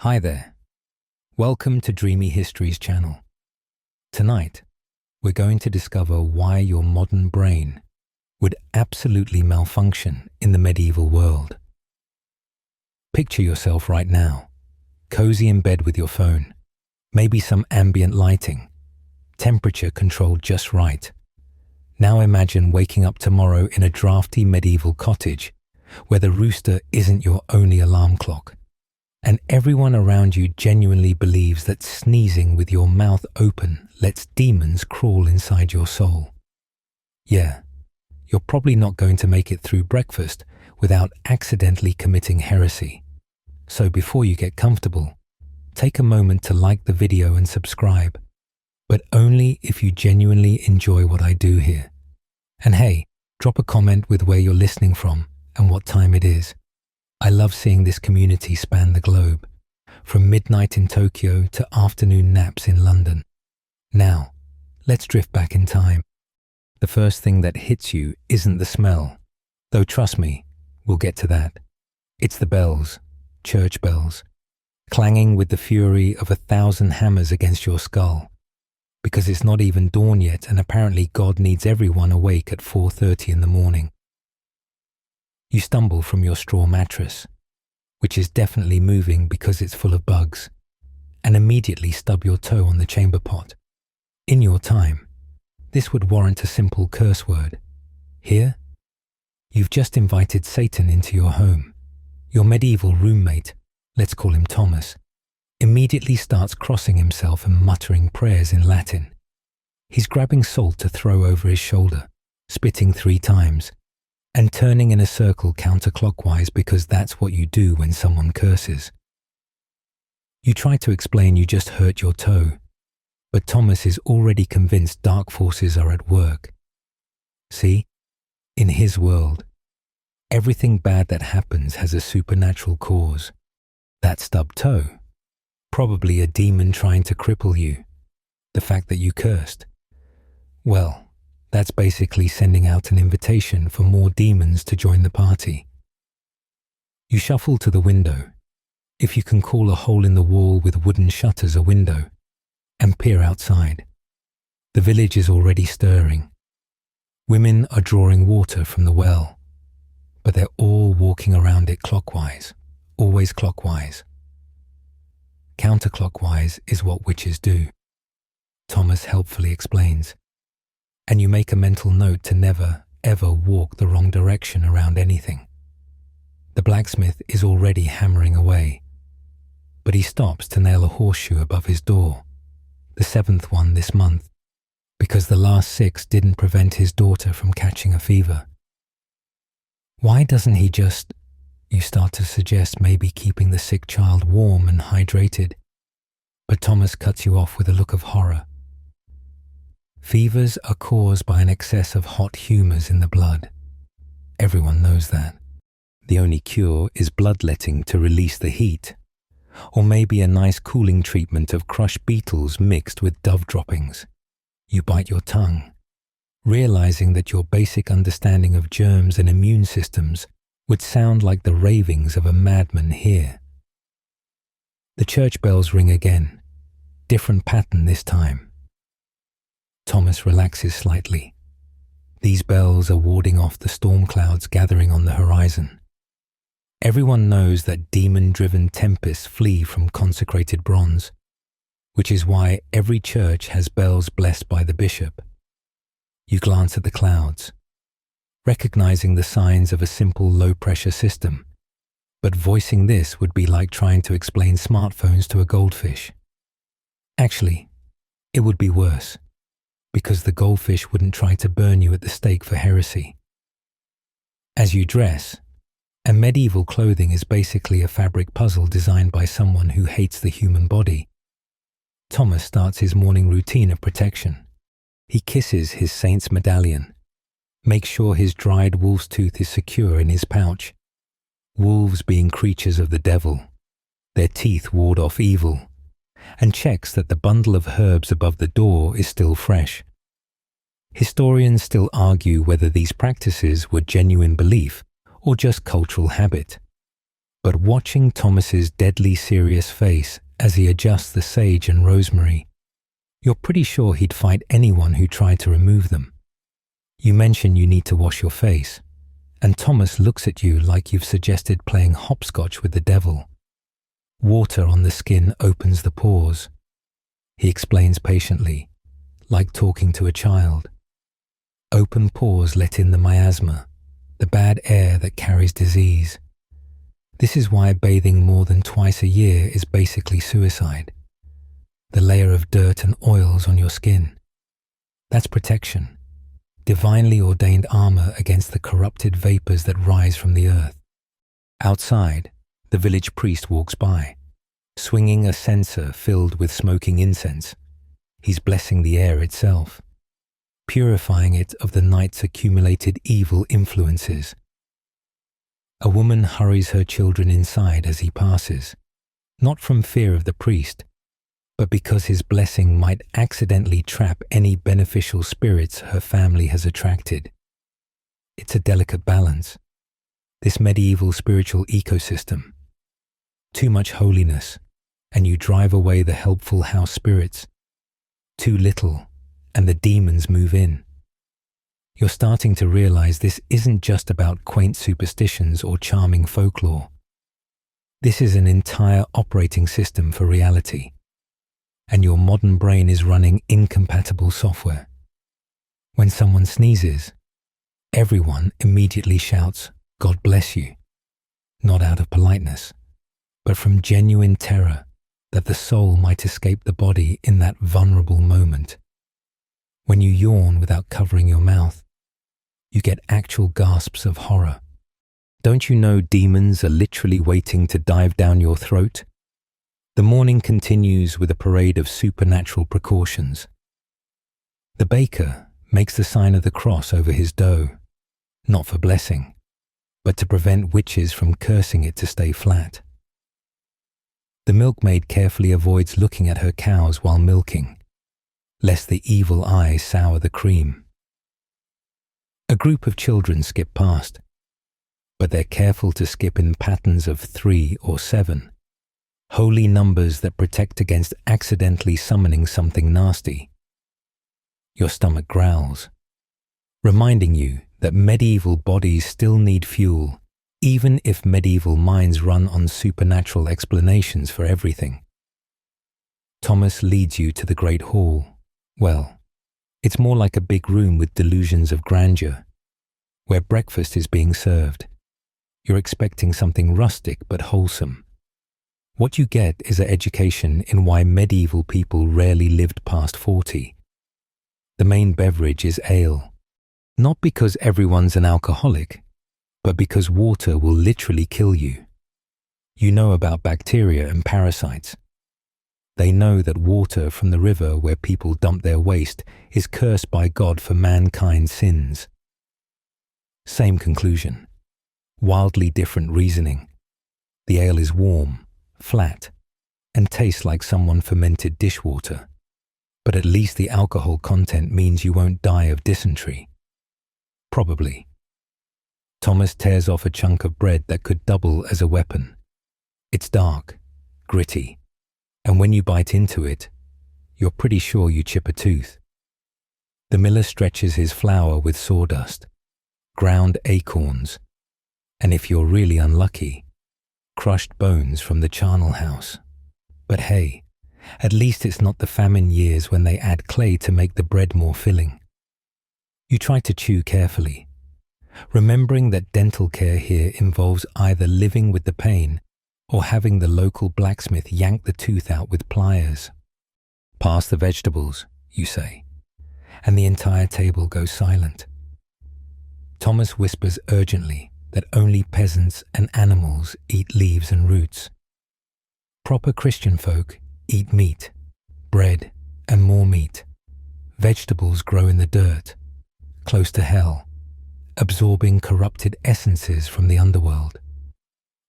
Hi there. Welcome to Dreamy Histories channel. Tonight, we're going to discover why your modern brain would absolutely malfunction in the medieval world. Picture yourself right now, cozy in bed with your phone, maybe some ambient lighting, temperature controlled just right. Now imagine waking up tomorrow in a drafty medieval cottage where the rooster isn't your only alarm clock, and everyone around you genuinely believes that sneezing with your mouth open lets demons crawl inside your soul. Yeah, you're probably not going to make it through breakfast without accidentally committing heresy. So before you get comfortable, take a moment to like the video and subscribe, but only if you genuinely enjoy what I do here. And hey, drop a comment with where you're listening from and what time it is. I love seeing this community span the globe, from midnight in Tokyo to afternoon naps in London. Now, let's drift back in time. The first thing that hits you isn't the smell, though trust me, we'll get to that. It's the bells, church bells, clanging with the fury of 1,000 hammers against your skull, because it's not even dawn yet and apparently God needs everyone awake at 4:30 in the morning. You stumble from your straw mattress, which is definitely moving because it's full of bugs, and immediately stub your toe on the chamber pot. In your time, this would warrant a simple curse word. Here, you've just invited Satan into your home. Your medieval roommate, let's call him Thomas, immediately starts crossing himself and muttering prayers in Latin. He's grabbing salt to throw over his shoulder, spitting 3 times, and turning in a circle counterclockwise because that's what you do when someone curses. You try to explain you just hurt your toe, but Thomas is already convinced dark forces are at work. See, in his world, everything bad that happens has a supernatural cause. That stubbed toe, probably a demon trying to cripple you. The fact that you cursed, well, that's basically sending out an invitation for more demons to join the party. You shuffle to the window, if you can call a hole in the wall with wooden shutters a window, and peer outside. The village is already stirring. Women are drawing water from the well, but they're all walking around it clockwise, always clockwise. Counterclockwise is what witches do, Thomas helpfully explains. And you make a mental note to never, ever walk the wrong direction around anything. The blacksmith is already hammering away, but he stops to nail a horseshoe above his door, the 7th one this month, because the last 6 didn't prevent his daughter from catching a fever. Why doesn't he just, you start to suggest maybe keeping the sick child warm and hydrated, but Thomas cuts you off with a look of horror. Fevers are caused by an excess of hot humours in the blood. Everyone knows that. The only cure is bloodletting to release the heat, or maybe a nice cooling treatment of crushed beetles mixed with dove droppings. You bite your tongue, realizing that your basic understanding of germs and immune systems would sound like the ravings of a madman here. The church bells ring again, different pattern this time. Thomas relaxes slightly. These bells are warding off the storm clouds gathering on the horizon. Everyone knows that demon-driven tempests flee from consecrated bronze, which is why every church has bells blessed by the bishop. You glance at the clouds, recognizing the signs of a simple low-pressure system, but voicing this would be like trying to explain smartphones to a goldfish. Actually, it would be worse, because the goldfish wouldn't try to burn you at the stake for heresy. As you dress, and medieval clothing is basically a fabric puzzle designed by someone who hates the human body, Thomas starts his morning routine of protection. He kisses his saint's medallion, makes sure his dried wolf's tooth is secure in his pouch. Wolves being creatures of the devil, their teeth ward off evil, and checks that the bundle of herbs above the door is still fresh. Historians still argue whether these practices were genuine belief or just cultural habit. But watching Thomas's deadly serious face as he adjusts the sage and rosemary, you're pretty sure he'd fight anyone who tried to remove them. You mention you need to wash your face, and Thomas looks at you like you've suggested playing hopscotch with the devil. Water on the skin opens the pores. He explains patiently, like talking to a child. Open pores let in the miasma, the bad air that carries disease. This is why bathing more than twice a year is basically suicide. The layer of dirt and oils on your skin. That's protection, divinely ordained armor against the corrupted vapors that rise from the earth. Outside, the village priest walks by, swinging a censer filled with smoking incense. He's blessing the air itself, purifying it of the night's accumulated evil influences. A woman hurries her children inside as he passes, not from fear of the priest, but because his blessing might accidentally trap any beneficial spirits her family has attracted. It's a delicate balance, this medieval spiritual ecosystem. Too much holiness, and you drive away the helpful house spirits. Too little, and the demons move in. You're starting to realize this isn't just about quaint superstitions or charming folklore. This is an entire operating system for reality, and your modern brain is running incompatible software. When someone sneezes, everyone immediately shouts, "God bless you," not out of politeness, but from genuine terror that the soul might escape the body in that vulnerable moment. When you yawn without covering your mouth, you get actual gasps of horror. Don't you know demons are literally waiting to dive down your throat? The morning continues with a parade of supernatural precautions. The baker makes the sign of the cross over his dough, not for blessing, but to prevent witches from cursing it to stay flat. The milkmaid carefully avoids looking at her cows while milking, lest the evil eye sour the cream. A group of children skip past, but they're careful to skip in patterns of 3 or 7, holy numbers that protect against accidentally summoning something nasty. Your stomach growls, reminding you that medieval bodies still need fuel, even if medieval minds run on supernatural explanations for everything. Thomas leads you to the great hall. Well, it's more like a big room with delusions of grandeur, where breakfast is being served. You're expecting something rustic but wholesome. What you get is an education in why medieval people rarely lived past 40. The main beverage is ale, not because everyone's an alcoholic, but because water will literally kill you. You know about bacteria and parasites. They know that water from the river where people dump their waste is cursed by God for mankind's sins. Same conclusion, wildly different reasoning. The ale is warm, flat, and tastes like someone fermented dishwater. But at least the alcohol content means you won't die of dysentery. Probably. Thomas tears off a chunk of bread that could double as a weapon. It's dark, gritty, and when you bite into it, you're pretty sure you chip a tooth. The miller stretches his flour with sawdust, ground acorns, and if you're really unlucky, crushed bones from the charnel house. But hey, at least it's not the famine years when they add clay to make the bread more filling. You try to chew carefully, remembering that dental care here involves either living with the pain or having the local blacksmith yank the tooth out with pliers. "Pass the vegetables," you say, and the entire table goes silent. Thomas whispers urgently that only peasants and animals eat leaves and roots. Proper Christian folk eat meat, bread, and more meat. Vegetables grow in the dirt, close to hell, absorbing corrupted essences from the underworld.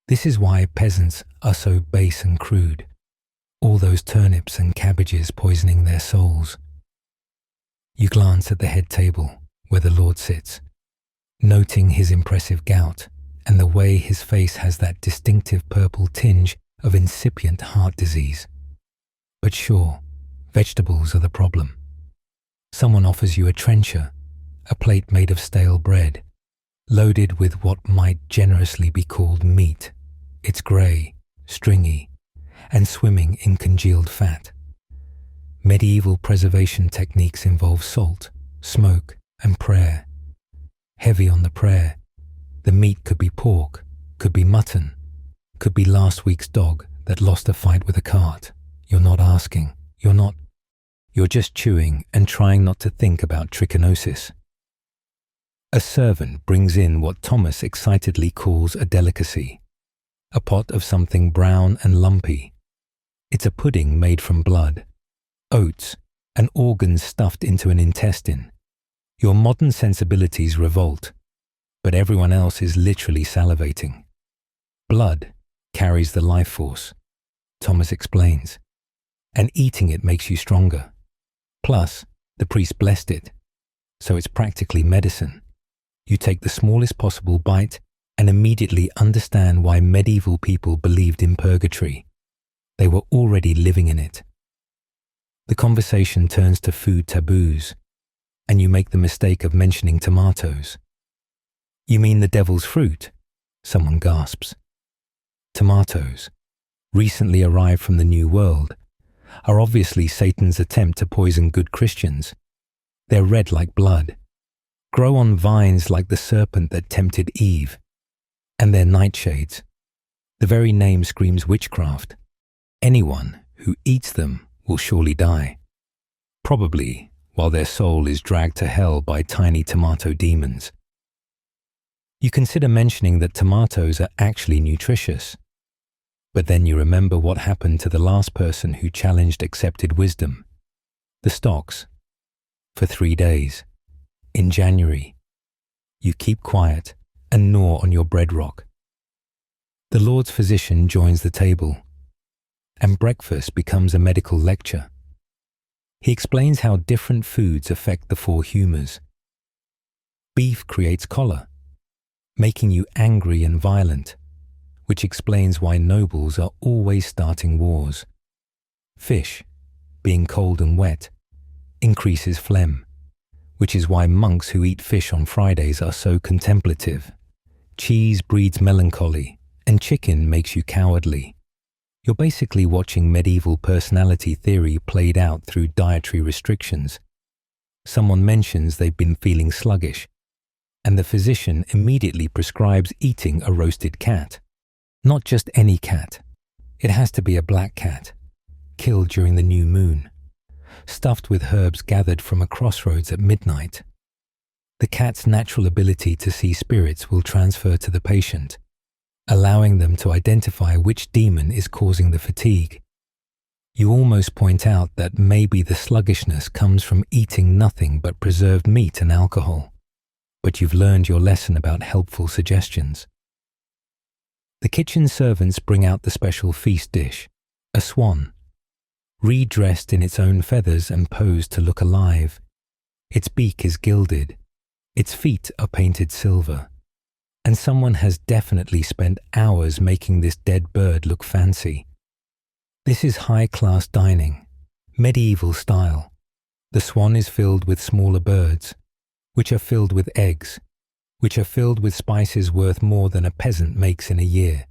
This is why peasants are so base and crude, all those turnips and cabbages poisoning their souls. You glance at the head table where the Lord sits, noting his impressive gout and the way his face has that distinctive purple tinge of incipient heart disease. But sure, vegetables are the problem. Someone offers you a trencher, a plate made of stale bread, loaded with what might generously be called meat. It's grey, stringy, and swimming in congealed fat. Medieval preservation techniques involve salt, smoke, and prayer. Heavy on the prayer, the meat could be pork, could be mutton, could be last week's dog that lost a fight with a cart. You're not asking, you're just chewing and trying not to think about trichinosis. A servant brings in what Thomas excitedly calls a delicacy, a pot of something brown and lumpy. It's a pudding made from blood, oats, and organs stuffed into an intestine. Your modern sensibilities revolt, but everyone else is literally salivating. Blood carries the life force, Thomas explains, and eating it makes you stronger. Plus, the priest blessed it, so it's practically medicine. You take the smallest possible bite and immediately understand why medieval people believed in purgatory. They were already living in it. The conversation turns to food taboos, and you make the mistake of mentioning tomatoes. "You mean the devil's fruit?" someone gasps. Tomatoes, recently arrived from the New World, are obviously Satan's attempt to poison good Christians. They're red like blood, grow on vines like the serpent that tempted Eve, and they're nightshades. The very name screams witchcraft. Anyone who eats them will surely die, probably while their soul is dragged to hell by tiny tomato demons. You consider mentioning that tomatoes are actually nutritious, but then you remember what happened to the last person who challenged accepted wisdom. The stocks. For 3 days. In January. You keep quiet and gnaw on your bread rock. The Lord's physician joins the table, and breakfast becomes a medical lecture. He explains how different foods affect the 4 humors. Beef creates choler, making you angry and violent, which explains why nobles are always starting wars. Fish, being cold and wet, increases phlegm, which is why monks who eat fish on Fridays are so contemplative. Cheese breeds melancholy, and chicken makes you cowardly. You're basically watching medieval personality theory played out through dietary restrictions. Someone mentions they've been feeling sluggish, and the physician immediately prescribes eating a roasted cat. Not just any cat. It has to be a black cat, killed during the new moon, stuffed with herbs gathered from a crossroads at midnight. The cat's natural ability to see spirits will transfer to the patient, allowing them to identify which demon is causing the fatigue. You almost point out that maybe the sluggishness comes from eating nothing but preserved meat and alcohol, but you've learned your lesson about helpful suggestions. The kitchen servants bring out the special feast dish, a swan, redressed in its own feathers and posed to look alive. Its beak is gilded, its feet are painted silver, and someone has definitely spent hours making this dead bird look fancy. This is high-class dining, medieval style. The swan is filled with smaller birds, which are filled with eggs, which are filled with spices worth more than a peasant makes in a year.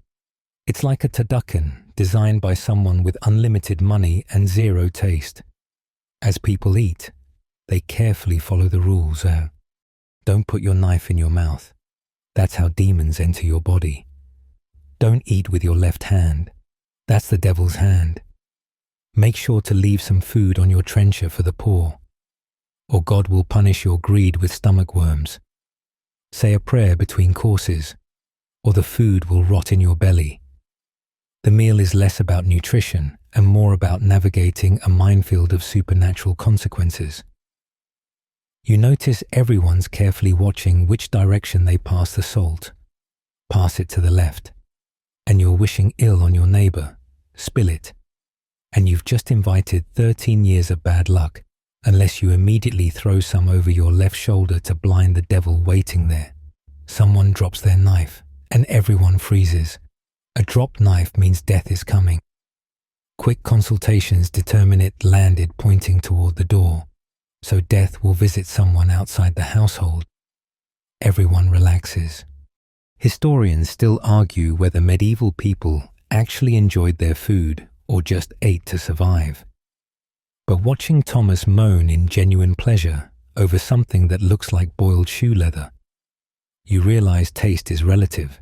It's like a turducken designed by someone with unlimited money and zero taste. As people eat, they carefully follow the rules. Don't put your knife in your mouth. That's how demons enter your body. Don't eat with your left hand. That's the devil's hand. Make sure to leave some food on your trencher for the poor, or God will punish your greed with stomach worms. Say a prayer between courses, or the food will rot in your belly. The meal is less about nutrition and more about navigating a minefield of supernatural consequences. You notice everyone's carefully watching which direction they pass the salt. Pass it to the left, and you're wishing ill on your neighbor. Spill it, and you've just invited 13 years of bad luck, unless you immediately throw some over your left shoulder to blind the devil waiting there. Someone drops their knife, and everyone freezes. A dropped knife means death is coming. Quick consultations determine it landed pointing toward the door, so death will visit someone outside the household. Everyone relaxes. Historians still argue whether medieval people actually enjoyed their food or just ate to survive. But watching Thomas moan in genuine pleasure over something that looks like boiled shoe leather, you realize taste is relative.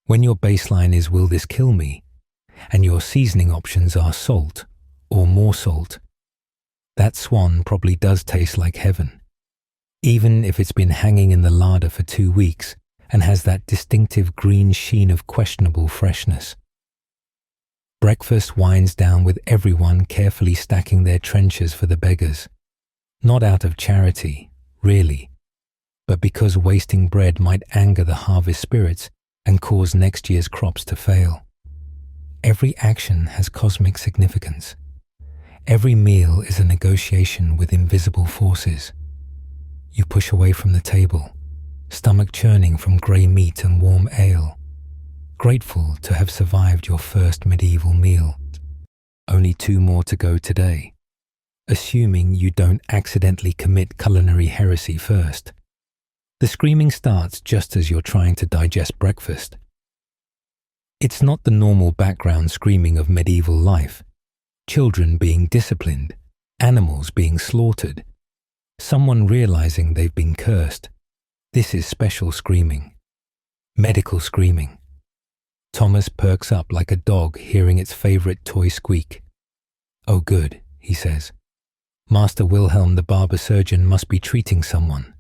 When your baseline is "will this kill me?" and your seasoning options are salt or more salt, that swan probably does taste like heaven, even if it's been hanging in the larder for 2 weeks and has that distinctive green sheen of questionable freshness. Breakfast winds down with everyone carefully stacking their trenchers for the beggars, not out of charity, really, but because wasting bread might anger the harvest spirits and cause next year's crops to fail. Every action has cosmic significance. Every meal is a negotiation with invisible forces. You push away from the table, stomach churning from grey meat and warm ale, grateful to have survived your first medieval meal. Only 2 more to go today, assuming you don't accidentally commit culinary heresy first. The screaming starts just as you're trying to digest breakfast. It's not the normal background screaming of medieval life. Children being disciplined, animals being slaughtered, someone realizing they've been cursed. This is special screaming. Medical screaming. Thomas perks up like a dog hearing its favorite toy squeak. "Oh good," he says. "Master Wilhelm the barber surgeon must be treating someone."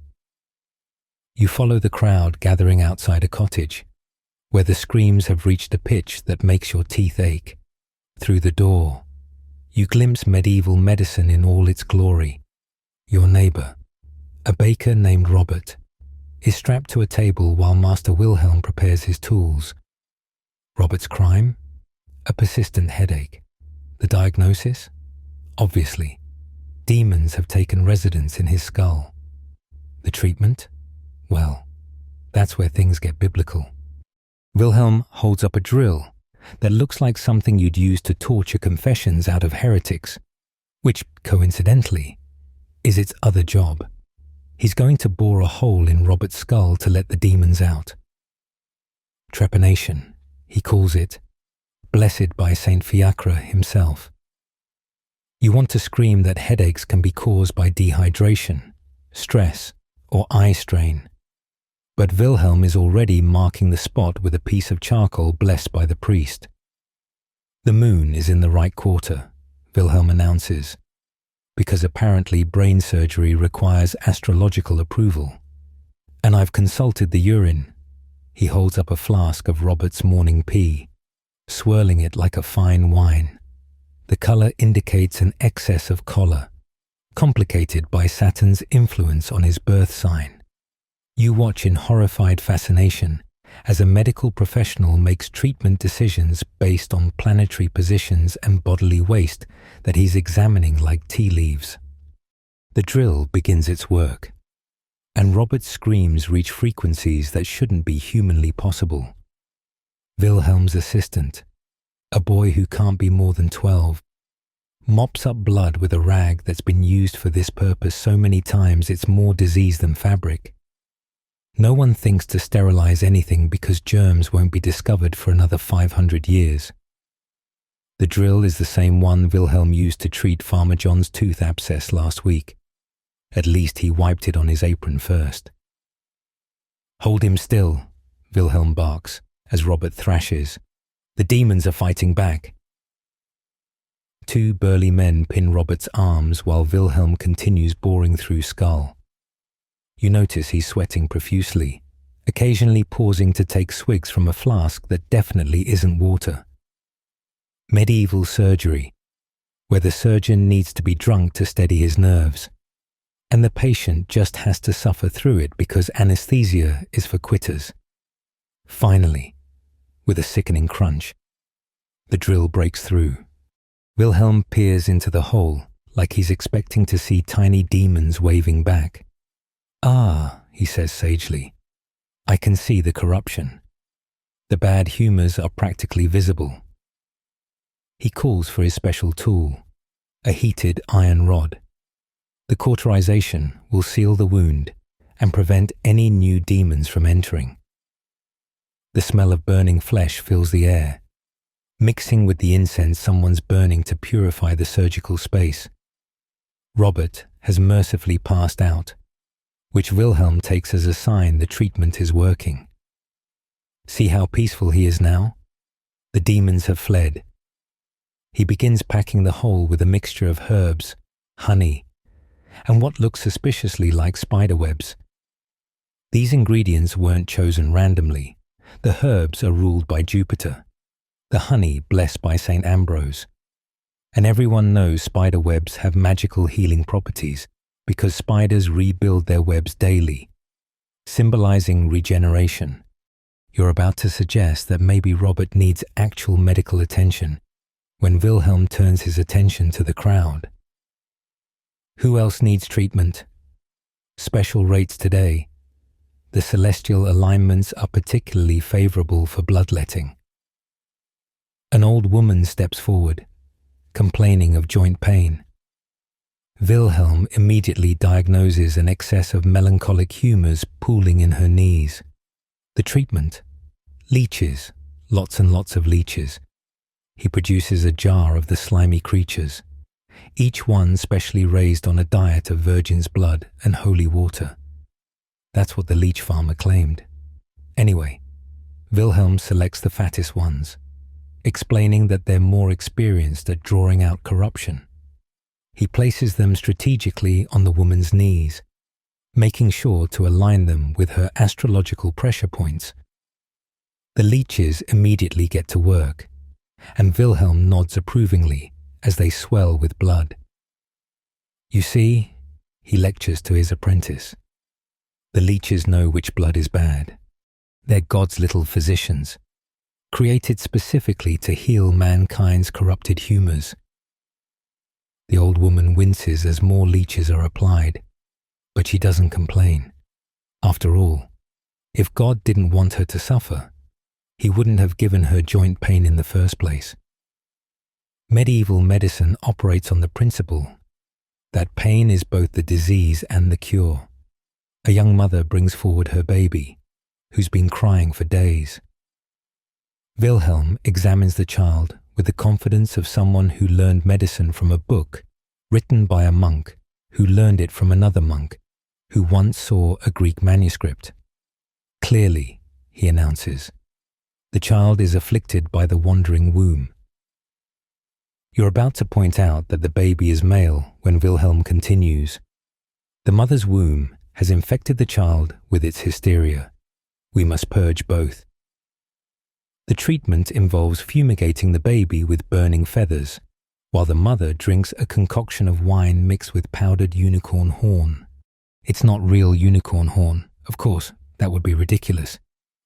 You follow the crowd gathering outside a cottage, where the screams have reached a pitch that makes your teeth ache. Through the door, you glimpse medieval medicine in all its glory. Your neighbor, a baker named Robert, is strapped to a table while Master Wilhelm prepares his tools. Robert's crime? A persistent headache. The diagnosis? Obviously, demons have taken residence in his skull. The treatment? Well, that's where things get biblical. Wilhelm holds up a drill that looks like something you'd use to torture confessions out of heretics, which, coincidentally, is its other job. He's going to bore a hole in Robert's skull to let the demons out. Trepanation, he calls it, blessed by Saint Fiacre himself. You want to scream that headaches can be caused by dehydration, stress, or eye strain. But Wilhelm is already marking the spot with a piece of charcoal blessed by the priest. "The moon is in the right quarter," Wilhelm announces, because apparently brain surgery requires astrological approval. "And I've consulted the urine." He holds up a flask of Robert's morning pee, swirling it like a fine wine. The color indicates an excess of choler, complicated by Saturn's influence on his birth sign. You watch in horrified fascination as a medical professional makes treatment decisions based on planetary positions and bodily waste that he's examining like tea leaves. The drill begins its work, and Robert's screams reach frequencies that shouldn't be humanly possible. Wilhelm's assistant, a boy who can't be more than 12, mops up blood with a rag that's been used for this purpose so many times it's more disease than fabric. No one thinks to sterilize anything because germs won't be discovered for another 500 years. The drill is the same one Wilhelm used to treat Farmer John's tooth abscess last week. At least he wiped it on his apron first. "Hold him still," Wilhelm barks as Robert thrashes. "The demons are fighting back." 2 burly men pin Robert's arms while Wilhelm continues boring through skull. You notice he's sweating profusely, occasionally pausing to take swigs from a flask that definitely isn't water. Medieval surgery, where the surgeon needs to be drunk to steady his nerves, and the patient just has to suffer through it because anesthesia is for quitters. Finally, with a sickening crunch, the drill breaks through. Wilhelm peers into the hole like he's expecting to see tiny demons waving back. "Ah," he says sagely, "I can see the corruption. The bad humours are practically visible. He calls for his special tool, a heated iron rod. The cauterization will seal the wound and prevent any new demons from entering. The smell of burning flesh fills the air, mixing with the incense someone's burning to purify the surgical space. Robert has mercifully passed out, which Wilhelm takes as a sign the treatment is working. See how peaceful he is now? The demons have fled. He begins packing the hole with a mixture of herbs, honey, and what looks suspiciously like spider webs. These ingredients weren't chosen randomly. The herbs are ruled by Jupiter, the honey blessed by St. Ambrose. And everyone knows spider webs have magical healing properties because spiders rebuild their webs daily, symbolizing regeneration. You're about to suggest that maybe Robert needs actual medical attention when Wilhelm turns his attention to the crowd. Who else needs treatment? Special rates today. The celestial alignments are particularly favorable for bloodletting. An old woman steps forward, complaining of joint pain. Wilhelm immediately diagnoses an excess of melancholic humours pooling in her knees. The treatment? Leeches, lots and lots of leeches. He produces a jar of the slimy creatures, each one specially raised on a diet of virgin's blood and holy water. That's what the leech farmer claimed. Anyway, Wilhelm selects the fattest ones, explaining that they're more experienced at drawing out corruption. He places them strategically on the woman's knees, making sure to align them with her astrological pressure points. The leeches immediately get to work, and Wilhelm nods approvingly as they swell with blood. You see, he lectures to his apprentice, the leeches know which blood is bad. They're God's little physicians, created specifically to heal mankind's corrupted humours. The old woman winces as more leeches are applied, but she doesn't complain. After all, if God didn't want her to suffer, he wouldn't have given her joint pain in the first place. Medieval medicine operates on the principle that pain is both the disease and the cure. A young mother brings forward her baby, who's been crying for days. Wilhelm examines the child with the confidence of someone who learned medicine from a book written by a monk who learned it from another monk who once saw a Greek manuscript. Clearly, he announces, the child is afflicted by the wandering womb. You're about to point out that the baby is male when Wilhelm continues. The mother's womb has infected the child with its hysteria. We must purge both. The treatment involves fumigating the baby with burning feathers, while the mother drinks a concoction of wine mixed with powdered unicorn horn. It's not real unicorn horn, of course, that would be ridiculous.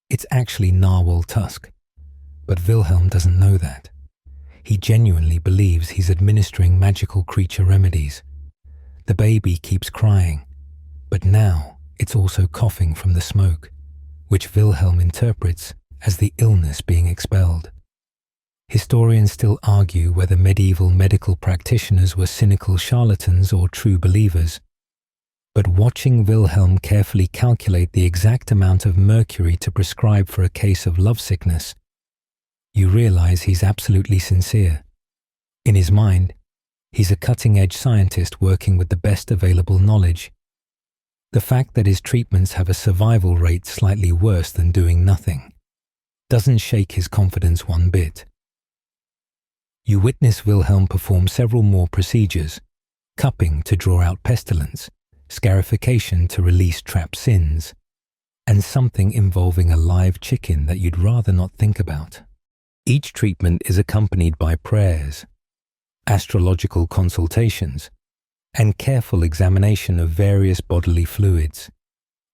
It's actually narwhal tusk. But Wilhelm doesn't know that. He genuinely believes he's administering magical creature remedies. The baby keeps crying, but now it's also coughing from the smoke, which Wilhelm interprets as the illness being expelled. Historians still argue whether medieval medical practitioners were cynical charlatans or true believers. But watching Wilhelm carefully calculate the exact amount of mercury to prescribe for a case of lovesickness, you realize he's absolutely sincere. In his mind, he's a cutting-edge scientist working with the best available knowledge. The fact that his treatments have a survival rate slightly worse than doing nothing doesn't shake his confidence one bit. You witness Wilhelm perform several more procedures: cupping to draw out pestilence, scarification to release trapped sins, and something involving a live chicken that you'd rather not think about. Each treatment is accompanied by prayers, astrological consultations, and careful examination of various bodily fluids.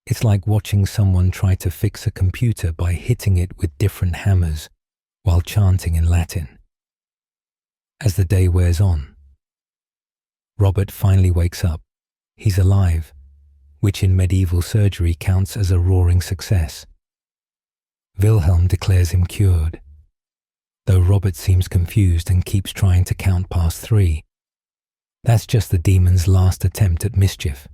It's like watching someone try to fix a computer by hitting it with different hammers while chanting in Latin. As the day wears on, Robert finally wakes up. He's alive, which in medieval surgery counts as a roaring success. Wilhelm declares him cured, though Robert seems confused and keeps trying to count past 3. That's just the demon's last attempt at mischief.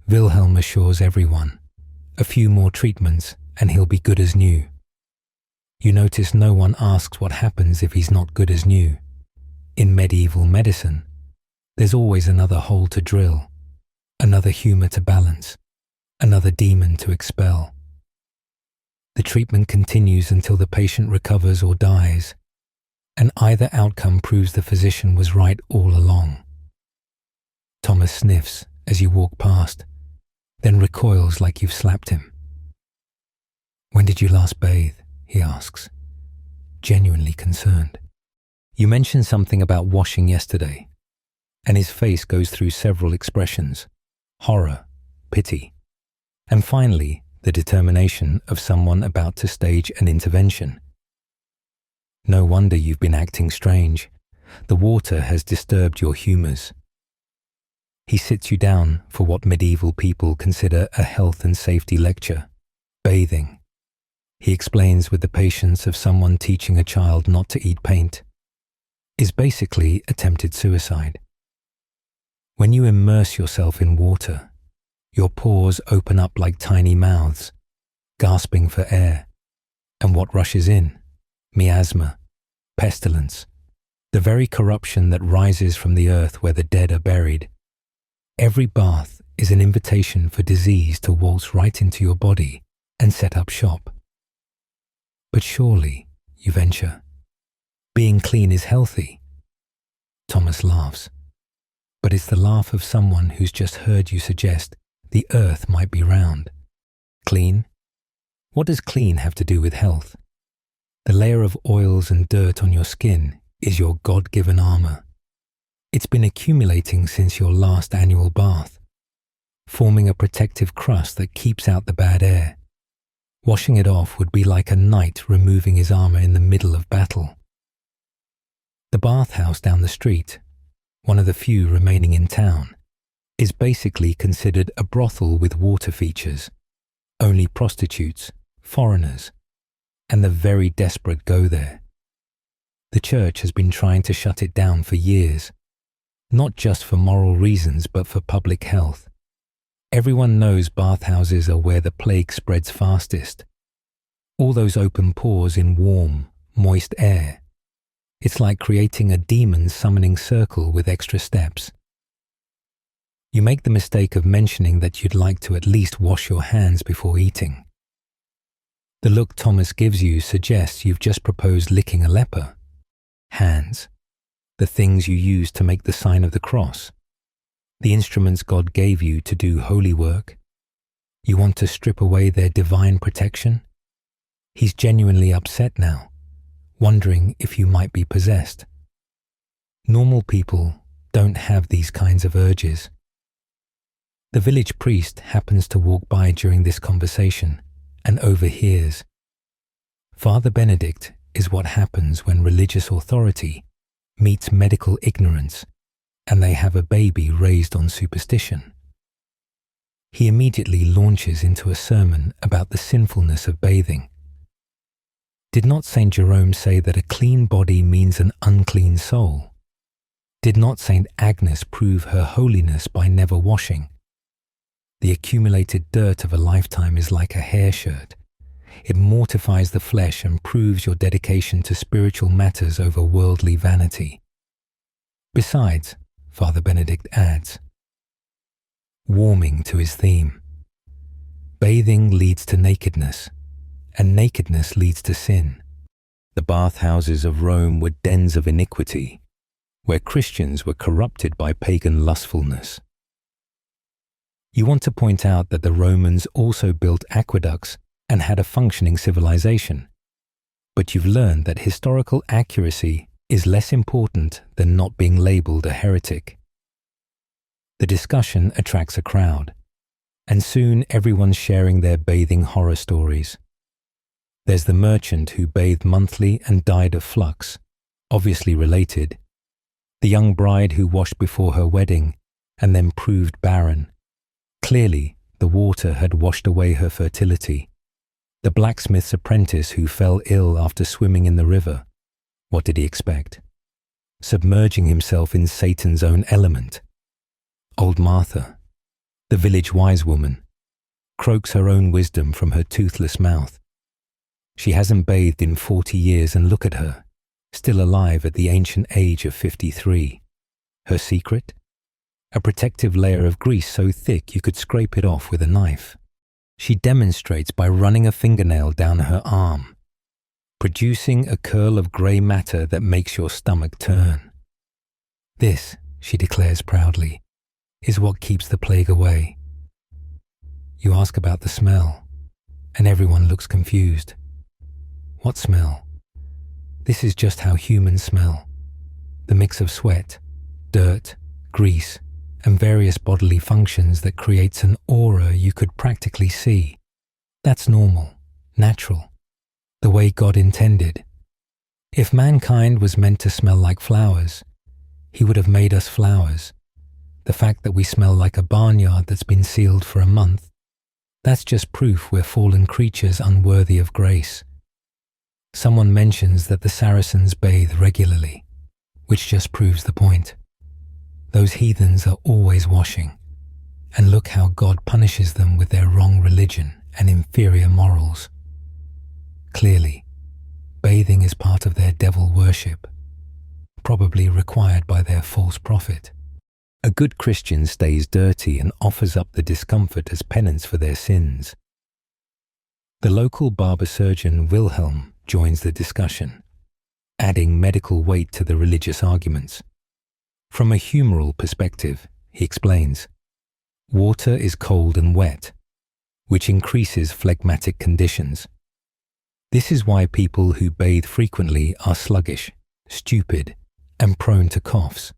Wilhelm assures everyone, a few more treatments and he'll be good as new. You notice no one asks what happens if he's not good as new. In medieval medicine, there's always another hole to drill, another humour to balance, another demon to expel. The treatment continues until the patient recovers or dies, and either outcome proves the physician was right all along. Thomas sniffs as you walk past, then recoils like you've slapped him. "When did you last bathe?" he asks, genuinely concerned. You mention something about washing yesterday, and his face goes through several expressions: horror, pity, and finally the determination of someone about to stage an intervention. "No wonder you've been acting strange. The water has disturbed your humours." He sits you down for what medieval people consider a health and safety lecture: bathing. He explains with the patience of someone teaching a child not to eat paint. Is basically attempted suicide. When you immerse yourself in water, your pores open up like tiny mouths, gasping for air. And what rushes in? Miasma, pestilence, the very corruption that rises from the earth where the dead are buried. Every bath is an invitation for disease to waltz right into your body and set up shop. "But surely," you venture, "being clean is healthy." Thomas laughs, but it's the laugh of someone who's just heard you suggest the earth might be round. Clean? What does clean have to do with health? The layer of oils and dirt on your skin is your God-given armor. It's been accumulating since your last annual bath, forming a protective crust that keeps out the bad air. Washing it off would be like a knight removing his armor in the middle of battle. The bathhouse down the street, one of the few remaining in town, is basically considered a brothel with water features. Only prostitutes, foreigners, and the very desperate go there. The church has been trying to shut it down for years, not just for moral reasons but for public health. Everyone knows bathhouses are where the plague spreads fastest. All those open pores in warm, moist air. It's like creating a demon summoning circle with extra steps. You make the mistake of mentioning that you'd like to at least wash your hands before eating. The look Thomas gives you suggests you've just proposed licking a leper. Hands, the things you use to make the sign of the cross. The instruments God gave you to do holy work. You want to strip away their divine protection? He's genuinely upset now, wondering if you might be possessed. Normal people don't have these kinds of urges. The village priest happens to walk by during this conversation and overhears. Father Benedict is what happens when religious authority meets medical ignorance and they have a baby raised on superstition. He immediately launches into a sermon about the sinfulness of bathing. Did not St. Jerome say that a clean body means an unclean soul? Did not St. Agnes prove her holiness by never washing? The accumulated dirt of a lifetime is like a hair shirt. It mortifies the flesh and proves your dedication to spiritual matters over worldly vanity. Besides, Father Benedict adds, warming to his theme, bathing leads to nakedness, and nakedness leads to sin. The bathhouses of Rome were dens of iniquity, where Christians were corrupted by pagan lustfulness. You want to point out that the Romans also built aqueducts and had a functioning civilization, but you've learned that historical accuracy is less important than not being labeled a heretic. The discussion attracts a crowd, and soon everyone's sharing their bathing horror stories. There's the merchant who bathed monthly and died of flux, obviously related, the young bride who washed before her wedding and then proved barren. Clearly, the water had washed away her fertility. The blacksmith's apprentice who fell ill after swimming in the river, what did he expect? Submerging himself in Satan's own element. Old Martha, the village wise woman, croaks her own wisdom from her toothless mouth. She hasn't bathed in 40 years, and look at her, still alive at the ancient age of 53. Her secret? A protective layer of grease so thick you could scrape it off with a knife. She demonstrates by running a fingernail down her arm, producing a curl of grey matter that makes your stomach turn. This, she declares proudly, is what keeps the plague away. You ask about the smell, and everyone looks confused. What smell? This is just how humans smell. The mix of sweat, dirt, grease, and various bodily functions that creates an aura you could practically see. That's normal, natural, the way God intended. If mankind was meant to smell like flowers, He would have made us flowers. The fact that we smell like a barnyard that's been sealed for a month, that's just proof we're fallen creatures unworthy of grace. Someone mentions that the Saracens bathe regularly, which just proves the point. Those heathens are always washing, and look how God punishes them with their wrong religion and inferior morals. Clearly, bathing is part of their devil worship, probably required by their false prophet. A good Christian stays dirty and offers up the discomfort as penance for their sins. The local barber surgeon Wilhelm joins the discussion, adding medical weight to the religious arguments. From a humoral perspective, he explains, water is cold and wet, which increases phlegmatic conditions. This is why people who bathe frequently are sluggish, stupid, and prone to coughs.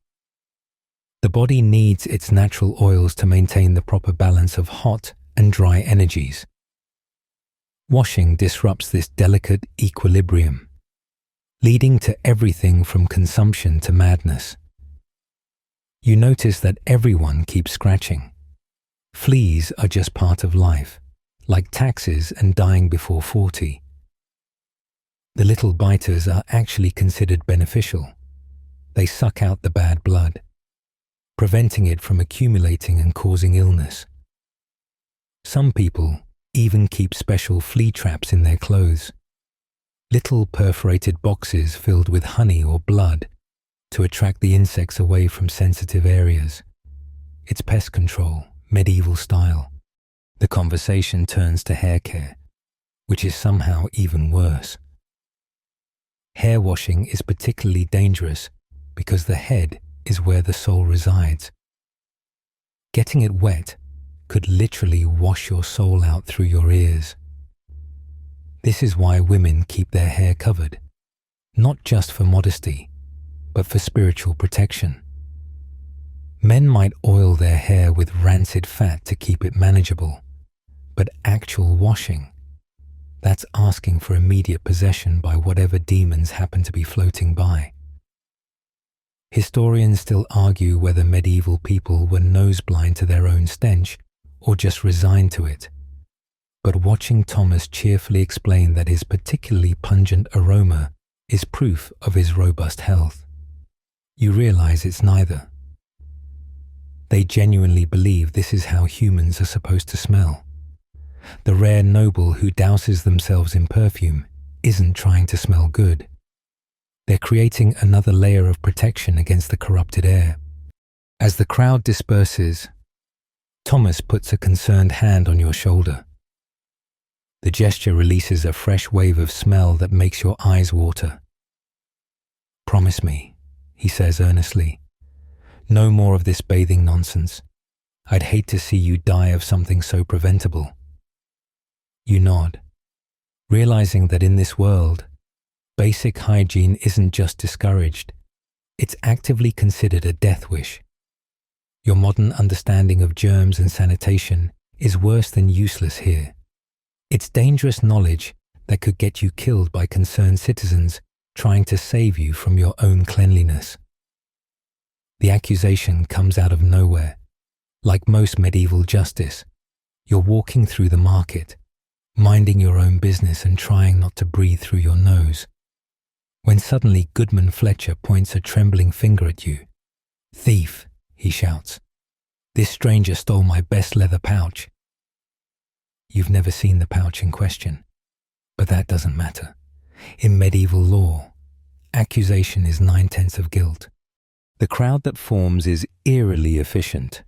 The body needs its natural oils to maintain the proper balance of hot and dry energies. Washing disrupts this delicate equilibrium, leading to everything from consumption to madness. You notice that everyone keeps scratching. Fleas are just part of life, like taxes and dying before 40. The little biters are actually considered beneficial. They suck out the bad blood, preventing it from accumulating and causing illness. Some people even keep special flea traps in their clothes, little perforated boxes filled with honey or blood to attract the insects away from sensitive areas. It's pest control, medieval style. The conversation turns to hair care, which is somehow even worse. Hair washing is particularly dangerous because the head is where the soul resides. Getting it wet could literally wash your soul out through your ears. This is why women keep their hair covered, not just for modesty, but for spiritual protection. Men might oil their hair with rancid fat to keep it manageable, but actual washing, that's asking for immediate possession by whatever demons happen to be floating by. Historians still argue whether medieval people were nose-blind to their own stench or just resigned to it. But watching Thomas cheerfully explain that his particularly pungent aroma is proof of his robust health, you realize it's neither. They genuinely believe this is how humans are supposed to smell. The rare noble who douses themselves in perfume isn't trying to smell good. They're creating another layer of protection against the corrupted air. As the crowd disperses, Thomas puts a concerned hand on your shoulder. The gesture releases a fresh wave of smell that makes your eyes water. "Promise me," he says earnestly, "no more of this bathing nonsense. I'd hate to see you die of something so preventable." You nod, realizing that in this world, basic hygiene isn't just discouraged, it's actively considered a death wish. Your modern understanding of germs and sanitation is worse than useless here. It's dangerous knowledge that could get you killed by concerned citizens trying to save you from your own cleanliness. The accusation comes out of nowhere. Like most medieval justice, you're walking through the market, minding your own business and trying not to breathe through your nose, when suddenly Goodman Fletcher points a trembling finger at you. "Thief," he shouts. "This stranger stole my best leather pouch." You've never seen the pouch in question, but that doesn't matter. In medieval law, accusation is 9/10 of guilt. The crowd that forms is eerily efficient,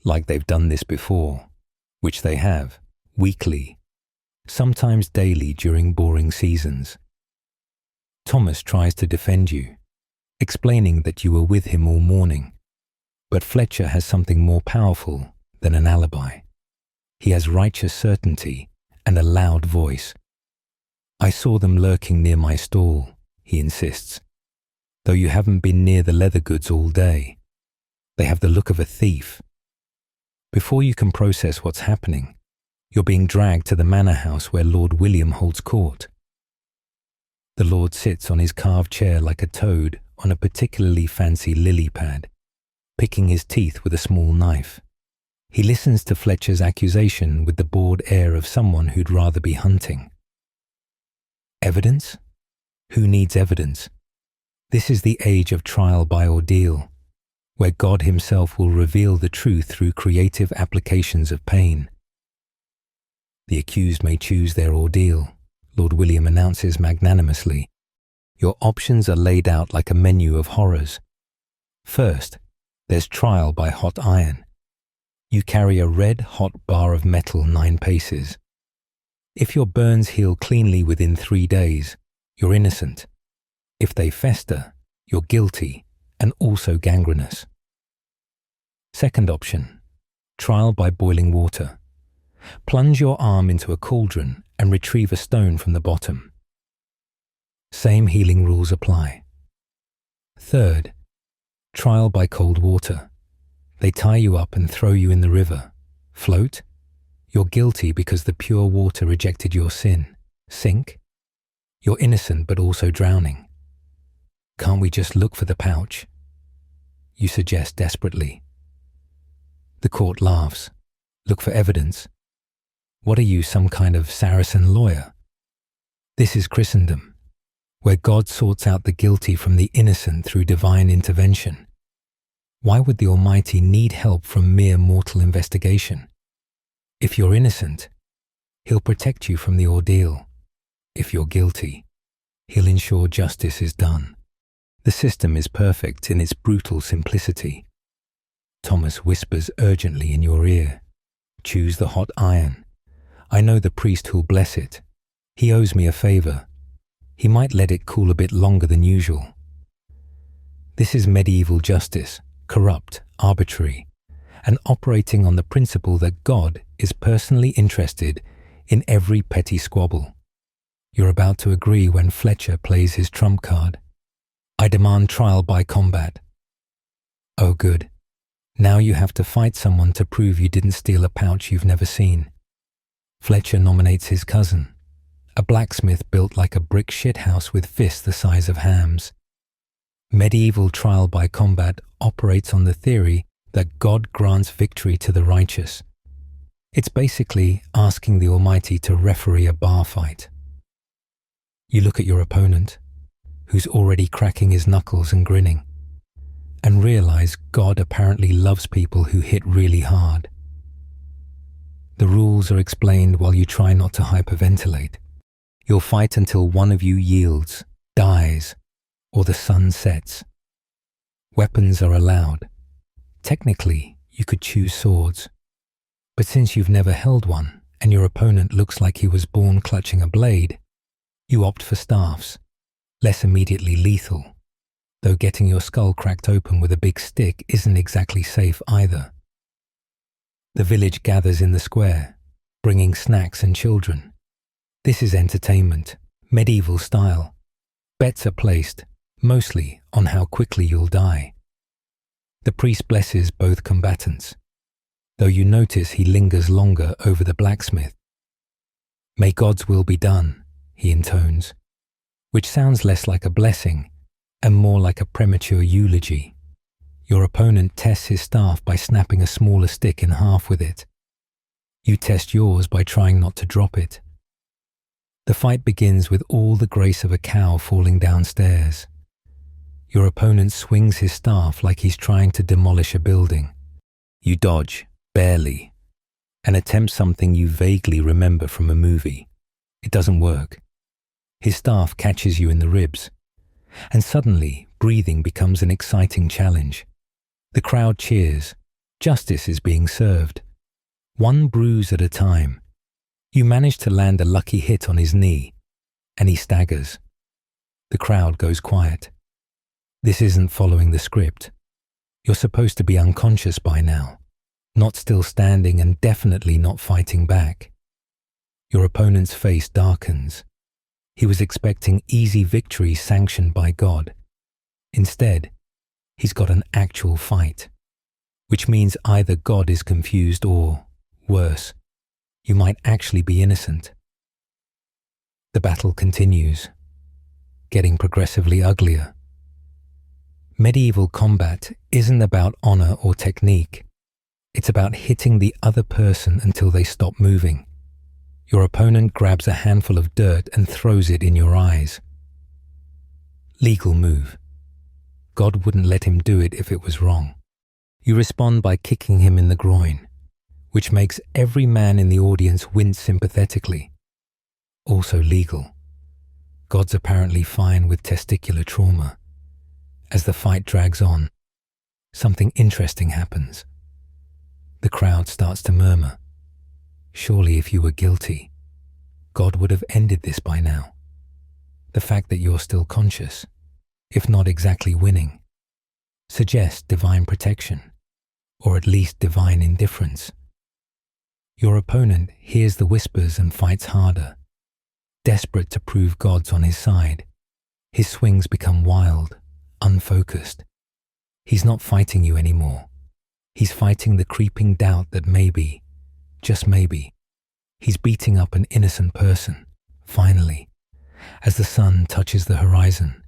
like they've done this before, which they have, weekly, sometimes daily during boring seasons. Thomas tries to defend you, explaining that you were with him all morning, but Fletcher has something more powerful than an alibi. He has righteous certainty and a loud voice. "I saw them lurking near my stall," he insists, "though you haven't been near the leather goods all day. They have the look of a thief." Before you can process what's happening, you're being dragged to the manor house where Lord William holds court. The Lord sits on his carved chair like a toad on a particularly fancy lily pad, picking his teeth with a small knife. He listens to Fletcher's accusation with the bored air of someone who'd rather be hunting. Evidence? Who needs evidence? This is the age of trial by ordeal, where God himself will reveal the truth through creative applications of pain. The accused may choose their ordeal, Lord William announces magnanimously. Your options are laid out like a menu of horrors. First, there's trial by hot iron. You carry a red-hot bar of metal 9 paces. If your burns heal cleanly within 3 days, you're innocent. If they fester, you're guilty and also gangrenous. Second option, trial by boiling water. Plunge your arm into a cauldron and retrieve a stone from the bottom. Same healing rules apply. Third, trial by cold water. They tie you up and throw you in the river. Float? You're guilty because the pure water rejected your sin. Sink? You're innocent but also drowning. Can't we just look for the pouch? You suggest desperately. The court laughs. Look for evidence. What are you, some kind of Saracen lawyer? This is Christendom, where God sorts out the guilty from the innocent through divine intervention. Why would the Almighty need help from mere mortal investigation? If you're innocent, He'll protect you from the ordeal. If you're guilty, He'll ensure justice is done. The system is perfect in its brutal simplicity. Thomas whispers urgently in your ear, "Choose the hot iron. I know the priest who'll bless it. He owes me a favor. He might let it cool a bit longer than usual." This is medieval justice, corrupt, arbitrary, and operating on the principle that God is personally interested in every petty squabble. You're about to agree when Fletcher plays his trump card. "I demand trial by combat." Oh good. Now you have to fight someone to prove you didn't steal a pouch you've never seen. Fletcher nominates his cousin, a blacksmith built like a brick shithouse with fists the size of hams. Medieval trial by combat operates on the theory that God grants victory to the righteous. It's basically asking the Almighty to referee a bar fight. You look at your opponent, who's already cracking his knuckles and grinning, and realize God apparently loves people who hit really hard. The rules are explained while you try not to hyperventilate. You'll fight until one of you yields, dies, or the sun sets. Weapons are allowed. Technically, you could choose swords. But since you've never held one and your opponent looks like he was born clutching a blade, you opt for staffs, less immediately lethal, though getting your skull cracked open with a big stick isn't exactly safe either. The village gathers in the square, bringing snacks and children. This is entertainment, medieval style. Bets are placed, mostly on how quickly you'll die. The priest blesses both combatants, though you notice he lingers longer over the blacksmith. "May God's will be done," he intones, which sounds less like a blessing and more like a premature eulogy. Your opponent tests his staff by snapping a smaller stick in half with it. You test yours by trying not to drop it, The fight begins with all the grace of a cow falling downstairs. Your opponent swings his staff like he's trying to demolish a building. You dodge, barely, and attempt something you vaguely remember from a movie. It doesn't work. His staff catches you in the ribs, and suddenly breathing becomes an exciting challenge. The crowd cheers. Justice is being served. One bruise at a time. You manage to land a lucky hit on his knee, and he staggers. The crowd goes quiet. This isn't following the script. You're supposed to be unconscious by now, not still standing and definitely not fighting back. Your opponent's face darkens. He was expecting easy victory sanctioned by God. Instead, he's got an actual fight, which means either God is confused or, worse, you might actually be innocent. The battle continues, getting progressively uglier. Medieval combat isn't about honor or technique. It's about hitting the other person until they stop moving. Your opponent grabs a handful of dirt and throws it in your eyes. Legal move. God wouldn't let him do it if it was wrong. You respond by kicking him in the groin, which makes every man in the audience wince sympathetically. Also legal. God's apparently fine with testicular trauma. As the fight drags on, something interesting happens. The crowd starts to murmur. Surely if you were guilty, God would have ended this by now. The fact that you're still conscious, if not exactly winning, suggests divine protection, or at least divine indifference. Your opponent hears the whispers and fights harder, desperate to prove God's on his side. His swings become wild, unfocused. He's not fighting you anymore. He's fighting the creeping doubt that maybe, just maybe, he's beating up an innocent person. Finally, as the sun touches the horizon,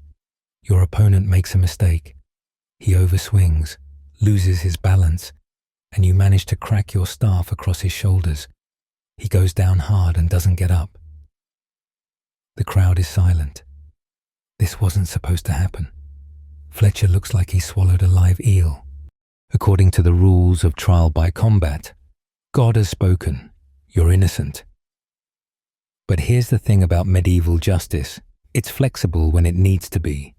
your opponent makes a mistake. He overswings, loses his balance, and you manage to crack your staff across his shoulders. He goes down hard and doesn't get up. The crowd is silent. This wasn't supposed to happen. Fletcher looks like he swallowed a live eel. According to the rules of trial by combat, God has spoken. You're innocent. But here's the thing about medieval justice. It's flexible when it needs to be.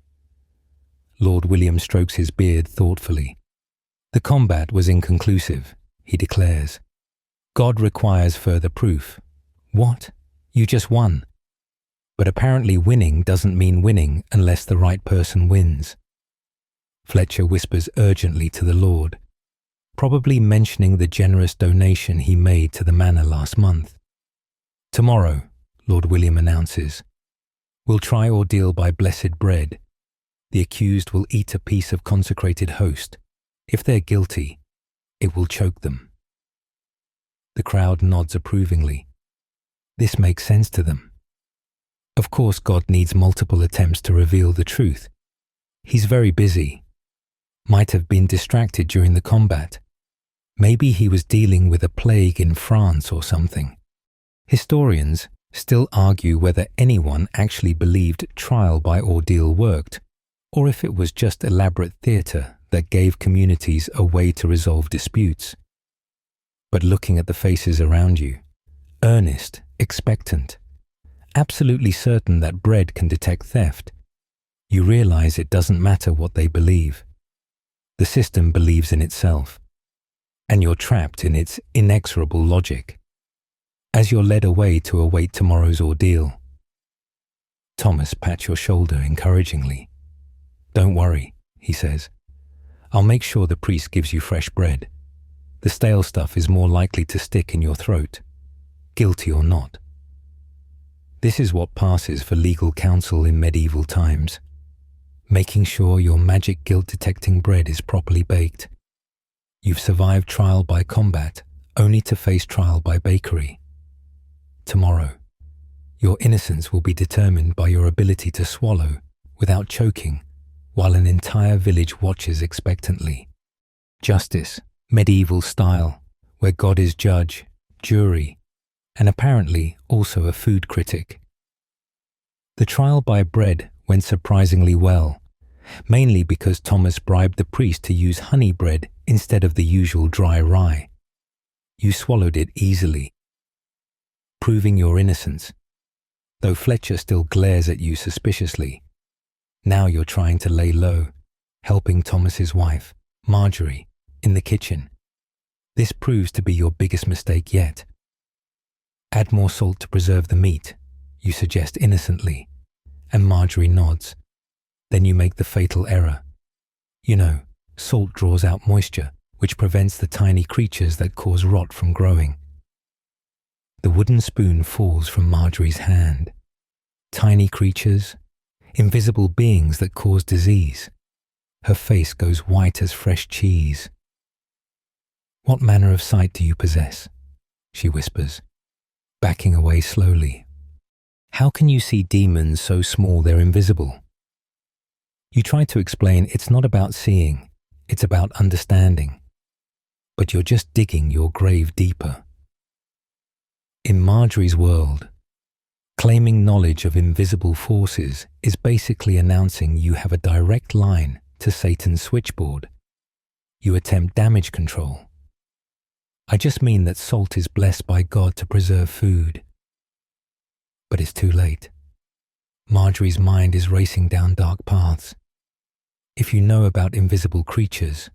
Lord William strokes his beard thoughtfully. The combat was inconclusive, he declares. God requires further proof. What? You just won. But apparently winning doesn't mean winning unless the right person wins. Fletcher whispers urgently to the Lord, probably mentioning the generous donation he made to the manor last month. Tomorrow, Lord William announces, we'll try ordeal by blessed bread. The accused will eat a piece of consecrated host. If they're guilty, it will choke them. The crowd nods approvingly. This makes sense to them. Of course, God needs multiple attempts to reveal the truth. He's very busy. Might have been distracted during the combat. Maybe he was dealing with a plague in France or something. Historians still argue whether anyone actually believed trial by ordeal worked, or if it was just elaborate theatre that gave communities a way to resolve disputes. But looking at the faces around you, earnest, expectant, absolutely certain that bread can detect theft, you realize it doesn't matter what they believe. The system believes in itself, and you're trapped in its inexorable logic. As you're led away to await tomorrow's ordeal, Thomas pats your shoulder encouragingly. Don't worry, he says. I'll make sure the priest gives you fresh bread. The stale stuff is more likely to stick in your throat, guilty or not. This is what passes for legal counsel in medieval times. Making sure your magic guilt-detecting bread is properly baked. You've survived trial by combat, only to face trial by bakery. Tomorrow, your innocence will be determined by your ability to swallow without choking, while an entire village watches expectantly. Justice, medieval style, where God is judge, jury, and apparently also a food critic. The trial by bread went surprisingly well, mainly because Thomas bribed the priest to use honey bread instead of the usual dry rye. You swallowed it easily, proving your innocence, though Fletcher still glares at you suspiciously. Now you're trying to lay low, helping Thomas's wife, Marjorie, in the kitchen. This proves to be your biggest mistake yet. Add more salt to preserve the meat, you suggest innocently, and Marjorie nods. Then you make the fatal error. You know, salt draws out moisture, which prevents the tiny creatures that cause rot from growing. The wooden spoon falls from Marjorie's hand. Tiny creatures, invisible beings that cause disease. Her face goes white as fresh cheese. "What manner of sight do you possess?" she whispers, backing away slowly. "How can you see demons so small they're invisible?" You try to explain it's not about seeing, it's about understanding. But you're just digging your grave deeper. In Marjorie's world, claiming knowledge of invisible forces is basically announcing you have a direct line to Satan's switchboard. You attempt damage control. I just mean that salt is blessed by God to preserve food. But it's too late. Marjorie's mind is racing down dark paths. If you know about invisible creatures,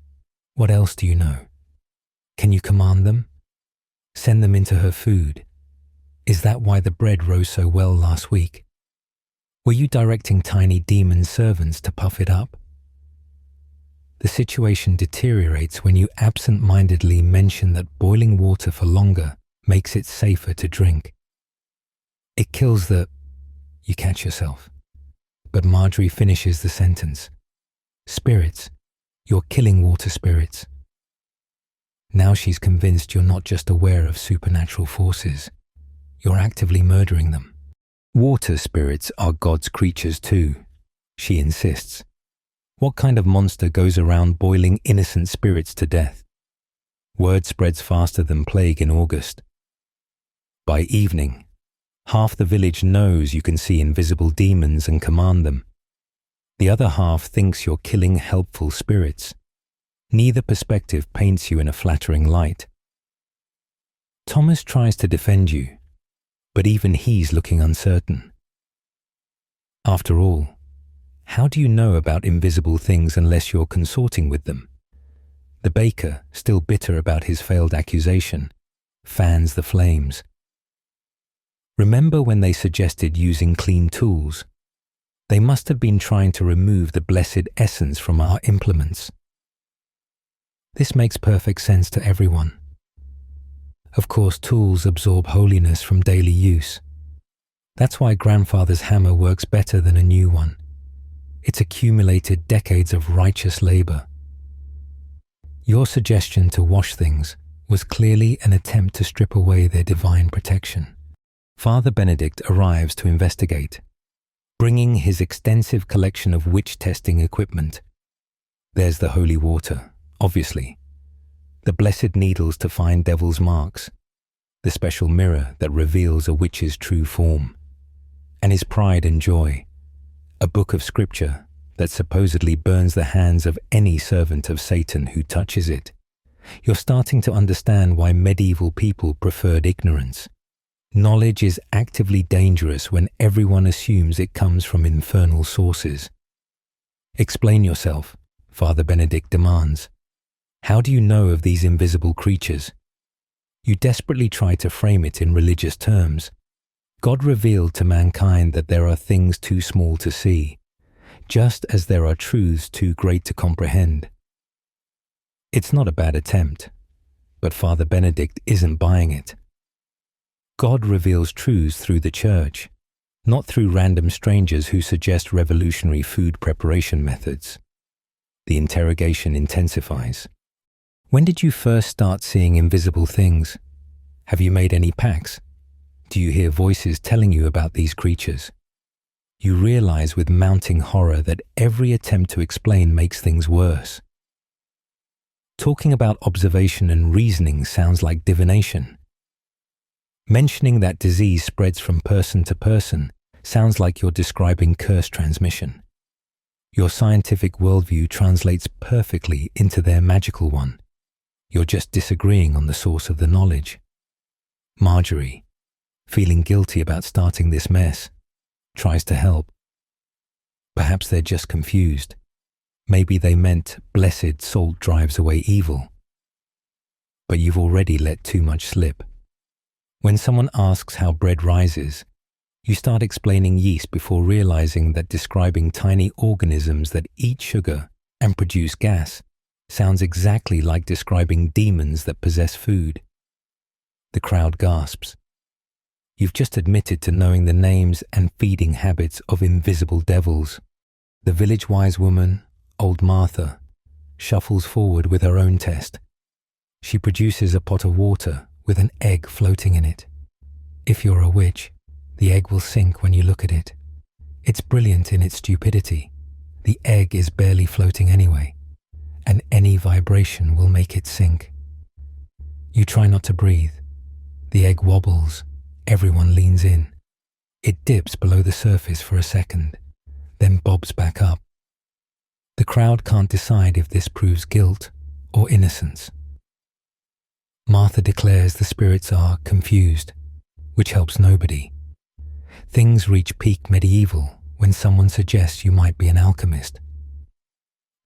what else do you know? Can you command them? Send them into her food? Is that why the bread rose so well last week? Were you directing tiny demon servants to puff it up? The situation deteriorates when you absent-mindedly mention that boiling water for longer makes it safer to drink. It kills the... You catch yourself. But Marjorie finishes the sentence. "Spirits. You're killing water spirits." Now she's convinced you're not just aware of supernatural forces. You're actively murdering them. "Water spirits are God's creatures too," she insists. "What kind of monster goes around boiling innocent spirits to death?" Word spreads faster than plague in August. By evening, half the village knows you can see invisible demons and command them. The other half thinks you're killing helpful spirits. Neither perspective paints you in a flattering light. Thomas tries to defend you, but even he's looking uncertain. After all, how do you know about invisible things unless you're consorting with them? The baker, still bitter about his failed accusation, fans the flames. Remember when they suggested using clean tools? They must have been trying to remove the blessed essence from our implements. This makes perfect sense to everyone. Of course, tools absorb holiness from daily use. That's why grandfather's hammer works better than a new one. It's accumulated decades of righteous labor. Your suggestion to wash things was clearly an attempt to strip away their divine protection. Father Benedict arrives to investigate, bringing his extensive collection of witch-testing equipment. There's the holy water, obviously, the blessed needles to find devil's marks, the special mirror that reveals a witch's true form, and his pride and joy, a book of scripture that supposedly burns the hands of any servant of Satan who touches it. You're starting to understand why medieval people preferred ignorance. Knowledge is actively dangerous when everyone assumes it comes from infernal sources. Explain yourself, Father Benedict demands. How do you know of these invisible creatures? You desperately try to frame it in religious terms. God revealed to mankind that there are things too small to see, just as there are truths too great to comprehend. It's not a bad attempt, but Father Benedict isn't buying it. God reveals truths through the church, not through random strangers who suggest revolutionary food preparation methods. The interrogation intensifies. When did you first start seeing invisible things? Have you made any pacts? Do you hear voices telling you about these creatures? You realize with mounting horror that every attempt to explain makes things worse. Talking about observation and reasoning sounds like divination. Mentioning that disease spreads from person to person sounds like you're describing curse transmission. Your scientific worldview translates perfectly into their magical one. You're just disagreeing on the source of the knowledge. Marjorie, feeling guilty about starting this mess, tries to help. Perhaps they're just confused. Maybe they meant blessed salt drives away evil. But you've already let too much slip. When someone asks how bread rises, you start explaining yeast before realizing that describing tiny organisms that eat sugar and produce gas sounds exactly like describing demons that possess food. The crowd gasps. You've just admitted to knowing the names and feeding habits of invisible devils. The village wise woman, old Martha, shuffles forward with her own test. She produces a pot of water with an egg floating in it. If you're a witch, the egg will sink when you look at it. It's brilliant in its stupidity. The egg is barely floating anyway, and any vibration will make it sink. You try not to breathe. The egg wobbles. Everyone leans in. It dips below the surface for a second, then bobs back up. The crowd can't decide if this proves guilt or innocence. Martha declares the spirits are confused, which helps nobody. Things reach peak medieval when someone suggests you might be an alchemist.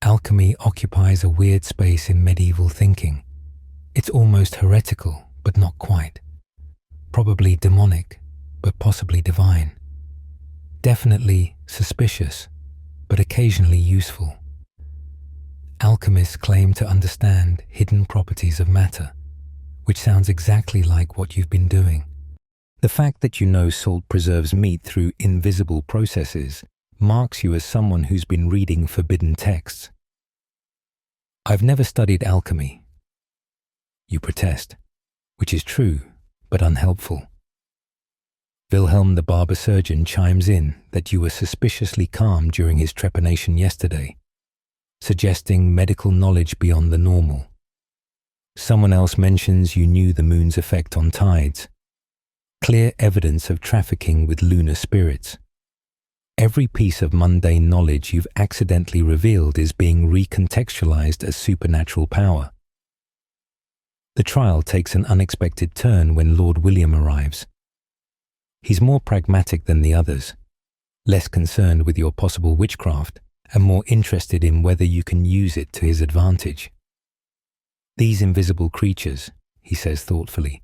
Alchemy occupies a weird space in medieval thinking. It's almost heretical, but not quite. Probably demonic, but possibly divine. Definitely suspicious, but occasionally useful. Alchemists claim to understand hidden properties of matter, which sounds exactly like what you've been doing. The fact that you know salt preserves meat through invisible processes marks you as someone who's been reading forbidden texts. I've never studied alchemy. You protest, which is true, but unhelpful. Wilhelm the barber surgeon chimes in that you were suspiciously calm during his trepanation yesterday, suggesting medical knowledge beyond the normal. Someone else mentions you knew the moon's effect on tides. Clear evidence of trafficking with lunar spirits. Every piece of mundane knowledge you've accidentally revealed is being recontextualized as supernatural power. The trial takes an unexpected turn when Lord William arrives. He's more pragmatic than the others, less concerned with your possible witchcraft and more interested in whether you can use it to his advantage. These invisible creatures, he says thoughtfully,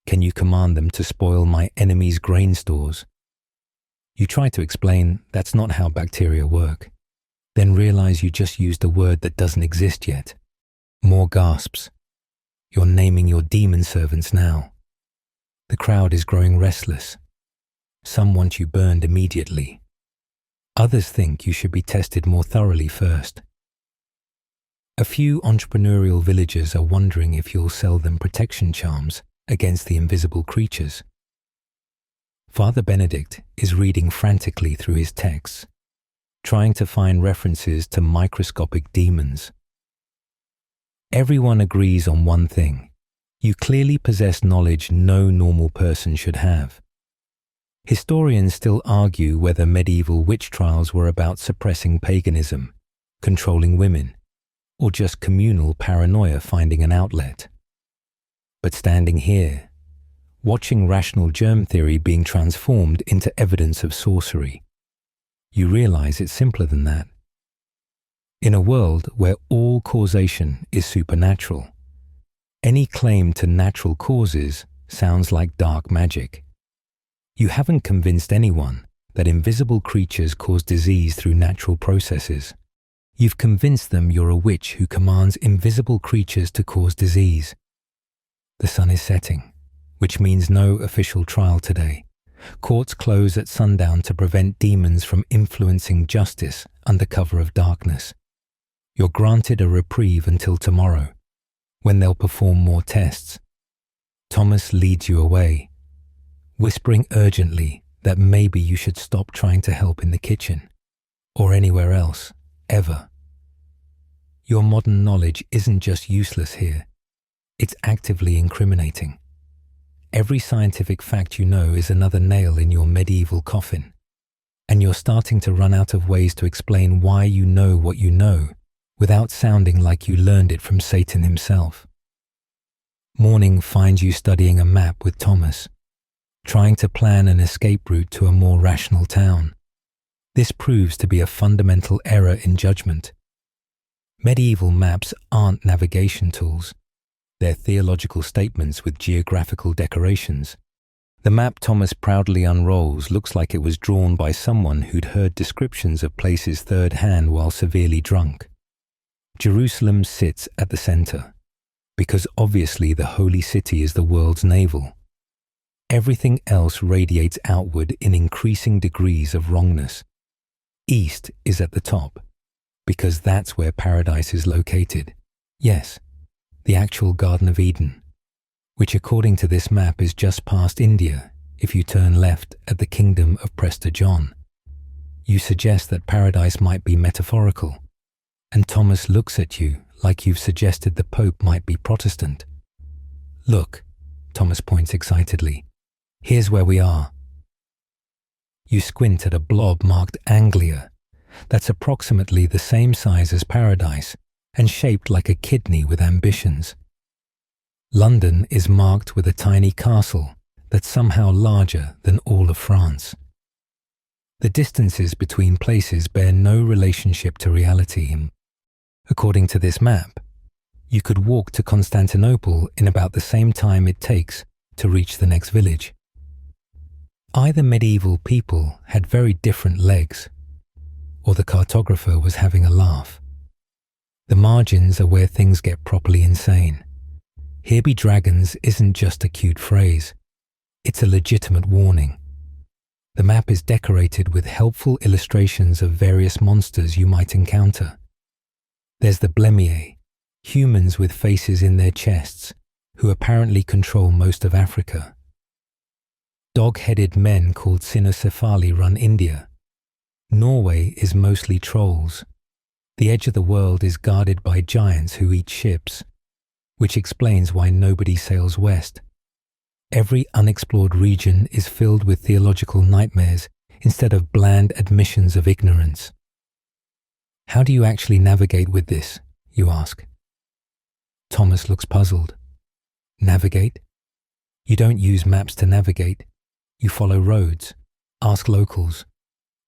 can you command them to spoil my enemy's grain stores? You try to explain that's not how bacteria work, then realize you just used a word that doesn't exist yet. More gasps. You're naming your demon servants now. The crowd is growing restless. Some want you burned immediately. Others think you should be tested more thoroughly first. A few entrepreneurial villagers are wondering if you'll sell them protection charms against the invisible creatures. Father Benedict is reading frantically through his texts, trying to find references to microscopic demons. Everyone agrees on one thing. You clearly possess knowledge no normal person should have. Historians still argue whether medieval witch trials were about suppressing paganism, controlling women, or just communal paranoia finding an outlet. But standing here, watching rational germ theory being transformed into evidence of sorcery, you realize it's simpler than that. In a world where all causation is supernatural, any claim to natural causes sounds like dark magic. You haven't convinced anyone that invisible creatures cause disease through natural processes. You've convinced them you're a witch who commands invisible creatures to cause disease. The sun is setting, which means no official trial today. Courts close at sundown to prevent demons from influencing justice under cover of darkness. You're granted a reprieve until tomorrow, when they'll perform more tests. Thomas leads you away, whispering urgently that maybe you should stop trying to help in the kitchen, or anywhere else, ever. Your modern knowledge isn't just useless here, it's actively incriminating. every scientific fact you know is another nail in your medieval coffin, and you're starting to run out of ways to explain why you know what you know without sounding like you learned it from Satan himself. Morning finds you studying a map with Thomas, trying to plan an escape route to a more rational town. This proves to be a fundamental error in judgment. Medieval maps aren't navigation tools. They're theological statements with geographical decorations. The map Thomas proudly unrolls looks like it was drawn by someone who'd heard descriptions of places third hand while severely drunk. Jerusalem sits at the center, because obviously the holy city is the world's navel. Everything else radiates outward in increasing degrees of wrongness. East is at the top, because that's where paradise is located. Yes, the actual Garden of Eden, which according to this map is just past India if you turn left at the kingdom of Prester John. You suggest that paradise might be metaphorical, and Thomas looks at you like you've suggested the Pope might be Protestant. Look, Thomas points excitedly. Here's where we are. You squint at a blob marked Anglia, that's approximately the same size as paradise and shaped like a kidney with ambitions. London is marked with a tiny castle that's somehow larger than all of France. The distances between places bear no relationship to reality. According to this map, you could walk to Constantinople in about the same time it takes to reach the next village. Either medieval people had very different legs, or the cartographer was having a laugh. The margins are where things get properly insane. Here be dragons isn't just a cute phrase. It's a legitimate warning. The map is decorated with helpful illustrations of various monsters you might encounter. There's the Blemier, humans with faces in their chests, who apparently control most of Africa. Dog-headed men called cynocephali run India. Norway is mostly trolls. The edge of the world is guarded by giants who eat ships, which explains why nobody sails west. Every unexplored region is filled with theological nightmares instead of bland admissions of ignorance. How do you actually navigate with this, you ask? Thomas looks puzzled. Navigate? You don't use maps to navigate. You follow roads, ask locals,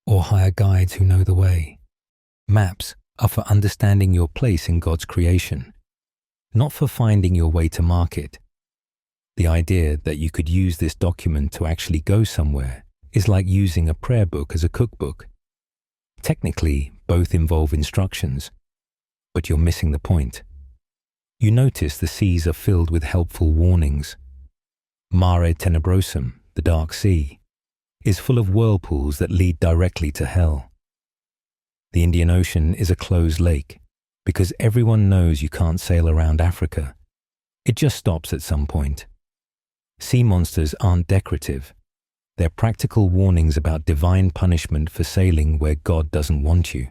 or hire guides who know the way. Maps are for understanding your place in God's creation, not for finding your way to market. The idea that you could use this document to actually go somewhere is like using a prayer book as a cookbook. Technically, both involve instructions, but you're missing the point. You notice the seas are filled with helpful warnings. Mare Tenebrosum, the Dark Sea, is full of whirlpools that lead directly to hell. The Indian Ocean is a closed lake because everyone knows you can't sail around Africa. It just stops at some point. Sea monsters aren't decorative. They're practical warnings about divine punishment for sailing where God doesn't want you.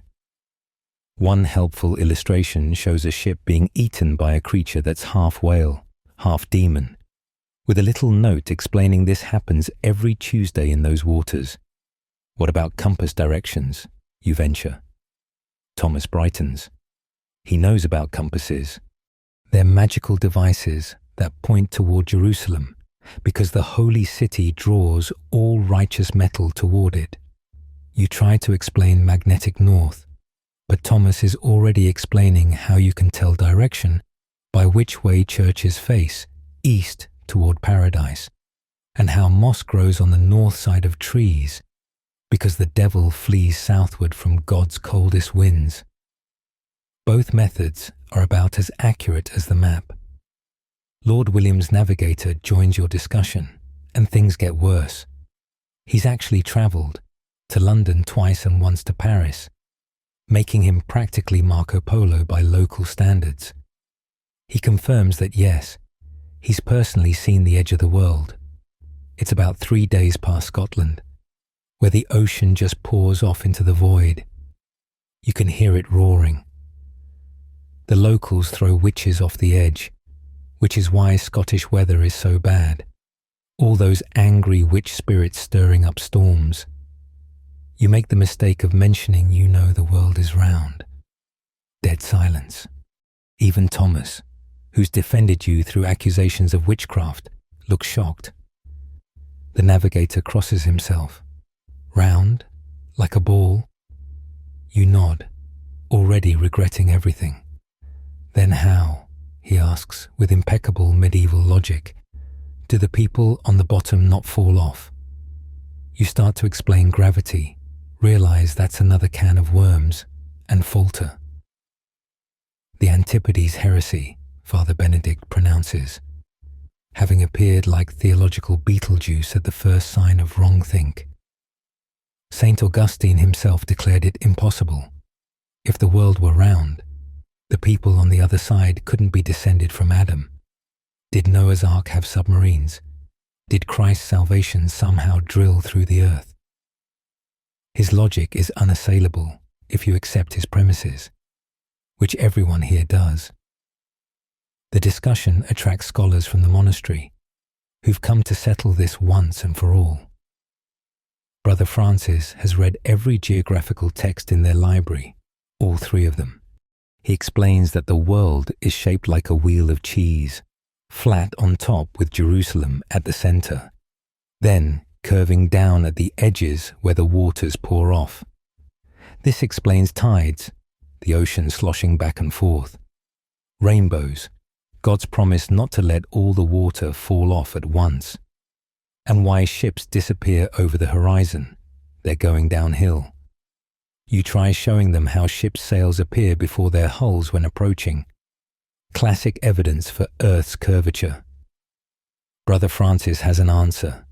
One helpful illustration shows a ship being eaten by a creature that's half whale, half demon, with a little note explaining this happens every Tuesday in those waters. What about compass directions, you venture? Thomas brightens. He knows about compasses. They're magical devices that point toward Jerusalem because the holy city draws all righteous metal toward it. You try to explain magnetic north, but Thomas is already explaining how you can tell direction by which way churches face, east toward paradise, and how moss grows on the north side of trees because the devil flees southward from God's coldest winds. Both methods are about as accurate as the map. Lord William's navigator joins your discussion, and things get worse. He's actually travelled to London twice and once to Paris, making him practically Marco Polo by local standards. He confirms that yes, he's personally seen the edge of the world. It's about 3 days past Scotland, where the ocean just pours off into the void. You can hear it roaring. The locals throw witches off the edge, which is why Scottish weather is so bad. all those angry witch spirits stirring up storms. You make the mistake of mentioning you know the world is round. Dead silence. Even Thomas, who's defended you through accusations of witchcraft, looks shocked. The navigator crosses himself. Round, like a ball. You nod, already regretting everything. Then how, he asks with impeccable medieval logic, do the people on the bottom not fall off? You start to explain gravity, realize that's another can of worms, and falter. The Antipodes heresy, Father Benedict pronounces, having appeared like theological Beetlejuice at the first sign of wrong-think. Saint Augustine himself declared it impossible. If the world were round, the people on the other side couldn't be descended from Adam. Did Noah's Ark have submarines? Did Christ's salvation somehow drill through the earth? His logic is unassailable if you accept his premises, which everyone here does. The discussion attracts scholars from the monastery, who've come to settle this once and for all. Brother Francis has read every geographical text in their library, all three of them. He explains that the world is shaped like a wheel of cheese, flat on top with Jerusalem at the center, then curving down at the edges where the waters pour off. This explains tides, the ocean sloshing back and forth, rainbows, God's promise not to let all the water fall off at once, and why ships disappear over the horizon. They're going downhill. You try showing them how ships' sails appear before their hulls when approaching. Classic evidence for Earth's curvature. Brother Francis has an answer.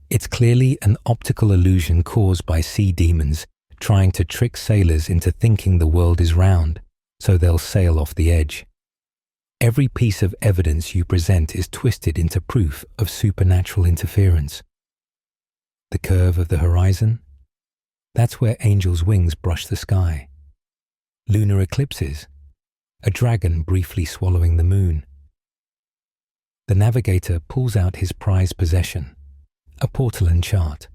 It's clearly an optical illusion caused by sea demons trying to trick sailors into thinking the world is round, so they'll sail off the edge. Every piece of evidence you present is twisted into proof of supernatural interference. The curve of the horizon? That's where angels' wings brush the sky. Lunar eclipses? A dragon briefly swallowing the moon. The navigator pulls out his prized possession, a portolan chart,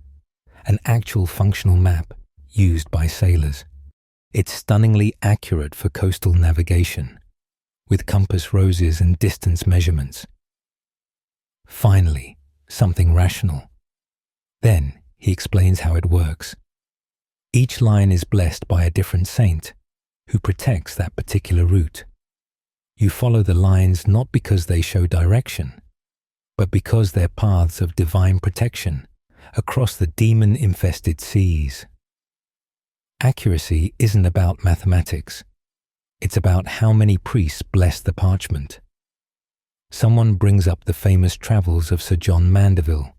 an actual functional map used by sailors. It's stunningly accurate for coastal navigation, with compass roses and distance measurements. Finally, something rational. Then he explains how it works. Each line is blessed by a different saint who protects that particular route. You follow the lines not because they show direction, but because they're paths of divine protection across the demon-infested seas. Accuracy isn't about mathematics. It's about how many priests bless the parchment. Someone brings up the famous travels of Sir John Mandeville,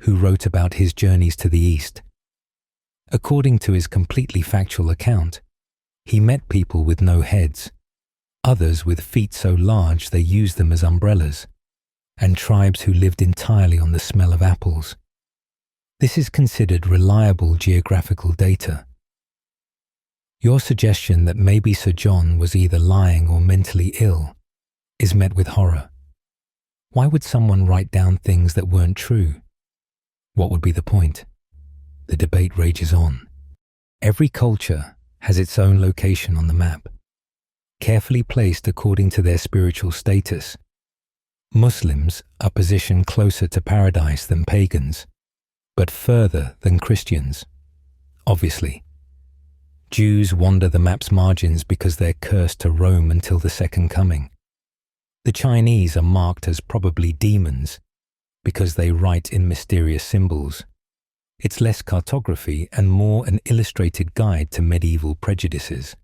who wrote about his journeys to the East. According to his completely factual account, he met people with no heads, others with feet so large they used them as umbrellas, and tribes who lived entirely on the smell of apples. This is considered reliable geographical data. Your suggestion that maybe Sir John was either lying or mentally ill is met with horror. Why would someone write down things that weren't true? What would be the point? The debate rages on. Every culture has its own location on the map, carefully placed according to their spiritual status. Muslims are positioned closer to paradise than pagans, but further than Christians, obviously. Jews wander the map's margins because they're cursed to roam until the second coming. The Chinese are marked as probably demons because they write in mysterious symbols. It's less cartography and more an illustrated guide to medieval prejudices.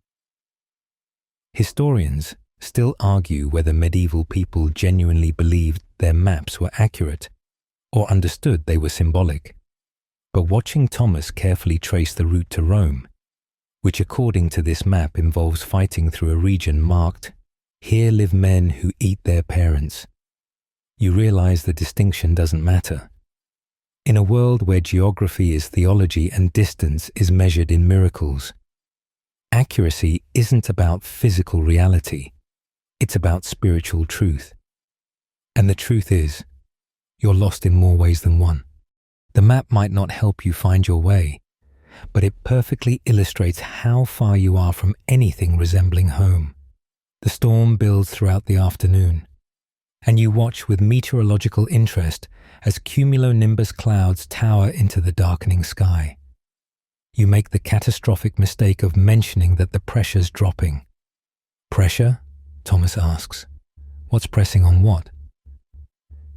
Historians still argue whether medieval people genuinely believed their maps were accurate or understood they were symbolic. But watching Thomas carefully trace the route to Rome, which according to this map involves fighting through a region marked, "Here live men who eat their parents," you realize the distinction doesn't matter. In a world where geography is theology and distance is measured in miracles, accuracy isn't about physical reality, it's about spiritual truth. And the truth is, you're lost in more ways than one. The map might not help you find your way, but it perfectly illustrates how far you are from anything resembling home. The storm builds throughout the afternoon, and you watch with meteorological interest as cumulonimbus clouds tower into the darkening sky. You make the catastrophic mistake of mentioning that the pressure's dropping. Pressure? Thomas asks. What's pressing on what?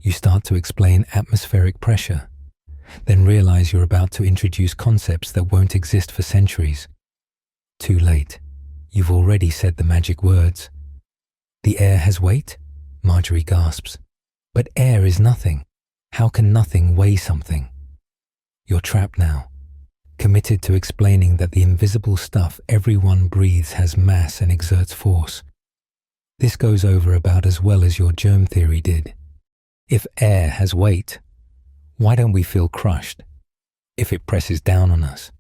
You start to explain atmospheric pressure, then realize you're about to introduce concepts that won't exist for centuries. Too late. You've already said the magic words. The air has weight? Marjorie gasps. But air is nothing. How can nothing weigh something? You're trapped now, committed to explaining that the invisible stuff everyone breathes has mass and exerts force. This goes over about as well as your germ theory did. If air has weight, why don't we feel crushed? If it presses down on us,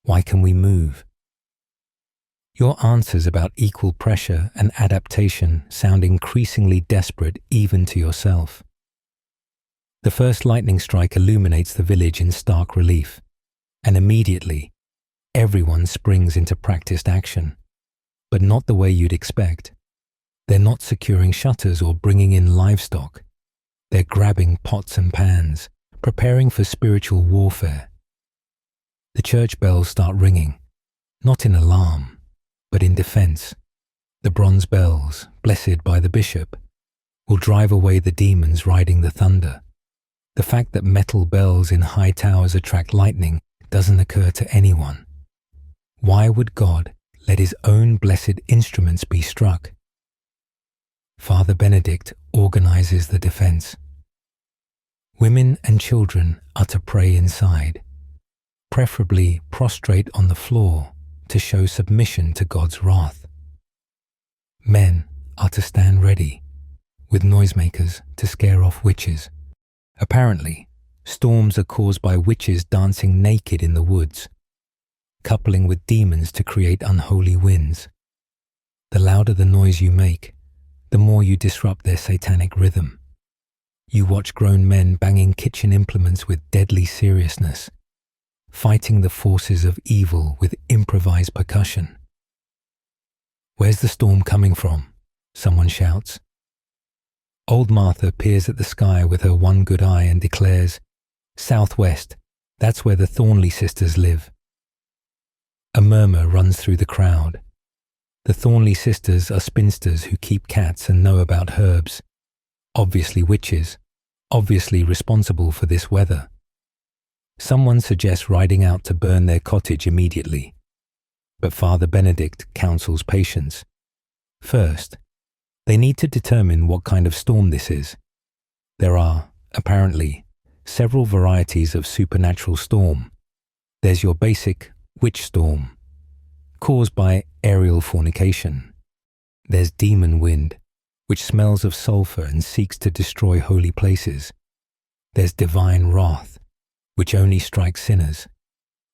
why can we move? Your answers about equal pressure and adaptation sound increasingly desperate even to yourself. The first lightning strike illuminates the village in stark relief, and immediately, everyone springs into practiced action, but not the way you'd expect. They're not securing shutters or bringing in livestock. They're grabbing pots and pans, preparing for spiritual warfare. The church bells start ringing, not in alarm, but in defense. The bronze bells, blessed by the bishop, will drive away the demons riding the thunder. The fact that metal bells in high towers attract lightning doesn't occur to anyone. Why would God let his own blessed instruments be struck? Father Benedict organizes the defense. Women and children are to pray inside, preferably prostrate on the floor to show submission to God's wrath. Men are to stand ready, with noisemakers to scare off witches. Apparently, storms are caused by witches dancing naked in the woods, coupling with demons to create unholy winds. The louder the noise you make, the more you disrupt their satanic rhythm. You watch grown men banging kitchen implements with deadly seriousness, fighting the forces of evil with improvised percussion. "Where's the storm coming from?" someone shouts. Old Martha peers at the sky with her one good eye and declares, "Southwest, that's where the Thornley sisters live." A murmur runs through the crowd. The Thornley sisters are spinsters who keep cats and know about herbs. Obviously witches, obviously responsible for this weather. Someone suggests riding out to burn their cottage immediately, but Father Benedict counsels patience. First, they need to determine what kind of storm this is. There are, apparently, several varieties of supernatural storm. There's your basic witch storm, caused by aerial fornication. There's demon wind, which smells of sulfur and seeks to destroy holy places. There's divine wrath, which only strikes sinners.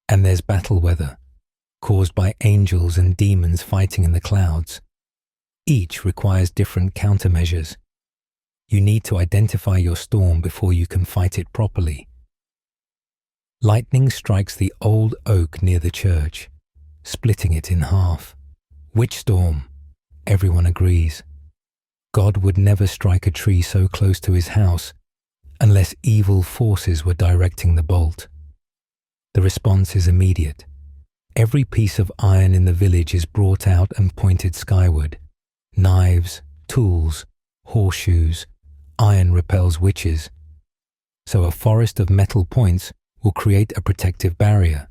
And there's battle weather, caused by angels and demons fighting in the clouds. Each requires different countermeasures. You need to identify your storm before you can fight it properly. Lightning strikes the old oak near the church, splitting it in half. Witch storm, everyone agrees. God would never strike a tree so close to his house unless evil forces were directing the bolt. The response is immediate. Every piece of iron in the village is brought out and pointed skyward. Knives, tools, horseshoes, iron repels witches. So a forest of metal points will create a protective barrier.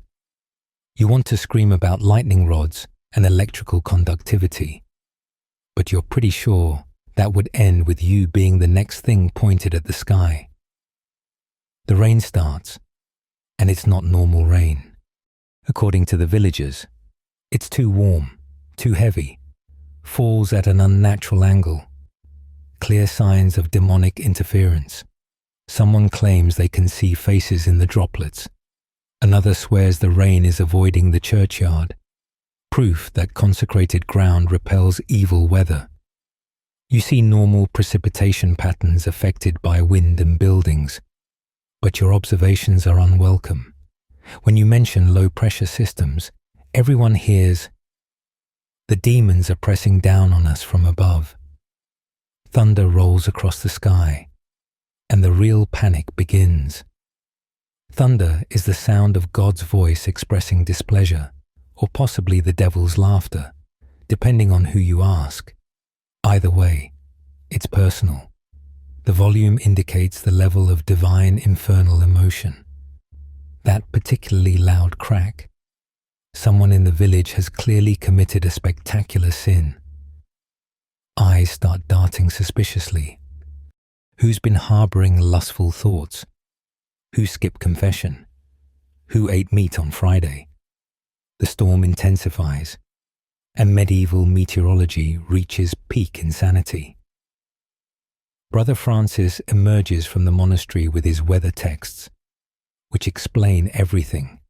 You want to scream about lightning rods and electrical conductivity, but you're pretty sure that would end with you being the next thing pointed at the sky. The rain starts, and it's not normal rain. According to the villagers, it's too warm, too heavy, falls at an unnatural angle. Clear signs of demonic interference. Someone claims they can see faces in the droplets. Another swears the rain is avoiding the churchyard. Proof that consecrated ground repels evil weather. You see normal precipitation patterns affected by wind and buildings, but your observations are unwelcome. When you mention low-pressure systems, everyone hears, "The demons are pressing down on us from above." Thunder rolls across the sky, and the real panic begins. Thunder is the sound of God's voice expressing displeasure, or possibly the devil's laughter, depending on who you ask. Either way, it's personal. The volume indicates the level of divine infernal emotion. That particularly loud crack. Someone in the village has clearly committed a spectacular sin. Eyes start darting suspiciously. Who's been harboring lustful thoughts? Who skipped confession? Who ate meat on Friday? The storm intensifies, and medieval meteorology reaches peak insanity. Brother Francis emerges from the monastery with his weather texts, which explain everything.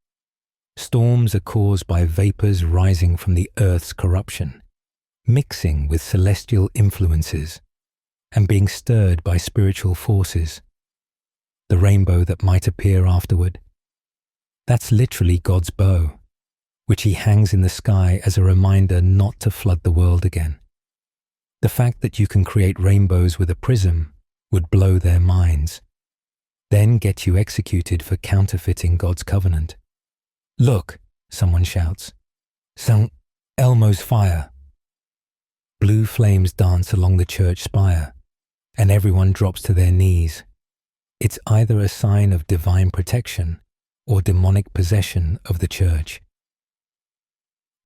Storms are caused by vapors rising from the earth's corruption, mixing with celestial influences, and being stirred by spiritual forces. The rainbow that might appear afterward, that's literally God's bow, which he hangs in the sky as a reminder not to flood the world again. The fact that you can create rainbows with a prism would blow their minds, then get you executed for counterfeiting God's covenant. "Look," someone shouts, "St. Elmo's fire." Blue flames dance along the church spire, and everyone drops to their knees. It's either a sign of divine protection or demonic possession of the church.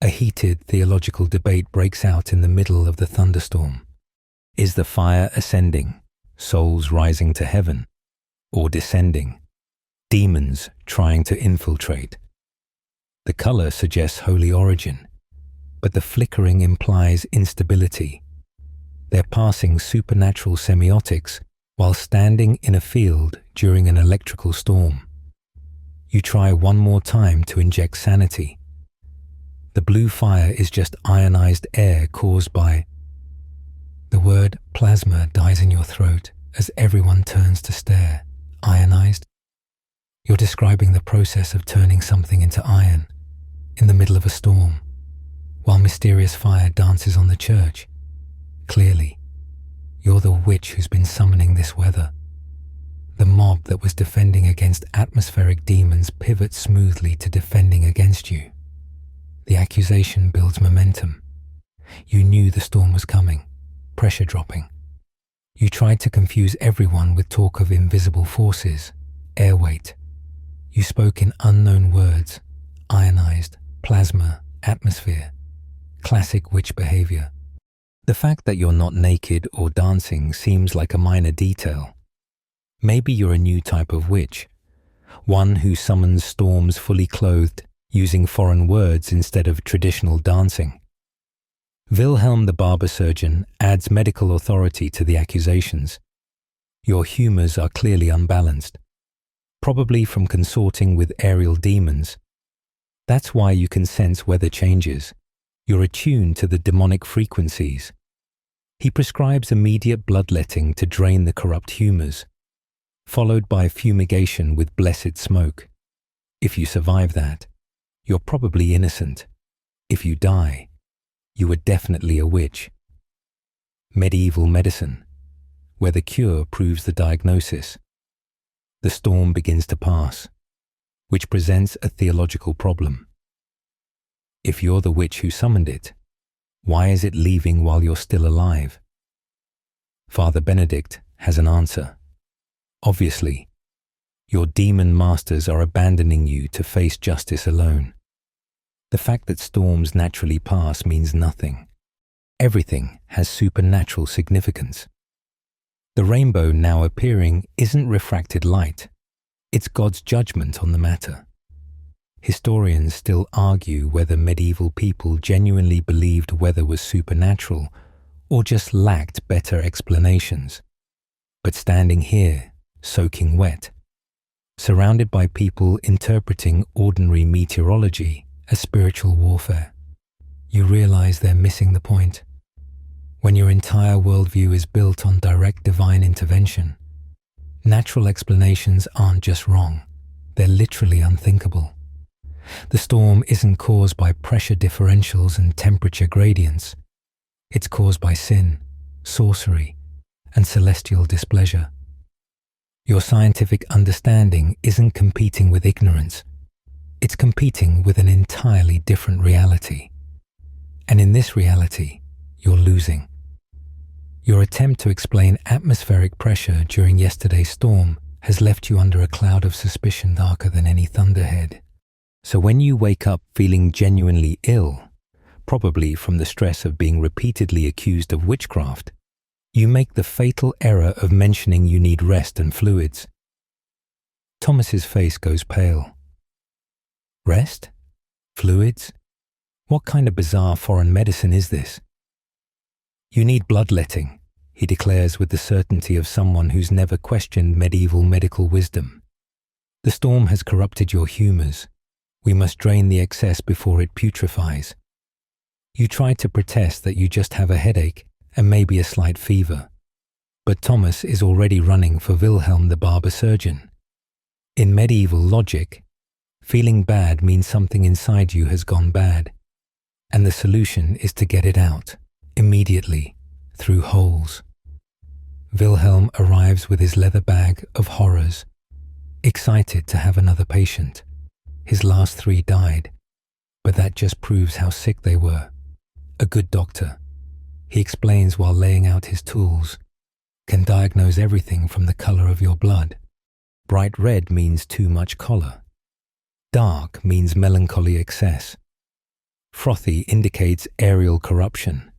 A heated theological debate breaks out in the middle of the thunderstorm. Is the fire ascending, souls rising to heaven, or descending, demons trying to infiltrate? The color suggests holy origin, but the flickering implies instability. They're passing supernatural semiotics while standing in a field during an electrical storm. You try one more time to inject sanity. The blue fire is just ionized air caused by... The word plasma dies in your throat as everyone turns to stare. Ionized? You're describing the process of turning something into iron in the middle of a storm, while mysterious fire dances on the church. Clearly, you're the witch who's been summoning this weather. The mob that was defending against atmospheric demons pivots smoothly to defending against you. The accusation builds momentum. You knew the storm was coming, pressure dropping. You tried to confuse everyone with talk of invisible forces, air weight. You spoke in unknown words, ionized, plasma, atmosphere. Classic witch behavior. The fact that you're not naked or dancing seems like a minor detail. Maybe you're a new type of witch, one who summons storms fully clothed, using foreign words instead of traditional dancing. Wilhelm the barber surgeon adds medical authority to the accusations. Your humors are clearly unbalanced, probably from consorting with aerial demons. That's why you can sense weather changes. You're attuned to the demonic frequencies. He prescribes immediate bloodletting to drain the corrupt humors, followed by fumigation with blessed smoke. If you survive that, you're probably innocent. If you die, you were definitely a witch. Medieval medicine, where the cure proves the diagnosis. The storm begins to pass, which presents a theological problem. If you're the witch who summoned it, why is it leaving while you're still alive? Father Benedict has an answer. Obviously, your demon masters are abandoning you to face justice alone. The fact that storms naturally pass means nothing. Everything has supernatural significance. The rainbow now appearing isn't refracted light. It's God's judgment on the matter. Historians still argue whether medieval people genuinely believed weather was supernatural or just lacked better explanations. But standing here, soaking wet, surrounded by people interpreting ordinary meteorology as spiritual warfare, you realize they're missing the point. when your entire worldview is built on direct divine intervention, natural explanations aren't just wrong, they're literally unthinkable. The storm isn't caused by pressure differentials and temperature gradients. It's caused by sin, sorcery, and celestial displeasure. Your scientific understanding isn't competing with ignorance. It's competing with an entirely different reality. And in this reality, you're losing. Your attempt to explain atmospheric pressure during yesterday's storm has left you under a cloud of suspicion darker than any thunderhead. So when you wake up feeling genuinely ill, probably from the stress of being repeatedly accused of witchcraft, you make the fatal error of mentioning you need rest and fluids. Thomas's face goes pale. Rest? Fluids? What kind of bizarre foreign medicine is this? You need bloodletting, he declares with the certainty of someone who's never questioned medieval medical wisdom. The storm has corrupted your humors. We must drain the excess before it putrefies. You try to protest that you just have a headache and maybe a slight fever. But Thomas is already running for Wilhelm the barber surgeon. In medieval logic, feeling bad means something inside you has gone bad, and the solution is to get it out, immediately, through holes. Wilhelm arrives with his leather bag of horrors, excited to have another patient. His last 3 died, but that just proves how sick they were. A good doctor, he explains while laying out his tools, can diagnose everything from the color of your blood. Bright red means too much choler. Dark means melancholy excess. Frothy indicates aerial corruption,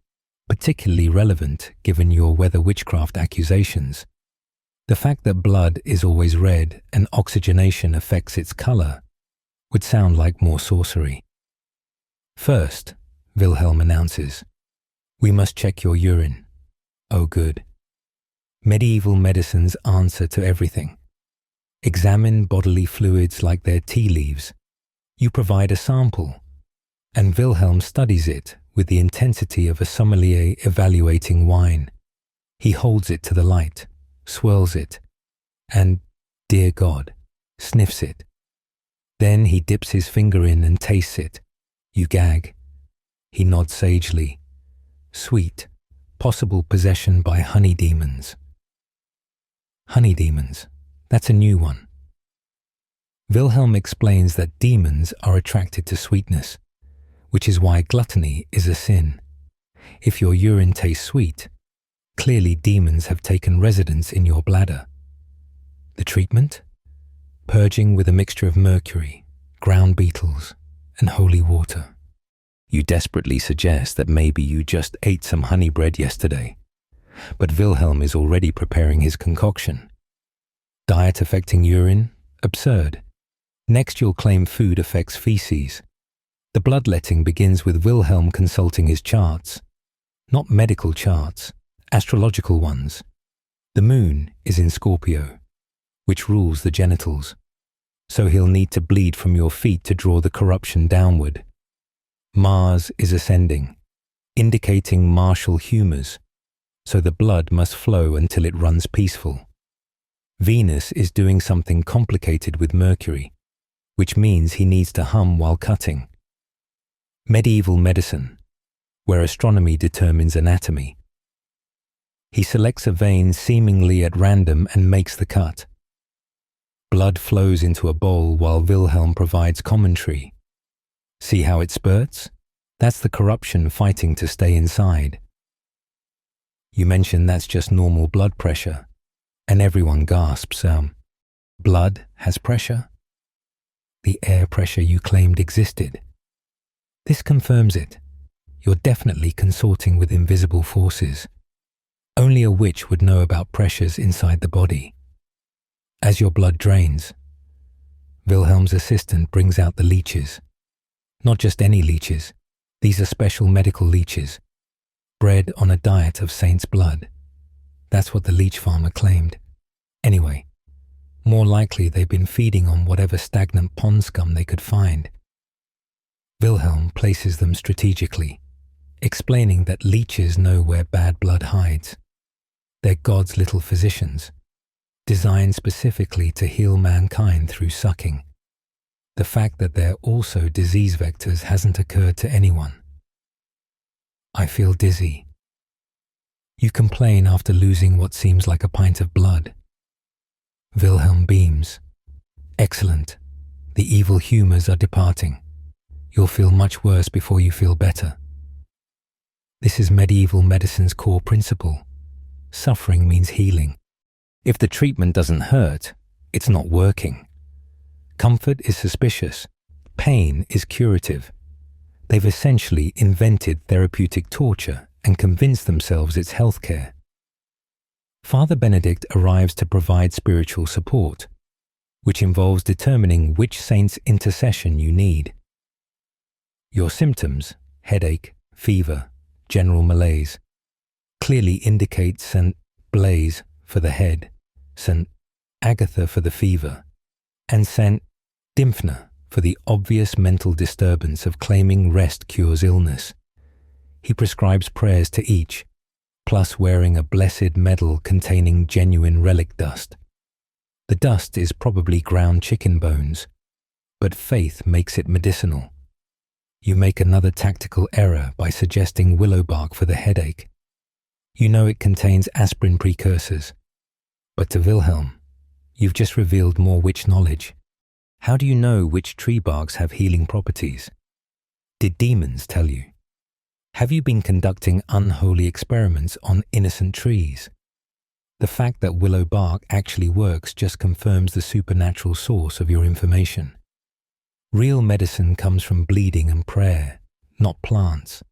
particularly relevant given your weather witchcraft accusations. The fact that blood is always red and oxygenation affects its color would sound like more sorcery. First, Wilhelm announces, we must check your urine. Oh good. Medieval medicine's answer to everything. Examine bodily fluids like they're tea leaves. You provide a sample, and Wilhelm studies it with the intensity of a sommelier evaluating wine. He holds it to the light, swirls it, and, dear God, sniffs it. Then he dips his finger in and tastes it. You gag. He nods sagely. Sweet, possible possession by honey demons. Honey demons, that's a new one. Wilhelm explains that demons are attracted to sweetness, which is why gluttony is a sin. If your urine tastes sweet, clearly demons have taken residence in your bladder. The treatment? Purging with a mixture of mercury, ground beetles, and holy water. You desperately suggest that maybe you just ate some honey bread yesterday, but Wilhelm is already preparing his concoction. Diet affecting urine? Absurd. Next you'll claim food affects feces. The bloodletting begins with Wilhelm consulting his charts. Not medical charts, astrological ones. The moon is in Scorpio, which rules the genitals, so he'll need to bleed from your feet to draw the corruption downward. Mars is ascending, indicating martial humors, so the blood must flow until it runs peaceful. Venus is doing something complicated with Mercury, which means he needs to hum while cutting. Medieval medicine, where astronomy determines anatomy. He selects a vein seemingly at random and makes the cut. Blood flows into a bowl while Wilhelm provides commentary. See how it spurts? That's the corruption fighting to stay inside. You mention that's just normal blood pressure, and everyone gasps, blood has pressure? The air pressure you claimed existed. This confirms it. You're definitely consorting with invisible forces. Only a witch would know about pressures inside the body. As your blood drains, Wilhelm's assistant brings out the leeches. Not just any leeches, these are special medical leeches, bred on a diet of saint's blood. That's what the leech farmer claimed. Anyway, more likely they've been feeding on whatever stagnant pond scum they could find. Wilhelm places them strategically, explaining that leeches know where bad blood hides. They're God's little physicians, designed specifically to heal mankind through sucking. The fact that they're also disease vectors hasn't occurred to anyone. I feel dizzy. You complain after losing what seems like a pint of blood. Wilhelm beams. Excellent. The evil humours are departing. You'll feel much worse before you feel better. This is medieval medicine's core principle. Suffering means healing. If the treatment doesn't hurt, it's not working. Comfort is suspicious. Pain is curative. They've essentially invented therapeutic torture and convinced themselves it's healthcare. Father Benedict arrives to provide spiritual support, which involves determining which saint's intercession you need. Your symptoms, headache, fever, general malaise, clearly indicate St. Blaise for the head, St. Agatha for the fever, and St. Dymphna for the obvious mental disturbance of claiming rest cures illness. He prescribes prayers to each, plus wearing a blessed medal containing genuine relic dust. The dust is probably ground chicken bones, but faith makes it medicinal. You make another tactical error by suggesting willow bark for the headache. You know it contains aspirin precursors. But to Wilhelm, you've just revealed more witch knowledge. How do you know which tree barks have healing properties? Did demons tell you? Have you been conducting unholy experiments on innocent trees? The fact that willow bark actually works just confirms the supernatural source of your information. Real medicine comes from bleeding and prayer, not plants.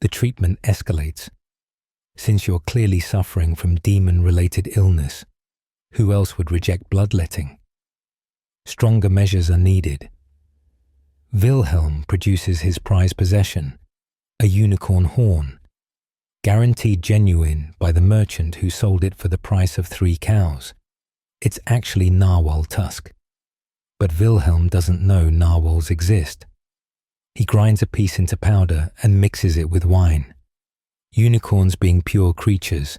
The treatment escalates. Since you're clearly suffering from demon-related illness, who else would reject bloodletting? Stronger measures are needed. Wilhelm produces his prized possession, a unicorn horn, guaranteed genuine by the merchant who sold it for the price of 3 cows. It's actually narwhal tusk. But Wilhelm doesn't know narwhals exist. He grinds a piece into powder and mixes it with wine. Unicorns being pure creatures,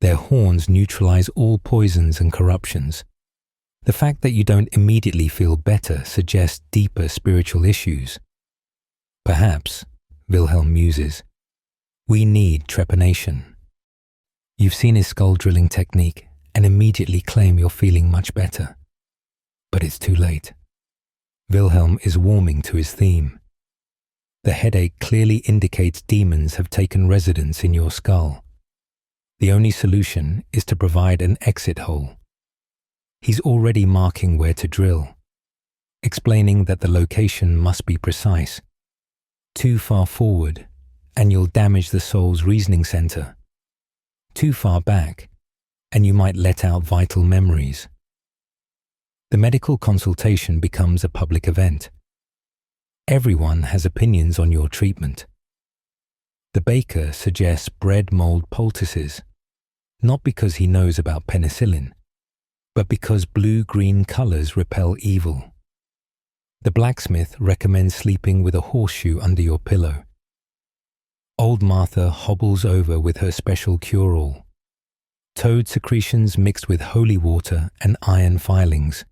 their horns neutralize all poisons and corruptions. The fact that you don't immediately feel better suggests deeper spiritual issues. Perhaps, Wilhelm muses, we need trepanation. You've seen his skull drilling technique and immediately claim you're feeling much better. But it's too late. Wilhelm is warming to his theme. The headache clearly indicates demons have taken residence in your skull. The only solution is to provide an exit hole. He's already marking where to drill, explaining that the location must be precise. Too far forward, and you'll damage the soul's reasoning center. Too far back, and you might let out vital memories. The medical consultation becomes a public event. Everyone has opinions on your treatment. The baker suggests bread mold poultices, not because he knows about penicillin, but because blue-green colors repel evil. The blacksmith recommends sleeping with a horseshoe under your pillow. Old Martha hobbles over with her special cure-all. Toad secretions mixed with holy water and iron filings.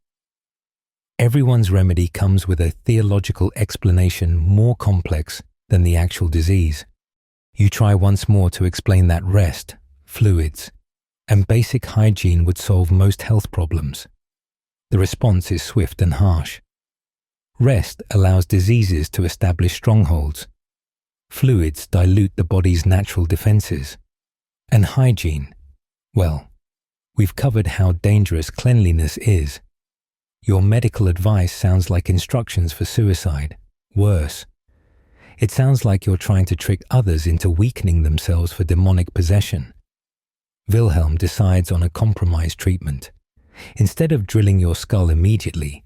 Everyone's remedy comes with a theological explanation more complex than the actual disease. You try once more to explain that rest, fluids, and basic hygiene would solve most health problems. The response is swift and harsh. Rest allows diseases to establish strongholds. Fluids dilute the body's natural defenses. And hygiene, well, we've covered how dangerous cleanliness is. Your medical advice sounds like instructions for suicide. Worse, it sounds like you're trying to trick others into weakening themselves for demonic possession. Wilhelm decides on a compromise treatment. Instead of drilling your skull immediately,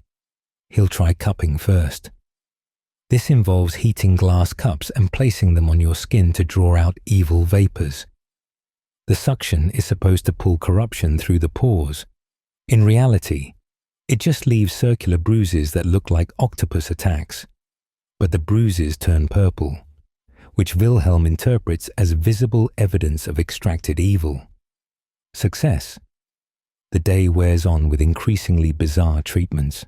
he'll try cupping first. This involves heating glass cups and placing them on your skin to draw out evil vapors. The suction is supposed to pull corruption through the pores. In reality, it just leaves circular bruises that look like octopus attacks. But the bruises turn purple. which Wilhelm interprets as visible evidence of extracted evil. Success. The day wears on with increasingly bizarre treatments.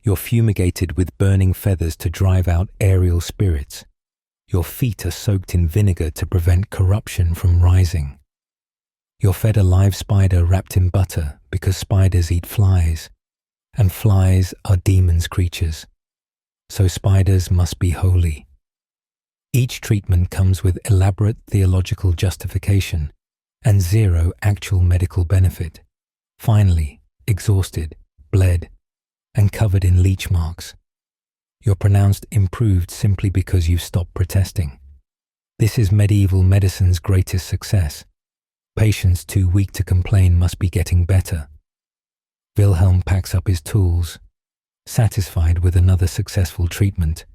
You're fumigated with burning feathers to drive out aerial spirits. Your feet are soaked in vinegar to prevent corruption from rising. You're fed a live spider wrapped in butter because spiders eat flies, and flies are demons' creatures. So spiders must be holy. Each treatment comes with elaborate theological justification and zero actual medical benefit. Finally, exhausted, bled, and covered in leech marks, you're pronounced improved simply because you've stopped protesting. This is medieval medicine's greatest success. Patients too weak to complain must be getting better. Wilhelm packs up his tools, satisfied with another successful treatment.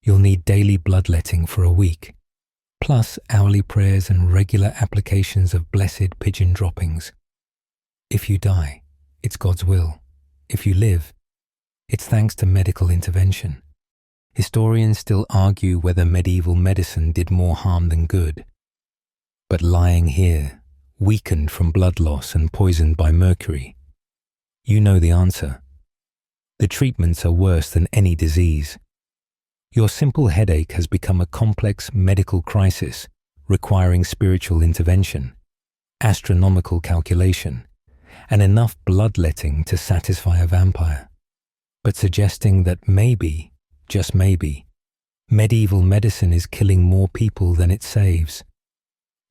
You'll need daily bloodletting for a week, plus hourly prayers and regular applications of blessed pigeon droppings. If you die, it's God's will. If you live, it's thanks to medical intervention. Historians still argue whether medieval medicine did more harm than good. But lying here, weakened from blood loss and poisoned by mercury, you know the answer. The treatments are worse than any disease. Your simple headache has become a complex medical crisis requiring spiritual intervention, astronomical calculation, and enough bloodletting to satisfy a vampire, but suggesting that maybe, just maybe, medieval medicine is killing more people than it saves.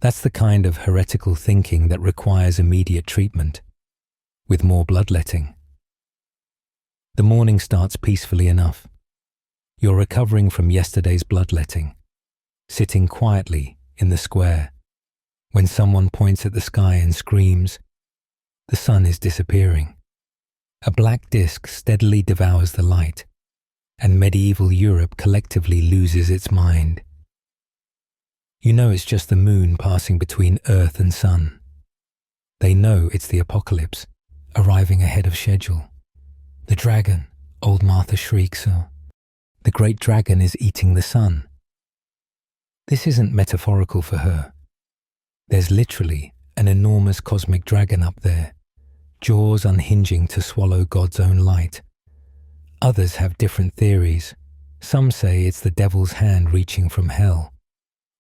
That's the kind of heretical thinking that requires immediate treatment, with more bloodletting. The morning starts peacefully enough. You're recovering from yesterday's bloodletting, sitting quietly in the square, when someone points at the sky and screams, "The sun is disappearing." A black disk steadily devours the light, and medieval Europe collectively loses its mind. You know it's just the moon passing between Earth and sun. They know it's the apocalypse, arriving ahead of schedule. The dragon, old Martha shrieks, the great dragon is eating the sun. This isn't metaphorical for her. There's literally an enormous cosmic dragon up there, jaws unhinging to swallow God's own light. Others have different theories. Some say it's the devil's hand reaching from hell.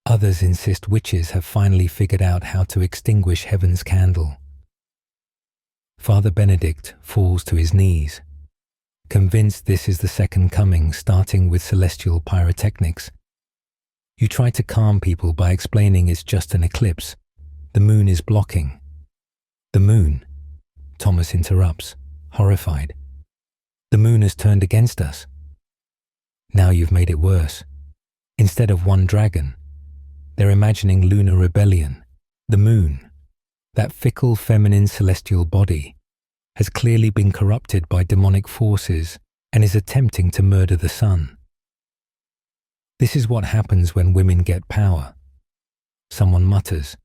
Others insist witches have finally figured out how to extinguish heaven's candle. Father Benedict falls to his knees, convinced this is the second coming, starting with celestial pyrotechnics. You try to calm people by explaining it's just an eclipse. The moon is blocking. The moon? Thomas interrupts, horrified. The moon has turned against us. Now you've made it worse. Instead of one dragon, they're imagining lunar rebellion. The moon, that fickle feminine celestial body, has clearly been corrupted by demonic forces and is attempting to murder the sun. This is what happens when women get power. Someone mutters,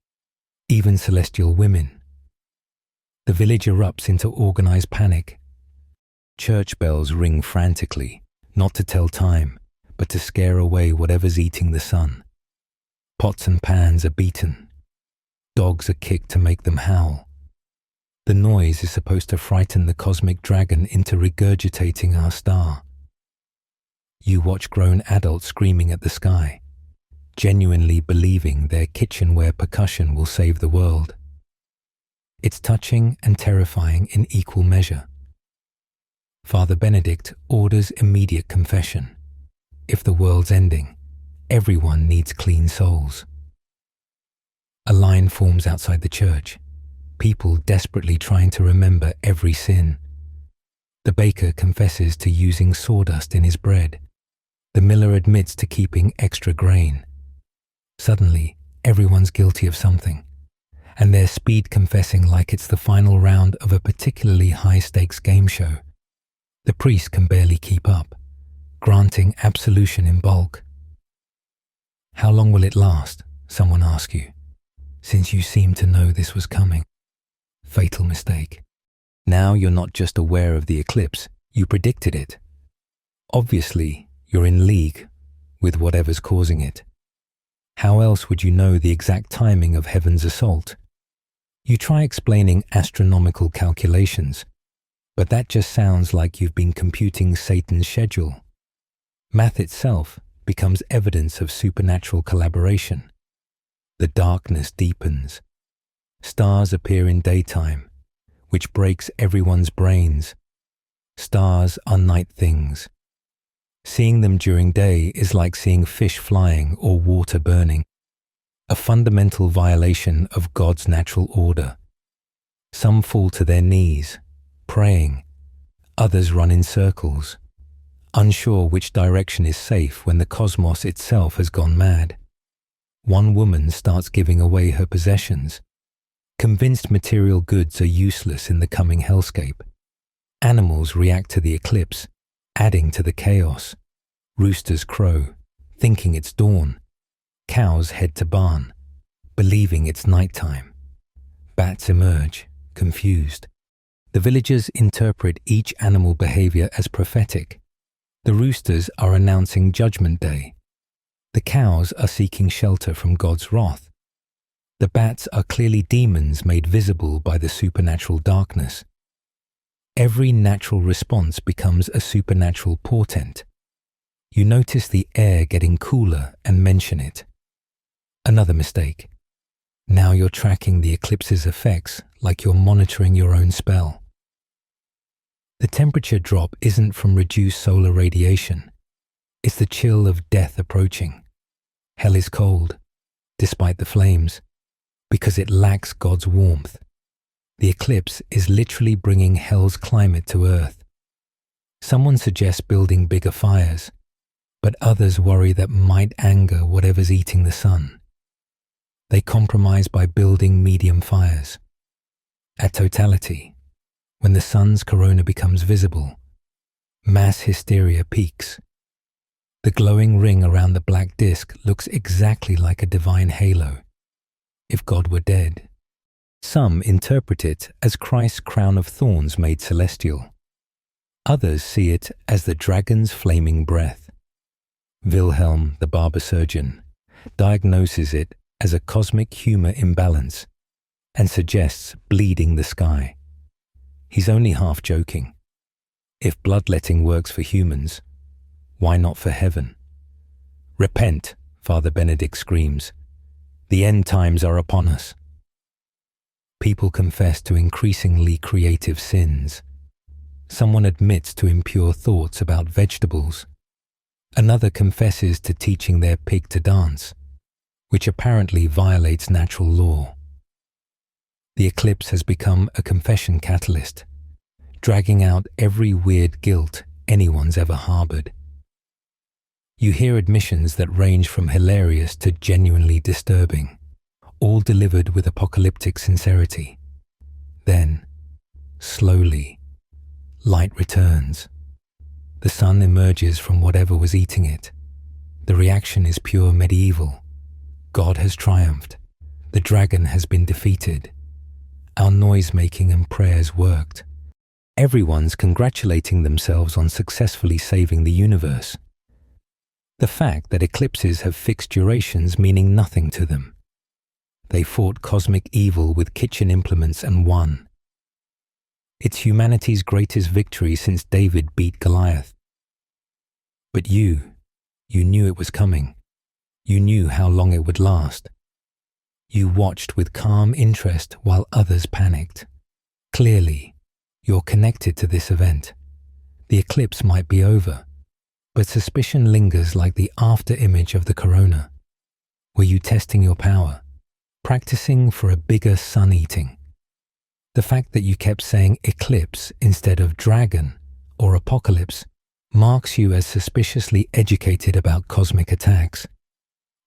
even celestial women. The village erupts into organized panic. Church bells ring frantically, not to tell time, but to scare away whatever's eating the sun. Pots and pans are beaten. Dogs are kicked to make them howl. The noise is supposed to frighten the cosmic dragon into regurgitating our star. You watch grown adults screaming at the sky, genuinely believing their kitchenware percussion will save the world. It's touching and terrifying in equal measure. Father Benedict orders immediate confession. If the world's ending, everyone needs clean souls. A line forms outside the church, people desperately trying to remember every sin. The baker confesses to using sawdust in his bread. The miller admits to keeping extra grain. Suddenly, everyone's guilty of something, and they're speed confessing like it's the final round of a particularly high-stakes game show. The priest can barely keep up, granting absolution in bulk. How long will it last? Someone asks you, since you seem to know this was coming. Fatal mistake. Now you're not just aware of the eclipse, you predicted it. Obviously, you're in league with whatever's causing it. How else would you know the exact timing of heaven's assault? You try explaining astronomical calculations, but that just sounds like you've been computing Satan's schedule. Math itself becomes evidence of supernatural collaboration. The darkness deepens. Stars appear in daytime, which breaks everyone's brains. Stars are night things. Seeing them during day is like seeing fish flying or water burning, a fundamental violation of God's natural order. Some fall to their knees, praying. Others run in circles, unsure which direction is safe when the cosmos itself has gone mad. One woman starts giving away her possessions, convinced material goods are useless in the coming hellscape. Animals react to the eclipse, adding to the chaos. Roosters crow, thinking it's dawn. Cows head to barn, believing it's nighttime. Bats emerge, confused. The villagers interpret each animal behavior as prophetic. The roosters are announcing Judgment Day. The cows are seeking shelter from God's wrath. The bats are clearly demons made visible by the supernatural darkness. Every natural response becomes a supernatural portent. You notice the air getting cooler and mention it. Another mistake. Now you're tracking the eclipse's effects like you're monitoring your own spell. The temperature drop isn't from reduced solar radiation. It's the chill of death approaching. Hell is cold, despite the flames, because it lacks God's warmth. The eclipse is literally bringing hell's climate to Earth. Someone suggests building bigger fires, but others worry that might anger whatever's eating the sun. They compromise by building medium fires. At totality, when the sun's corona becomes visible, mass hysteria peaks. The glowing ring around the black disk looks exactly like a divine halo, if God were dead. Some interpret it as Christ's crown of thorns made celestial. Others see it as the dragon's flaming breath. Wilhelm, the barber surgeon, diagnoses it as a cosmic humor imbalance and suggests bleeding the sky. He's only half joking. If bloodletting works for humans, why not for heaven? Repent, Father Benedict screams. The end times are upon us. People confess to increasingly creative sins. Someone admits to impure thoughts about vegetables. Another confesses to teaching their pig to dance, which apparently violates natural law. The eclipse has become a confession catalyst, dragging out every weird guilt anyone's ever harbored. You hear admissions that range from hilarious to genuinely disturbing, all delivered with apocalyptic sincerity. Then, slowly, light returns. The sun emerges from whatever was eating it. The reaction is pure medieval. God has triumphed. The dragon has been defeated. Our noise-making and prayers worked. Everyone's congratulating themselves on successfully saving the universe. The fact that eclipses have fixed durations meaning nothing to them. They fought cosmic evil with kitchen implements and won. It's humanity's greatest victory since David beat Goliath. But you knew it was coming. You knew how long it would last. You watched with calm interest while others panicked. Clearly, you're connected to this event. The eclipse might be over, but suspicion lingers like the after-image of the corona. Were you testing your power, practicing for a bigger sun-eating? The fact that you kept saying eclipse instead of dragon or apocalypse marks you as suspiciously educated about cosmic attacks.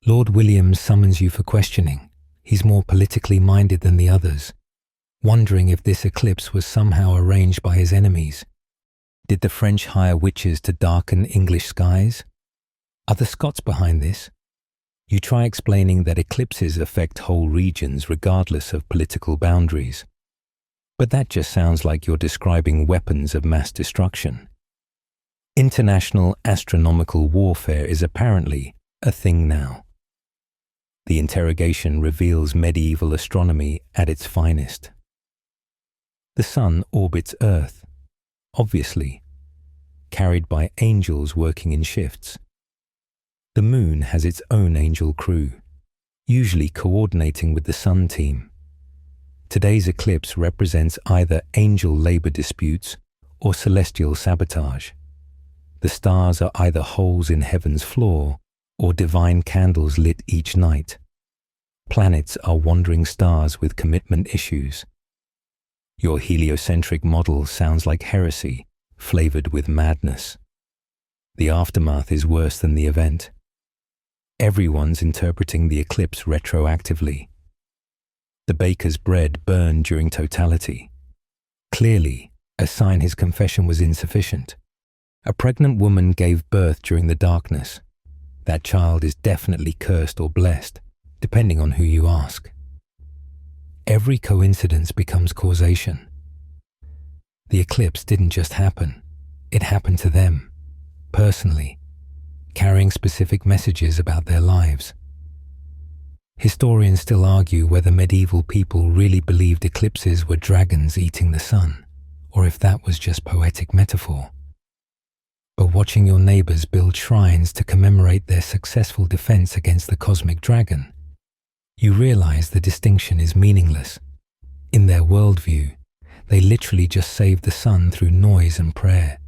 Lord William summons you for questioning. He's more politically minded than the others, wondering if this eclipse was somehow arranged by his enemies. Did the French hire witches to darken English skies? Are the Scots behind this? You try explaining that eclipses affect whole regions regardless of political boundaries. But that just sounds like you're describing weapons of mass destruction. International astronomical warfare is apparently a thing now. The interrogation reveals medieval astronomy at its finest. The sun orbits Earth, obviously, carried by angels working in shifts. The moon has its own angel crew, usually coordinating with the sun team. Today's eclipse represents either angel labor disputes or celestial sabotage. The stars are either holes in heaven's floor or divine candles lit each night. Planets are wandering stars with commitment issues. Your heliocentric model sounds like heresy, flavored with madness. The aftermath is worse than the event. Everyone's interpreting the eclipse retroactively. The baker's bread burned during totality. Clearly, a sign his confession was insufficient. A pregnant woman gave birth during the darkness. That child is definitely cursed or blessed, depending on who you ask. Every coincidence becomes causation. The eclipse didn't just happen. It happened to them, personally, carrying specific messages about their lives. Historians still argue whether medieval people really believed eclipses were dragons eating the sun, or if that was just poetic metaphor. But watching your neighbors build shrines to commemorate their successful defense against the cosmic dragon, you realize the distinction is meaningless. In their worldview, they literally just saved the sun through noise and prayer.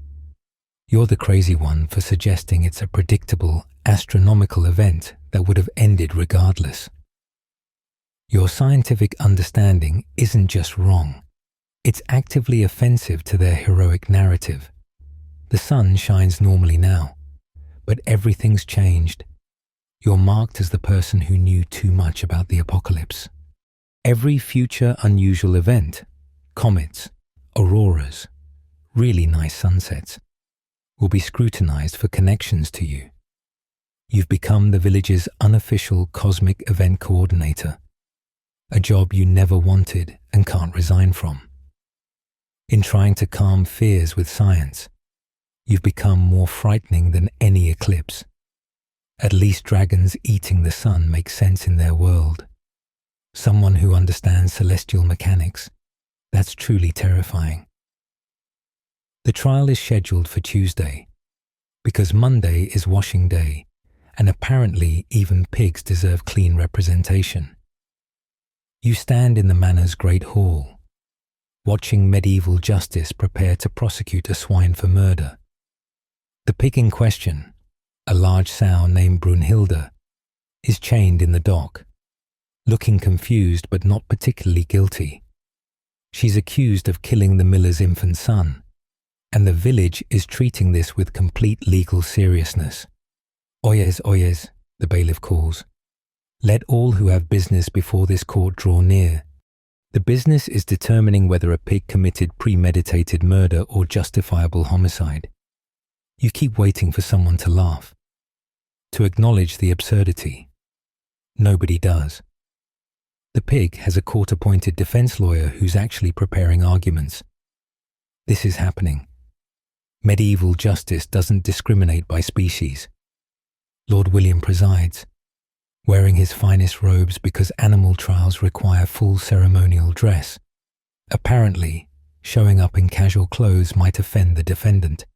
You're the crazy one for suggesting it's a predictable, astronomical event that would have ended regardless. Your scientific understanding isn't just wrong, it's actively offensive to their heroic narrative. The sun shines normally now, but everything's changed. You're marked as the person who knew too much about the apocalypse. Every future unusual event, comets, auroras, really nice sunsets, will be scrutinized for connections to you. You've become the village's unofficial cosmic event coordinator, a job you never wanted and can't resign from. In trying to calm fears with science, you've become more frightening than any eclipse. At least dragons eating the sun makes sense in their world. Someone who understands celestial mechanics, that's truly terrifying. The trial is scheduled for Tuesday, because Monday is washing day, and apparently even pigs deserve clean representation. You stand in the manor's great hall, watching medieval justice prepare to prosecute a swine for murder. The pig in question, a large sow named Brunhilde, is chained in the dock, looking confused but not particularly guilty. She's accused of killing the miller's infant son, and the village is treating this with complete legal seriousness. Oyez, oyez, the bailiff calls. Let all who have business before this court draw near. The business is determining whether a pig committed premeditated murder or justifiable homicide. You keep waiting for someone to laugh, to acknowledge the absurdity. Nobody does. The pig has a court-appointed defense lawyer who's actually preparing arguments. This is happening. Medieval justice doesn't discriminate by species. Lord William presides, wearing his finest robes because animal trials require full ceremonial dress. Apparently, showing up in casual clothes might offend the defendant.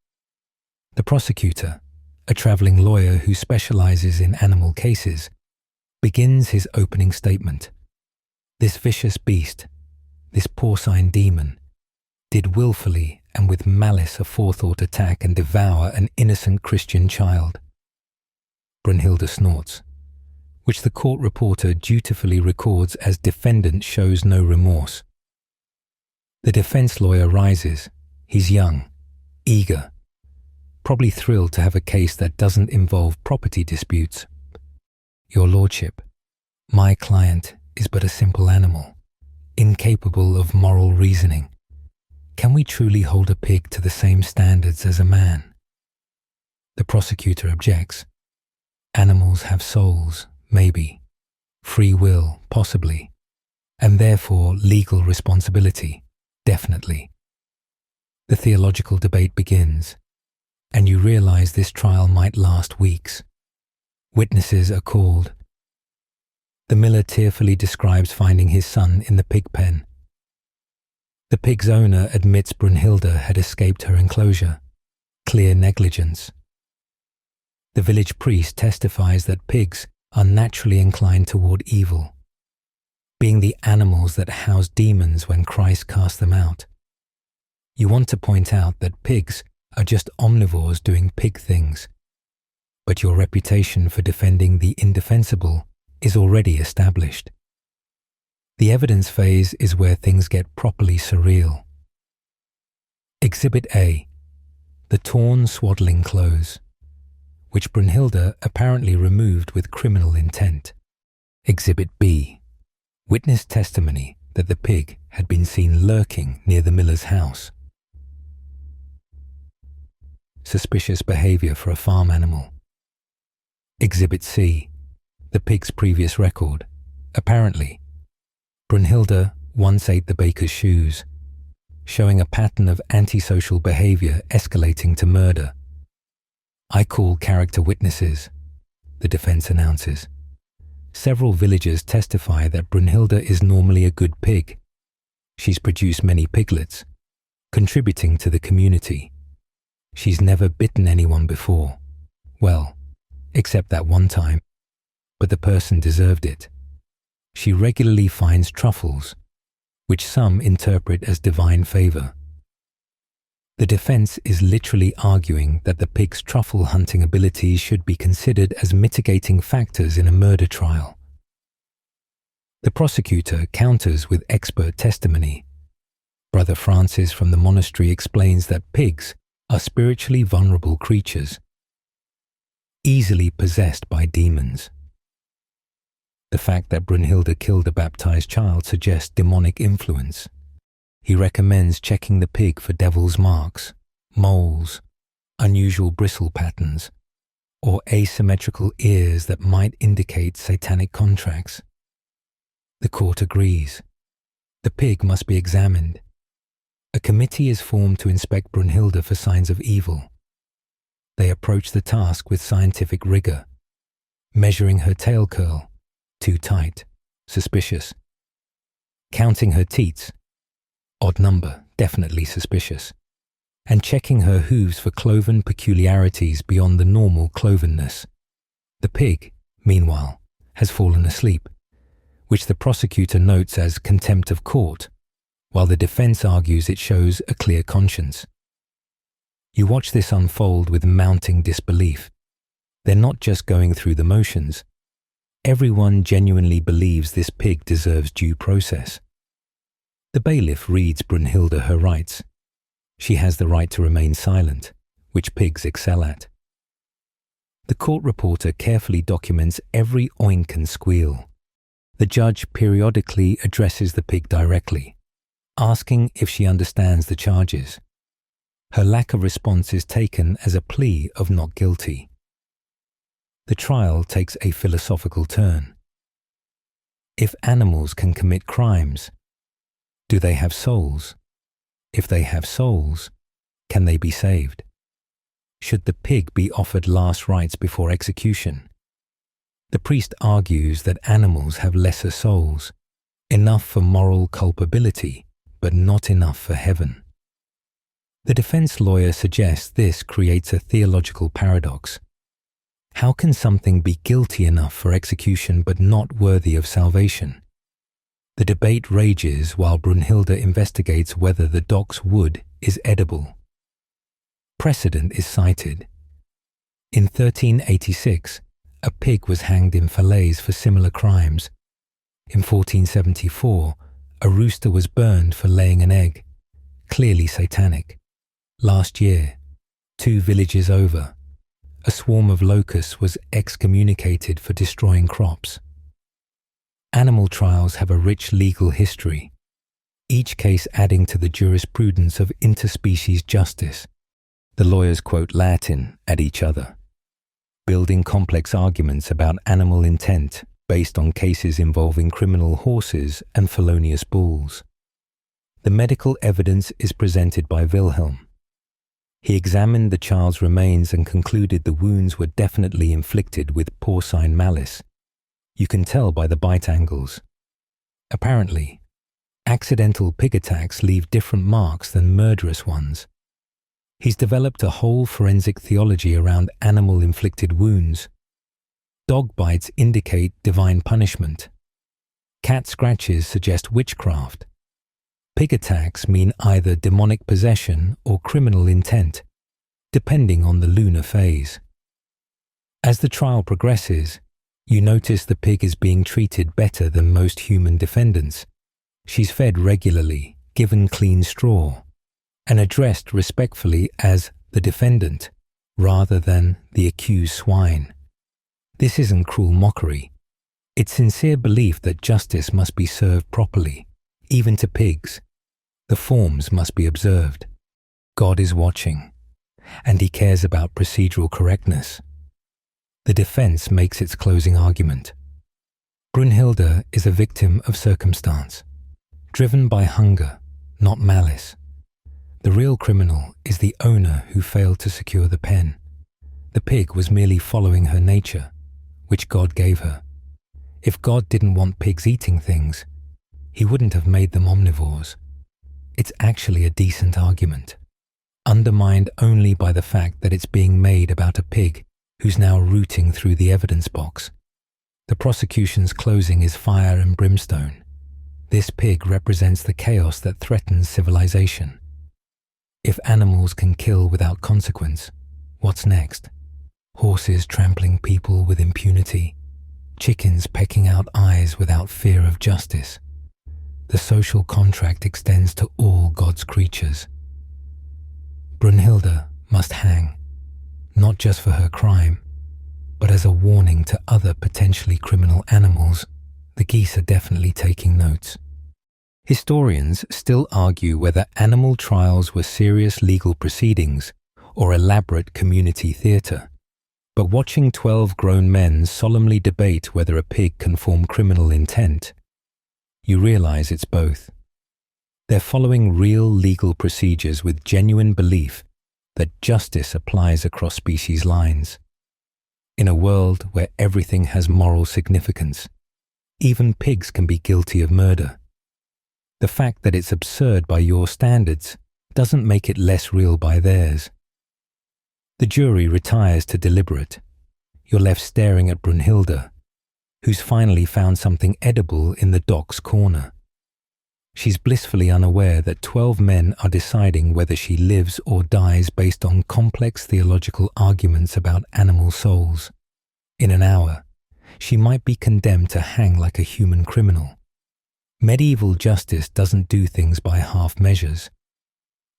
The prosecutor, a traveling lawyer who specializes in animal cases, begins his opening statement. This vicious beast, this porcine demon, did willfully and with malice aforethought attack and devour an innocent Christian child. Brunhilde snorts, which the court reporter dutifully records as defendant shows no remorse. The defense lawyer rises. He's young, eager, probably thrilled to have a case that doesn't involve property disputes. Your lordship, my client is but a simple animal, incapable of moral reasoning. Can we truly hold a pig to the same standards as a man? The prosecutor objects. Animals have souls, maybe, free will, possibly, and therefore legal responsibility, definitely. The theological debate begins, and you realize this trial might last weeks. Witnesses are called. The miller tearfully describes finding his son in the pig pen. The pig's owner admits Brunhilde had escaped her enclosure. Clear negligence. The village priest testifies that pigs are naturally inclined toward evil, being the animals that house demons when Christ cast them out. You want to point out that pigs are just omnivores doing pig things, but your reputation for defending the indefensible is already established. The evidence phase is where things get properly surreal. Exhibit A, the torn swaddling clothes, which Brunhilde apparently removed with criminal intent. Exhibit B, witness testimony that the pig had been seen lurking near the miller's house. Suspicious behavior for a farm animal. Exhibit C, the pig's previous record. Apparently, Brunhilde once ate the baker's shoes, showing a pattern of antisocial behavior escalating to murder. I call character witnesses, the defense announces. Several villagers testify that Brunhilde is normally a good pig. She's produced many piglets, contributing to the community. She's never bitten anyone before. Well, except that one time, but the person deserved it. She regularly finds truffles, which some interpret as divine favor. The defense is literally arguing that the pig's truffle hunting abilities should be considered as mitigating factors in a murder trial. The prosecutor counters with expert testimony. Brother Francis from the monastery explains that pigs are spiritually vulnerable creatures, easily possessed by demons. The fact that Brunhilde killed a baptized child suggests demonic influence. He recommends checking the pig for devil's marks, moles, unusual bristle patterns, or asymmetrical ears that might indicate satanic contracts. The court agrees. The pig must be examined. A committee is formed to inspect Brunhilde for signs of evil. They approach the task with scientific rigor, measuring her tail curl, too tight, suspicious. Counting her teats, odd number, definitely suspicious. And checking her hooves for cloven peculiarities beyond the normal clovenness. The pig, meanwhile, has fallen asleep, which the prosecutor notes as contempt of court, while the defense argues it shows a clear conscience. You watch this unfold with mounting disbelief. They're not just going through the motions. Everyone genuinely believes this pig deserves due process. The bailiff reads Brunhilde her rights. She has the right to remain silent, which pigs excel at. The court reporter carefully documents every oink and squeal. The judge periodically addresses the pig directly, asking if she understands the charges. Her lack of response is taken as a plea of not guilty. The trial takes a philosophical turn. If animals can commit crimes, do they have souls? If they have souls, can they be saved? Should the pig be offered last rites before execution? The priest argues that animals have lesser souls, enough for moral culpability, but not enough for heaven. The defense lawyer suggests this creates a theological paradox. How can something be guilty enough for execution but not worthy of salvation? The debate rages while Brunhilde investigates whether the doc's wood is edible. Precedent is cited. In 1386, a pig was hanged in Falaise for similar crimes. In 1474, a rooster was burned for laying an egg, clearly satanic. Last year, 2 villages over, a swarm of locusts was excommunicated for destroying crops. Animal trials have a rich legal history, each case adding to the jurisprudence of interspecies justice. The lawyers quote Latin at each other, building complex arguments about animal intent based on cases involving criminal horses and felonious bulls. The medical evidence is presented by Wilhelm. He examined the child's remains and concluded the wounds were definitely inflicted with porcine malice. You can tell by the bite angles. Apparently, accidental pig attacks leave different marks than murderous ones. He's developed a whole forensic theology around animal-inflicted wounds. Dog bites indicate divine punishment. Cat scratches suggest witchcraft. Pig attacks mean either demonic possession or criminal intent, depending on the lunar phase. As the trial progresses, you notice the pig is being treated better than most human defendants. She's fed regularly, given clean straw, and addressed respectfully as the defendant, rather than the accused swine. This isn't cruel mockery. It's sincere belief that justice must be served properly, even to pigs. The forms must be observed. God is watching, and he cares about procedural correctness. The defense makes its closing argument. Brunhilde is a victim of circumstance, driven by hunger, not malice. The real criminal is the owner who failed to secure the pen. The pig was merely following her nature, which God gave her. If God didn't want pigs eating things, he wouldn't have made them omnivores. It's actually a decent argument, undermined only by the fact that it's being made about a pig who's now rooting through the evidence box. The prosecution's closing is fire and brimstone. This pig represents the chaos that threatens civilization. If animals can kill without consequence, what's next? Horses trampling people with impunity, chickens pecking out eyes without fear of justice. The social contract extends to all God's creatures. Brunhilde must hang, not just for her crime, but as a warning to other potentially criminal animals. The geese are definitely taking notes. Historians still argue whether animal trials were serious legal proceedings or elaborate community theatre. But watching 12 grown men solemnly debate whether a pig can form criminal intent, you realize it's both. They're following real legal procedures with genuine belief that justice applies across species lines. In a world where everything has moral significance, even pigs can be guilty of murder. The fact that it's absurd by your standards doesn't make it less real by theirs. The jury retires to deliberate. You're left staring at Brunhilde, who's finally found something edible in the dock's corner. She's blissfully unaware that 12 men are deciding whether she lives or dies based on complex theological arguments about animal souls. In an hour, she might be condemned to hang like a human criminal. Medieval justice doesn't do things by half measures.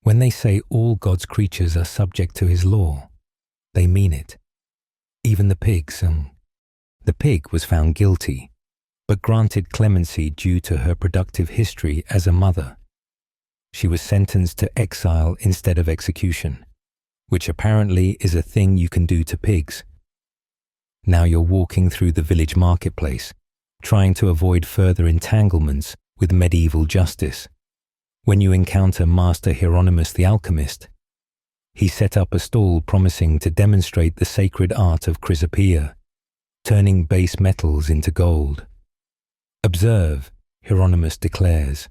When they say all God's creatures are subject to his law, they mean it. Even the pigs. The pig was found guilty, but granted clemency due to her productive history as a mother. She was sentenced to exile instead of execution, which apparently is a thing you can do to pigs. Now you're walking through the village marketplace, trying to avoid further entanglements with medieval justice, when you encounter Master Hieronymus the alchemist. He set up a stall promising to demonstrate the sacred art of chrysopoeia, turning base metals into gold. Observe, Hieronymus declares,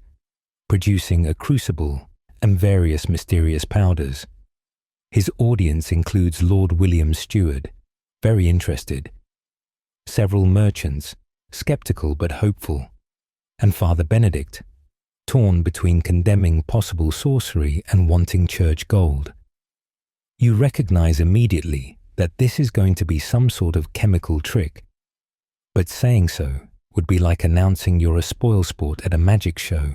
producing a crucible and various mysterious powders. His audience includes Lord William Stewart, very interested, several merchants, skeptical but hopeful, and Father Benedict, torn between condemning possible sorcery and wanting church gold. You recognize immediately that this is going to be some sort of chemical trick, but saying so would be like announcing you're a spoilsport at a magic show.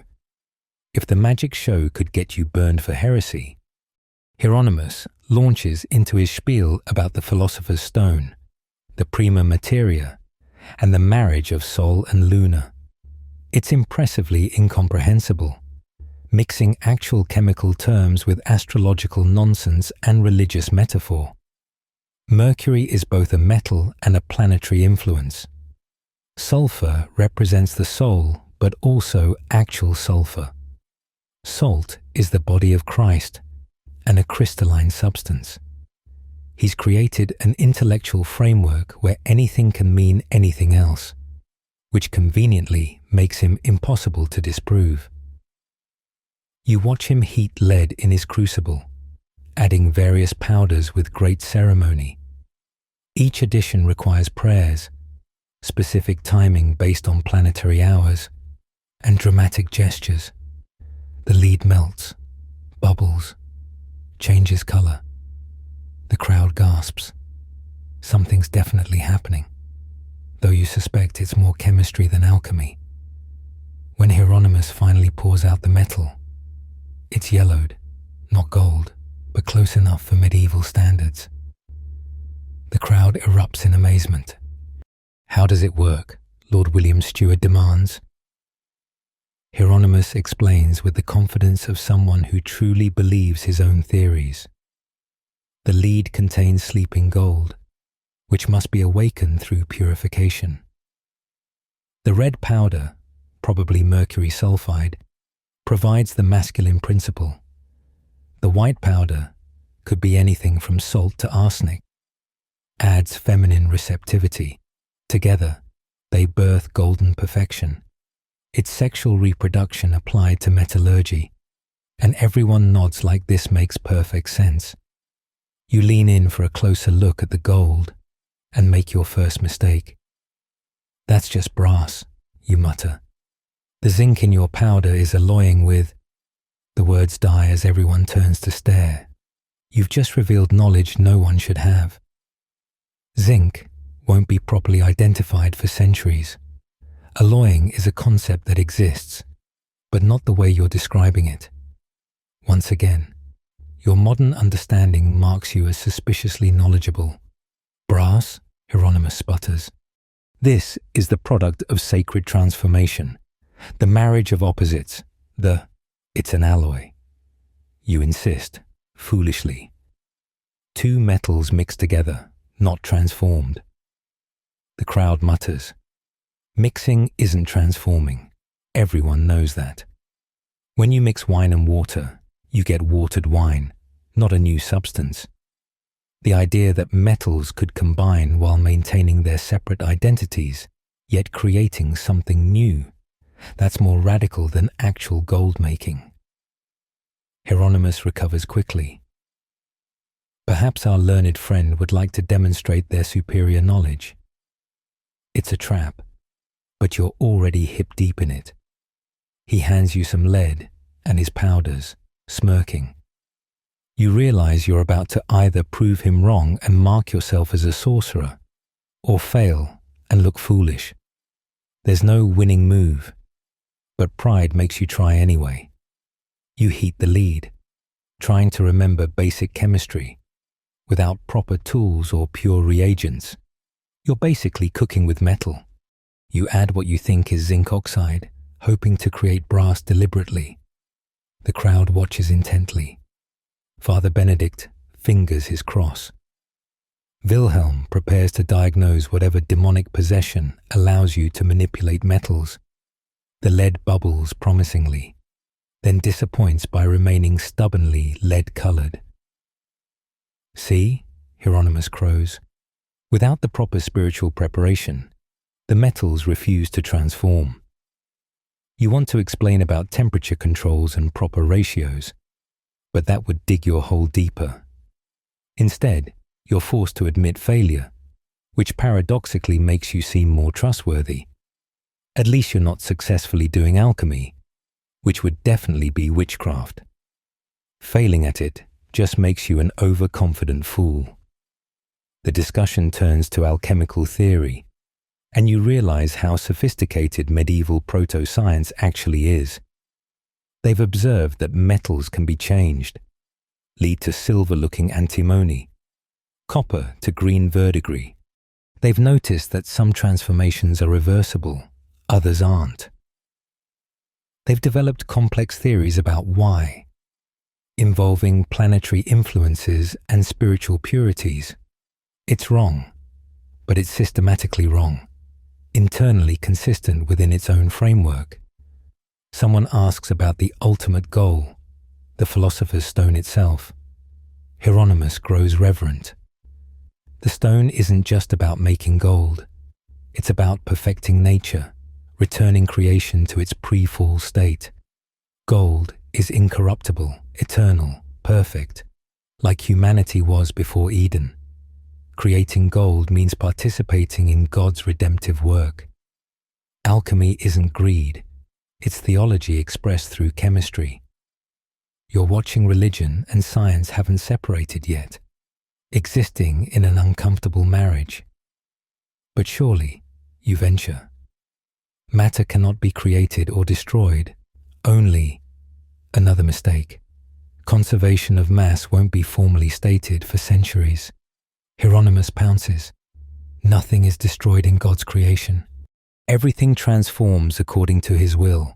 If the magic show could get you burned for heresy, Hieronymus launches into his spiel about the philosopher's stone, the prima materia, and the marriage of Sol and Luna. It's impressively incomprehensible, mixing actual chemical terms with astrological nonsense and religious metaphor. Mercury is both a metal and a planetary influence. Sulfur represents the soul, but also actual sulfur. Salt is the body of Christ and a crystalline substance. He's created an intellectual framework where anything can mean anything else, which conveniently makes him impossible to disprove. You watch him heat lead in his crucible, adding various powders with great ceremony. Each addition requires prayers, specific timing based on planetary hours, and dramatic gestures. The lead melts, bubbles, changes color. The crowd gasps. Something's definitely happening, though you suspect it's more chemistry than alchemy. When Hieronymus finally pours out the metal, it's yellowed, not gold, but close enough for medieval standards. The crowd erupts in amazement. How does it work? Lord William Stewart demands. Hieronymus explains with the confidence of someone who truly believes his own theories. The lead contains sleeping gold, which must be awakened through purification. The red powder, probably mercury sulfide, provides the masculine principle. The white powder could be anything from salt to arsenic, adds feminine receptivity. Together, they birth golden perfection. It's sexual reproduction applied to metallurgy, and everyone nods like this makes perfect sense. You lean in for a closer look at the gold and make your first mistake. That's just brass, you mutter. The zinc in your powder is alloying with... The words die as everyone turns to stare. You've just revealed knowledge no one should have. Zinc won't be properly identified for centuries. Alloying is a concept that exists, but not the way you're describing it. Once again, your modern understanding marks you as suspiciously knowledgeable. Brass, Hieronymus sputters. This is the product of sacred transformation, the marriage of opposites, it's an alloy. You insist, foolishly. Two metals mixed together, not transformed. The crowd mutters. Mixing isn't transforming. Everyone knows that. When you mix wine and water, you get watered wine, not a new substance. The idea that metals could combine while maintaining their separate identities, yet creating something new, that's more radical than actual gold making. Hieronymus recovers quickly. Perhaps our learned friend would like to demonstrate their superior knowledge. It's a trap, but you're already hip deep in it. He hands you some lead and his powders, smirking. You realize you're about to either prove him wrong and mark yourself as a sorcerer, or fail and look foolish. There's no winning move, but pride makes you try anyway. You heat the lead, trying to remember basic chemistry, without proper tools or pure reagents. You're basically cooking with metal. You add what you think is zinc oxide, hoping to create brass deliberately. The crowd watches intently. Father Benedict fingers his cross. Wilhelm prepares to diagnose whatever demonic possession allows you to manipulate metals. The lead bubbles promisingly, then disappoints by remaining stubbornly lead-colored. See, Hieronymus crows, without the proper spiritual preparation, the metals refuse to transform. You want to explain about temperature controls and proper ratios, but that would dig your hole deeper. Instead, you're forced to admit failure, which paradoxically makes you seem more trustworthy. At least you're not successfully doing alchemy, which would definitely be witchcraft. Failing at it just makes you an overconfident fool. The discussion turns to alchemical theory, and you realize how sophisticated medieval proto-science actually is. They've observed that metals can be changed, lead to silver-looking antimony, copper to green verdigris. They've noticed that some transformations are reversible, others aren't. They've developed complex theories about why, involving planetary influences and spiritual purities. It's wrong, but it's systematically wrong, internally consistent within its own framework. Someone asks about the ultimate goal, the philosopher's stone itself. Hieronymus grows reverent. The stone isn't just about making gold. It's about perfecting nature, returning creation to its pre-fall state. Gold is incorruptible, eternal, perfect, like humanity was before Eden. Creating gold means participating in God's redemptive work. Alchemy isn't greed, it's theology expressed through chemistry. You're watching religion and science haven't separated yet, existing in an uncomfortable marriage. But surely, you venture, matter cannot be created or destroyed, only another mistake. Conservation of mass won't be formally stated for centuries. Hieronymus pounces. Nothing is destroyed in God's creation. Everything transforms according to his will.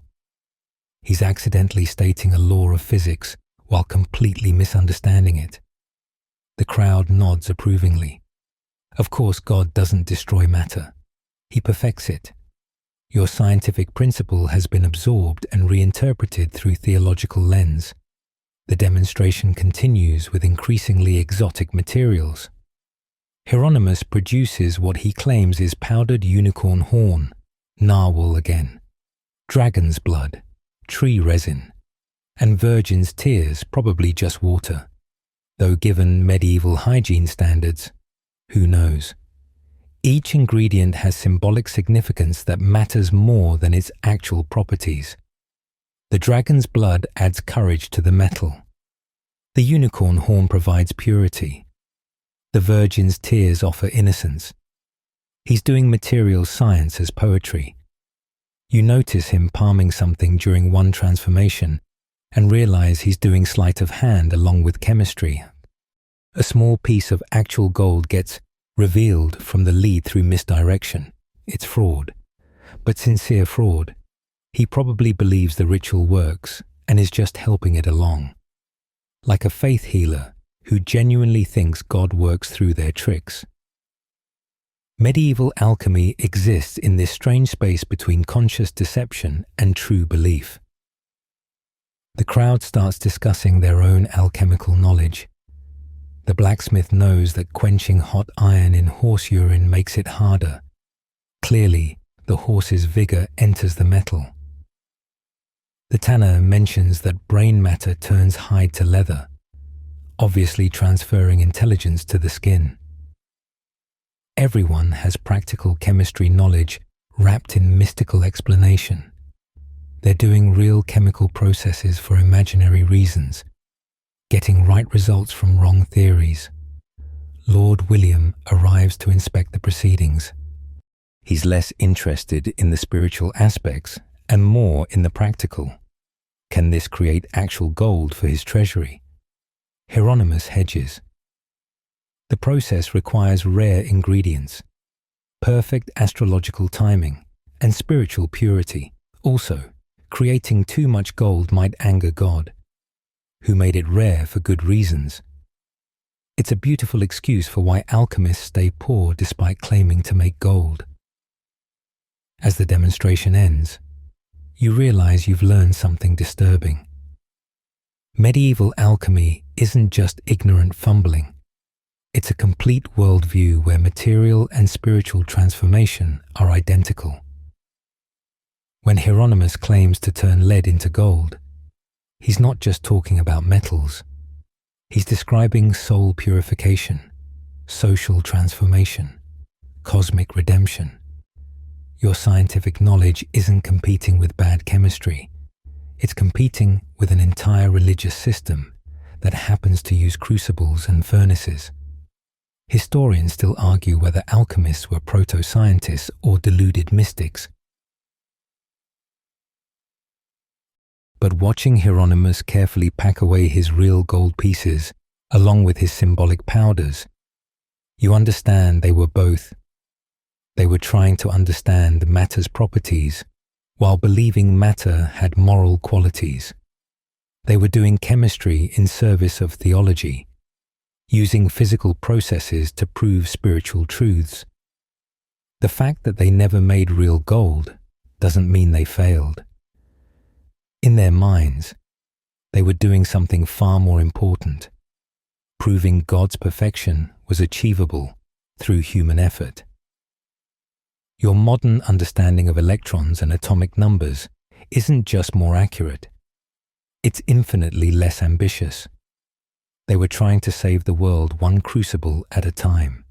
He's accidentally stating a law of physics while completely misunderstanding it. The crowd nods approvingly. Of course, God doesn't destroy matter. He perfects it. Your scientific principle has been absorbed and reinterpreted through theological lens. The demonstration continues with increasingly exotic materials. Hieronymus produces what he claims is powdered unicorn horn, narwhal again, dragon's blood, tree resin, and virgin's tears, probably just water. Though given medieval hygiene standards, who knows? Each ingredient has symbolic significance that matters more than its actual properties. The dragon's blood adds courage to the metal. The unicorn horn provides purity. The virgin's tears offer innocence. He's doing material science as poetry. You notice him palming something during one transformation and realize he's doing sleight of hand along with chemistry. A small piece of actual gold gets revealed from the lead through misdirection. It's fraud, but sincere fraud. He probably believes the ritual works and is just helping it along. Like a faith healer who genuinely thinks God works through their tricks. Medieval alchemy exists in this strange space between conscious deception and true belief. The crowd starts discussing their own alchemical knowledge. The blacksmith knows that quenching hot iron in horse urine makes it harder. Clearly, the horse's vigor enters the metal. The tanner mentions that brain matter turns hide to leather, obviously transferring intelligence to the skin. Everyone has practical chemistry knowledge wrapped in mystical explanation. They're doing real chemical processes for imaginary reasons, getting right results from wrong theories. Lord William arrives to inspect the proceedings. He's less interested in the spiritual aspects and more in the practical. Can this create actual gold for his treasury? Hieronymus hedges. The process requires rare ingredients, perfect astrological timing, and spiritual purity. Also, creating too much gold might anger God, who made it rare for good reasons. It's a beautiful excuse for why alchemists stay poor despite claiming to make gold. As the demonstration ends, you realize you've learned something disturbing. Medieval alchemy isn't just ignorant fumbling. It's a complete worldview where material and spiritual transformation are identical. When Hieronymus claims to turn lead into gold, he's not just talking about metals. He's describing soul purification, social transformation, cosmic redemption. Your scientific knowledge isn't competing with bad chemistry. It's competing with an entire religious system that happens to use crucibles and furnaces. Historians still argue whether alchemists were proto-scientists or deluded mystics. But watching Hieronymus carefully pack away his real gold pieces, along with his symbolic powders, you understand they were both. They were trying to understand matter's properties, while believing matter had moral qualities. They were doing chemistry in service of theology, using physical processes to prove spiritual truths. The fact that they never made real gold doesn't mean they failed. In their minds, they were doing something far more important, proving God's perfection was achievable through human effort. Your modern understanding of electrons and atomic numbers isn't just more accurate, it's infinitely less ambitious. They were trying to save the world one crucible at a time.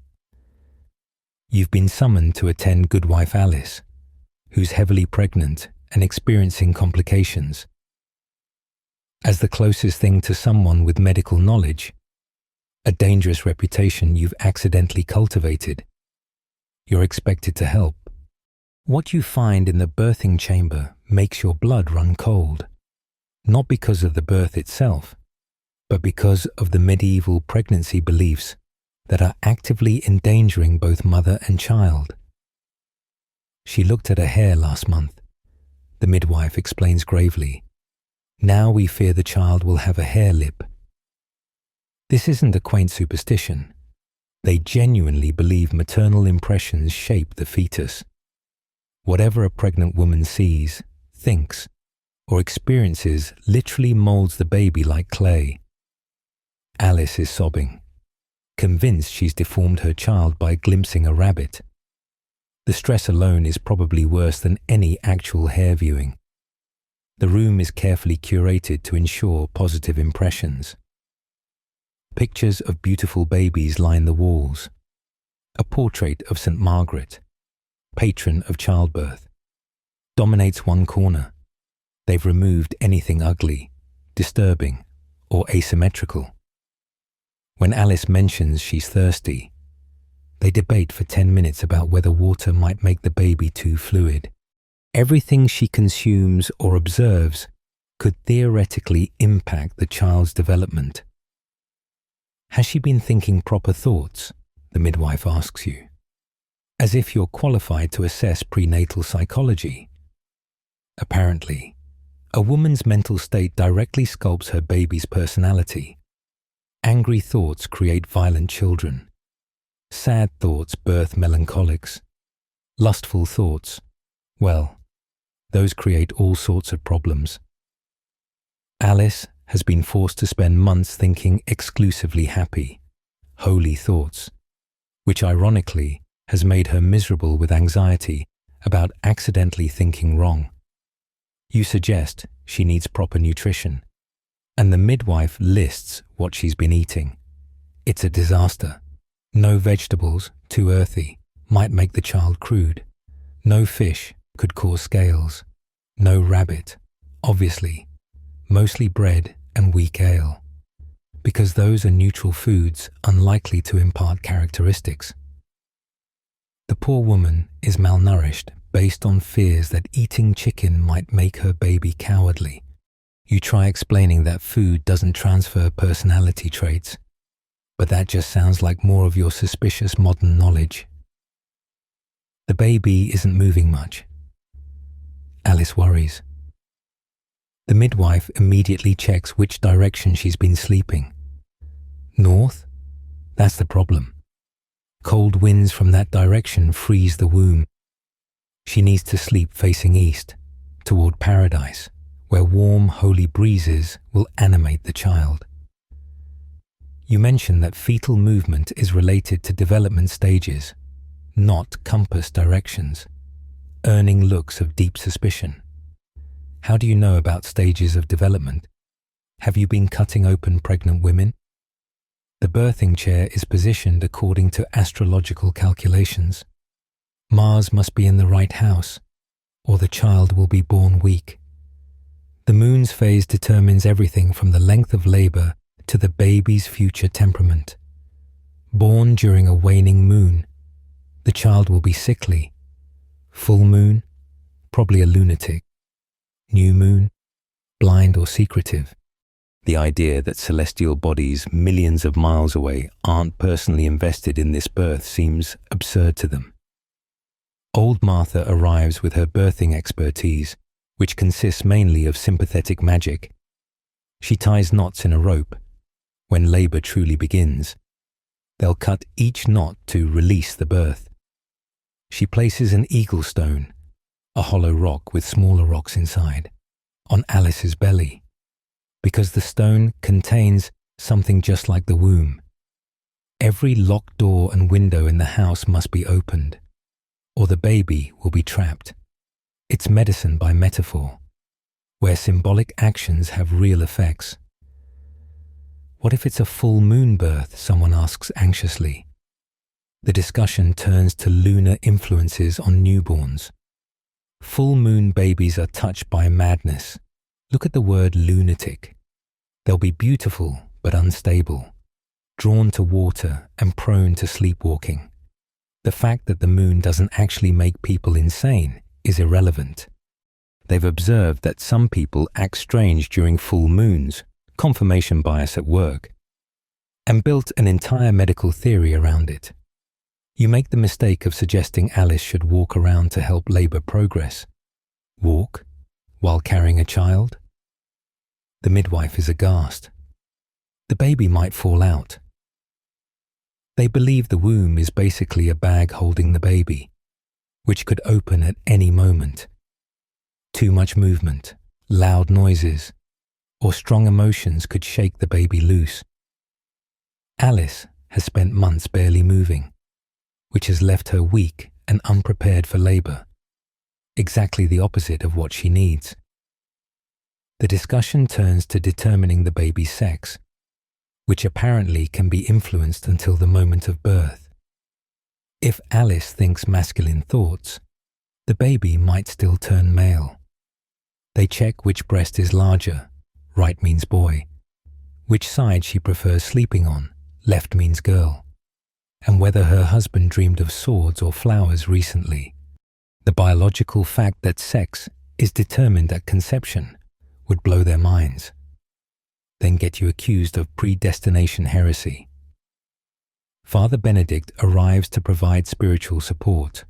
You've been summoned to attend Goodwife Alice, who's heavily pregnant and experiencing complications. As the closest thing to someone with medical knowledge, a dangerous reputation you've accidentally cultivated, you're expected to help. What you find in the birthing chamber makes your blood run cold, not because of the birth itself, but because of the medieval pregnancy beliefs that are actively endangering both mother and child. She looked at her hair last month. The midwife explains gravely, "Now we fear the child will have a hair lip." This isn't a quaint superstition. They genuinely believe maternal impressions shape the fetus. Whatever a pregnant woman sees, thinks, or experiences literally molds the baby like clay. Alice is sobbing, convinced she's deformed her child by glimpsing a rabbit. The stress alone is probably worse than any actual hair viewing. The room is carefully curated to ensure positive impressions. Pictures of beautiful babies line the walls. A portrait of St. Margaret, patron of childbirth, dominates one corner. They've removed anything ugly, disturbing, or asymmetrical. When Alice mentions she's thirsty, they debate for 10 minutes about whether water might make the baby too fluid. Everything she consumes or observes could theoretically impact the child's development. Has she been thinking proper thoughts? The midwife asks you, as if you're qualified to assess prenatal psychology. Apparently, a woman's mental state directly sculpts her baby's personality. Angry thoughts create violent children. Sad thoughts birth melancholics. Lustful thoughts, well, those create all sorts of problems. Alice has been forced to spend months thinking exclusively happy, holy thoughts, which ironically has made her miserable with anxiety about accidentally thinking wrong. You suggest she needs proper nutrition, and the midwife lists what she's been eating. It's a disaster. No vegetables, too earthy, might make the child crude. No fish could cause scales. No rabbit, obviously. Mostly bread and weak ale, because those are neutral foods unlikely to impart characteristics. The poor woman is malnourished based on fears that eating chicken might make her baby cowardly. You try explaining that food doesn't transfer personality traits, but that just sounds like more of your suspicious modern knowledge. The baby isn't moving much. Alice worries. The midwife immediately checks which direction she's been sleeping. North? That's the problem. Cold winds from that direction freeze the womb. She needs to sleep facing east, toward paradise, where warm, holy breezes will animate the child. You mention that fetal movement is related to development stages, not compass directions, earning looks of deep suspicion. How do you know about stages of development? Have you been cutting open pregnant women? The birthing chair is positioned according to astrological calculations. Mars must be in the right house, or the child will be born weak. The moon's phase determines everything from the length of labor to the baby's future temperament. Born during a waning moon, the child will be sickly. Full moon, probably a lunatic. New moon, blind or secretive. The idea that celestial bodies millions of miles away aren't personally invested in this birth seems absurd to them. Old Martha arrives with her birthing expertise, which consists mainly of sympathetic magic. She ties knots in a rope. When labor truly begins, they'll cut each knot to release the birth. She places an eagle stone, a hollow rock with smaller rocks inside, on Alice's belly, because the stone contains something just like the womb. Every locked door and window in the house must be opened. or the baby will be trapped. It's medicine by metaphor, where symbolic actions have real effects. What if it's a full moon birth, someone asks anxiously. The discussion turns to lunar influences on newborns. Full moon babies are touched by madness. Look at the word lunatic. They'll be beautiful but unstable, drawn to water and prone to sleepwalking. The fact that the moon doesn't actually make people insane is irrelevant. They've observed that some people act strange during full moons, confirmation bias at work, and built an entire medical theory around it. You make the mistake of suggesting Alice should walk around to help labor progress. Walk while carrying a child? The midwife is aghast. The baby might fall out. They believe the womb is basically a bag holding the baby, which could open at any moment. Too much movement, loud noises, or strong emotions could shake the baby loose. Alice has spent months barely moving, which has left her weak and unprepared for labor, exactly the opposite of what she needs. The discussion turns to determining the baby's sex, which apparently can be influenced until the moment of birth. If Alice thinks masculine thoughts, the baby might still turn male. They check which breast is larger, right means boy, which side she prefers sleeping on, left means girl, and whether her husband dreamed of swords or flowers recently. The biological fact that sex is determined at conception would blow their minds, then get you accused of predestination heresy. Father Benedict arrives to provide spiritual support,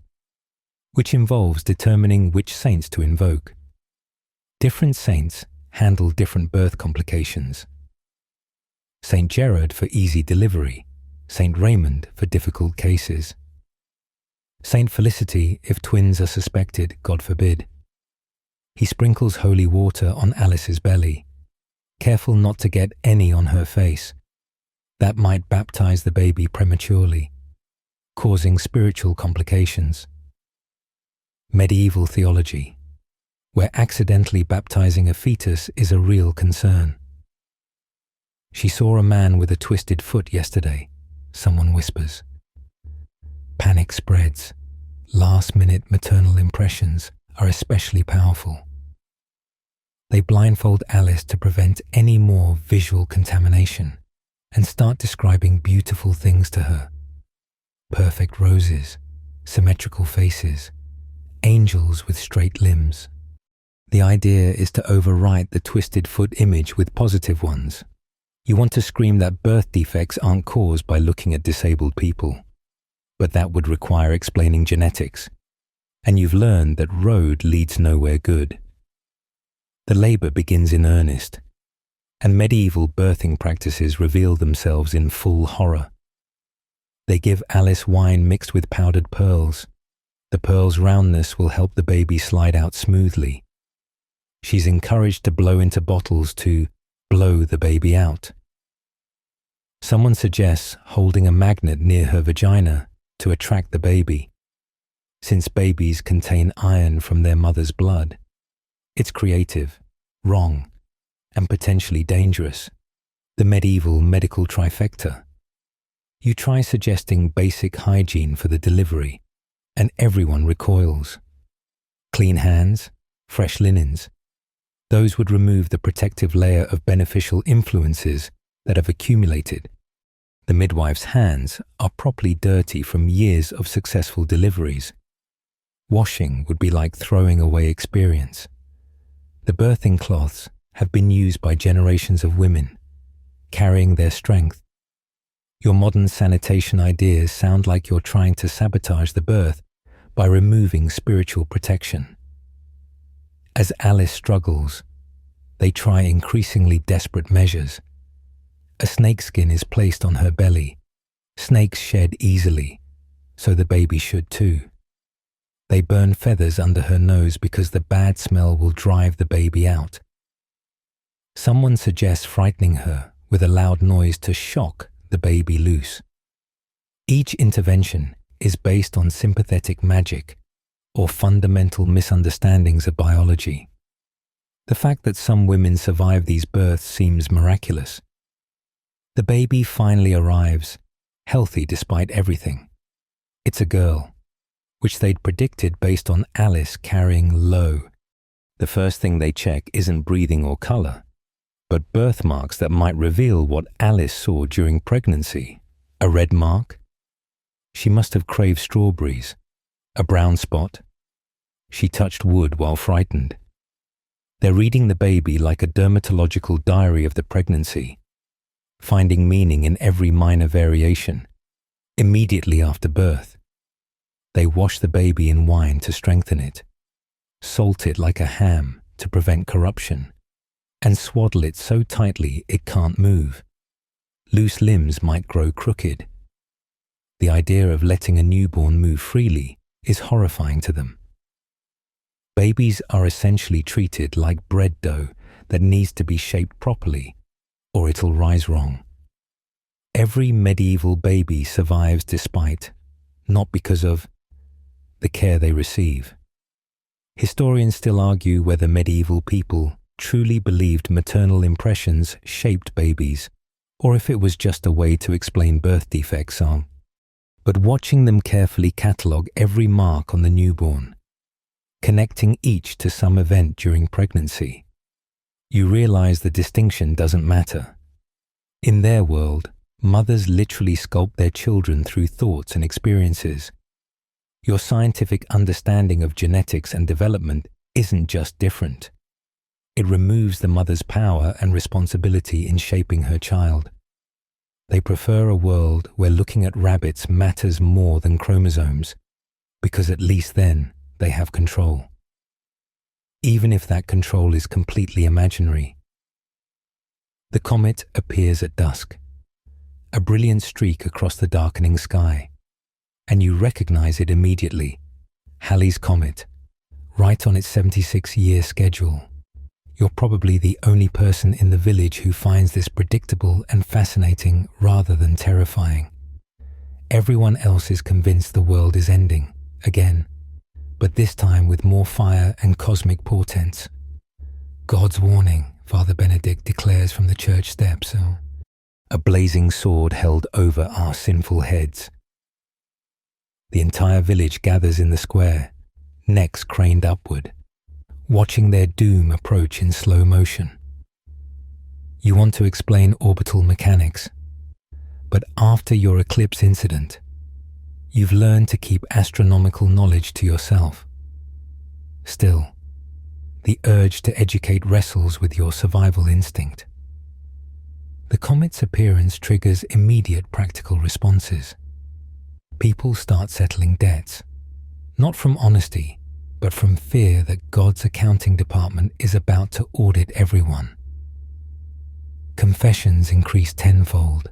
which involves determining which saints to invoke. Different saints handle different birth complications. Saint Gerard for easy delivery, Saint Raymond for difficult cases. Saint Felicity if twins are suspected, God forbid. He sprinkles holy water on Alice's belly, careful not to get any on her face. That might baptize the baby prematurely, causing spiritual complications. Medieval theology, where accidentally baptizing a fetus is a real concern. She saw a man with a twisted foot yesterday, someone whispers. Panic spreads. Last-minute maternal impressions are especially powerful. They blindfold Alice to prevent any more visual contamination and start describing beautiful things to her. Perfect roses, symmetrical faces, angels with straight limbs. The idea is to overwrite the twisted foot image with positive ones. You want to scream that birth defects aren't caused by looking at disabled people. But that would require explaining genetics, and you've learned that road leads nowhere good. The labor begins in earnest, and medieval birthing practices reveal themselves in full horror. They give Alice wine mixed with powdered pearls. The pearls' roundness will help the baby slide out smoothly. She's encouraged to blow into bottles to blow the baby out. Someone suggests holding a magnet near her vagina to attract the baby. Since babies contain iron from their mother's blood, it's creative, wrong, and potentially dangerous. The medieval medical trifecta. You try suggesting basic hygiene for the delivery, and everyone recoils. Clean hands, fresh linens. Those would remove the protective layer of beneficial influences that have accumulated. The midwife's hands are properly dirty from years of successful deliveries. Washing would be like throwing away experience. The birthing cloths have been used by generations of women, carrying their strength. Your modern sanitation ideas sound like you're trying to sabotage the birth by removing spiritual protection. As Alice struggles, they try increasingly desperate measures. A snakeskin is placed on her belly. Snakes shed easily, so the baby should too. They burn feathers under her nose because the bad smell will drive the baby out. Someone suggests frightening her with a loud noise to shock the baby loose. Each intervention is based on sympathetic magic or fundamental misunderstandings of biology. The fact that some women survive these births seems miraculous. The baby finally arrives, healthy despite everything. It's a girl, which they'd predicted based on Alice carrying low. The first thing they check isn't breathing or color, but birthmarks that might reveal what Alice saw during pregnancy. A red mark? She must have craved strawberries. A brown spot? She touched wood while frightened. They're reading the baby like a dermatological diary of the pregnancy, finding meaning in every minor variation. Immediately after birth, they wash the baby in wine to strengthen it, salt it like a ham to prevent corruption, and swaddle it so tightly it can't move. Loose limbs might grow crooked. The idea of letting a newborn move freely is horrifying to them. Babies are essentially treated like bread dough that needs to be shaped properly, or it'll rise wrong. Every medieval baby survives despite, not because of, the care they receive. Historians still argue whether medieval people truly believed maternal impressions shaped babies, or if it was just a way to explain birth defects. But watching them carefully catalogue every mark on the newborn, connecting each to some event during pregnancy, you realize the distinction doesn't matter. In their world, mothers literally sculpt their children through thoughts and experiences. Your scientific understanding of genetics and development isn't just different. It removes the mother's power and responsibility in shaping her child. They prefer a world where looking at rabbits matters more than chromosomes, because at least then they have control. Even if that control is completely imaginary. The comet appears at dusk, a brilliant streak across the darkening sky, and you recognize it immediately. Halley's Comet, right on its 76-year schedule. You're probably the only person in the village who finds this predictable and fascinating rather than terrifying. Everyone else is convinced the world is ending, again, but this time with more fire and cosmic portents. God's warning, Father Benedict declares from the church steps. A blazing sword held over our sinful heads. The entire village gathers in the square, necks craned upward, watching their doom approach in slow motion. You want to explain orbital mechanics, but after your eclipse incident, you've learned to keep astronomical knowledge to yourself. Still, the urge to educate wrestles with your survival instinct. The comet's appearance triggers immediate practical responses. People start settling debts, not from honesty, but from fear that God's accounting department is about to audit everyone. Confessions increase tenfold.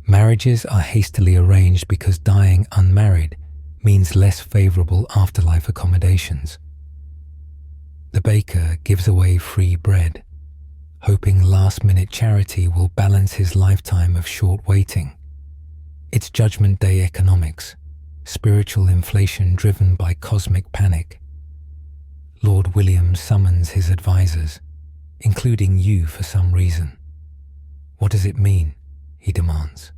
Marriages are hastily arranged because dying unmarried means less favorable afterlife accommodations. The baker gives away free bread, hoping last-minute charity will balance his lifetime of short waiting. It's Judgment Day economics, spiritual inflation driven by cosmic panic. Lord William summons his advisors, including you for some reason. What does it mean? He demands.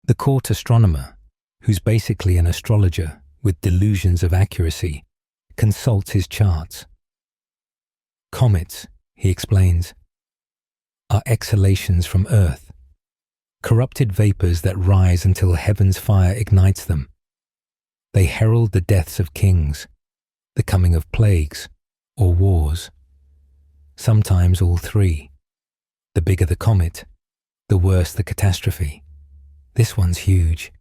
The court astronomer, who's basically an astrologer with delusions of accuracy, consults his charts. Comets, he explains, are exhalations from Earth, corrupted vapors that rise until heaven's fire ignites them. They herald the deaths of kings, the coming of plagues, or wars. Sometimes all three. The bigger the comet, the worse the catastrophe. This one's huge,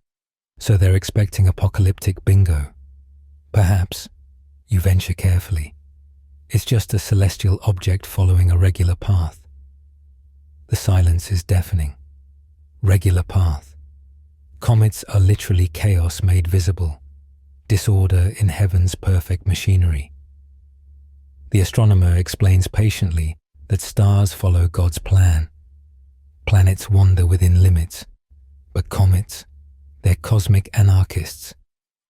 so they're expecting apocalyptic bingo. Perhaps, you venture carefully, it's just a celestial object following a regular path. The silence is deafening. Regular path. Comets are literally chaos made visible, disorder in heaven's perfect machinery. The astronomer explains patiently that stars follow God's plan. Planets wander within limits, but comets, They're cosmic anarchists,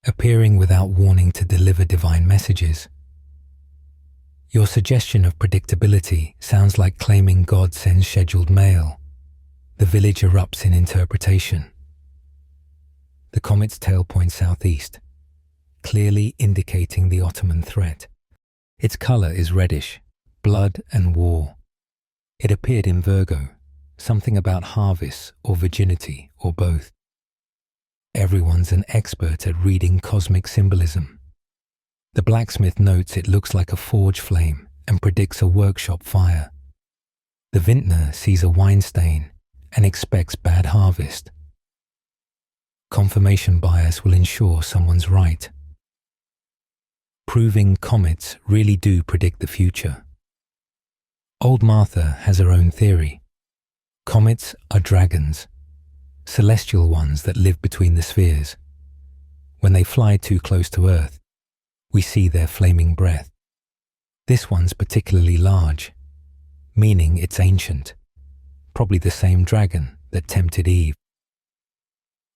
appearing without warning to deliver divine messages. Your suggestion of predictability sounds like claiming God sends scheduled mail. The village erupts in interpretation. The comet's tail points southeast, clearly indicating the Ottoman threat. Its color is reddish, blood and war. It appeared in Virgo, something about harvest or virginity or both. Everyone's an expert at reading cosmic symbolism. The blacksmith notes it looks like a forge flame and predicts a workshop fire. The vintner sees a wine stain and expects bad harvest. Confirmation bias will ensure someone's right. Proving comets really do predict the future. Old Martha has her own theory. Comets are dragons, celestial ones that live between the spheres. When they fly too close to Earth, we see their flaming breath. This one's particularly large, meaning it's ancient, probably the same dragon that tempted Eve.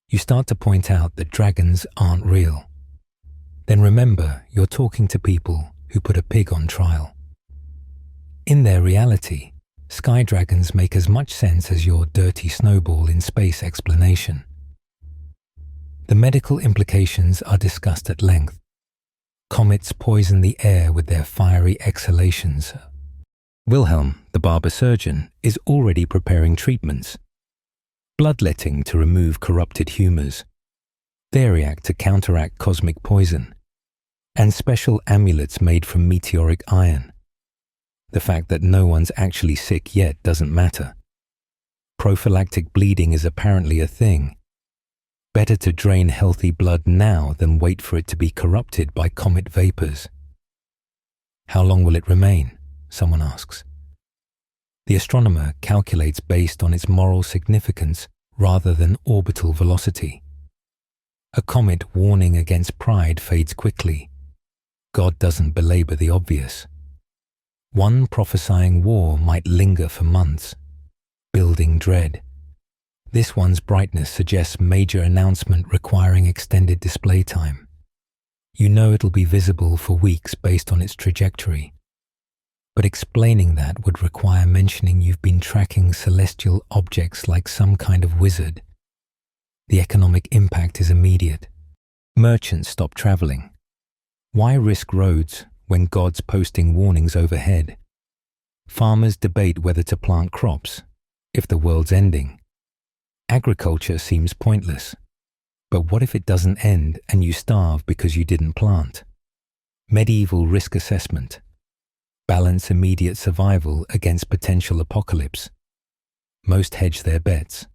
You start to point out that dragons aren't real. Then remember you're talking to people who put a pig on trial. In their reality, sky dragons make as much sense as your dirty snowball in space explanation. The medical implications are discussed at length. Comets poison the air with their fiery exhalations. Wilhelm, the barber surgeon, is already preparing treatments. Bloodletting to remove corrupted humours, theriac to counteract cosmic poison, and special amulets made from meteoric iron. The fact that no one's actually sick yet doesn't matter. Prophylactic bleeding is apparently a thing. Better to drain healthy blood now than wait for it to be corrupted by comet vapours. How long will it remain? Someone asks. The astronomer calculates based on its moral significance rather than orbital velocity. A comet warning against pride fades quickly. God doesn't belabor the obvious. One prophesying war might linger for months, building dread. This one's brightness suggests major announcement requiring extended display time. You know it'll be visible for weeks based on its trajectory. But explaining that would require mentioning you've been tracking celestial objects like some kind of wizard. The economic impact is immediate. Merchants stop traveling. Why risk roads when God's posting warnings overhead? Farmers debate whether to plant crops, if the world's ending. Agriculture seems pointless. But what if it doesn't end and you starve because you didn't plant? Medieval risk assessment. Balance immediate survival against potential apocalypse. Most hedge their bets,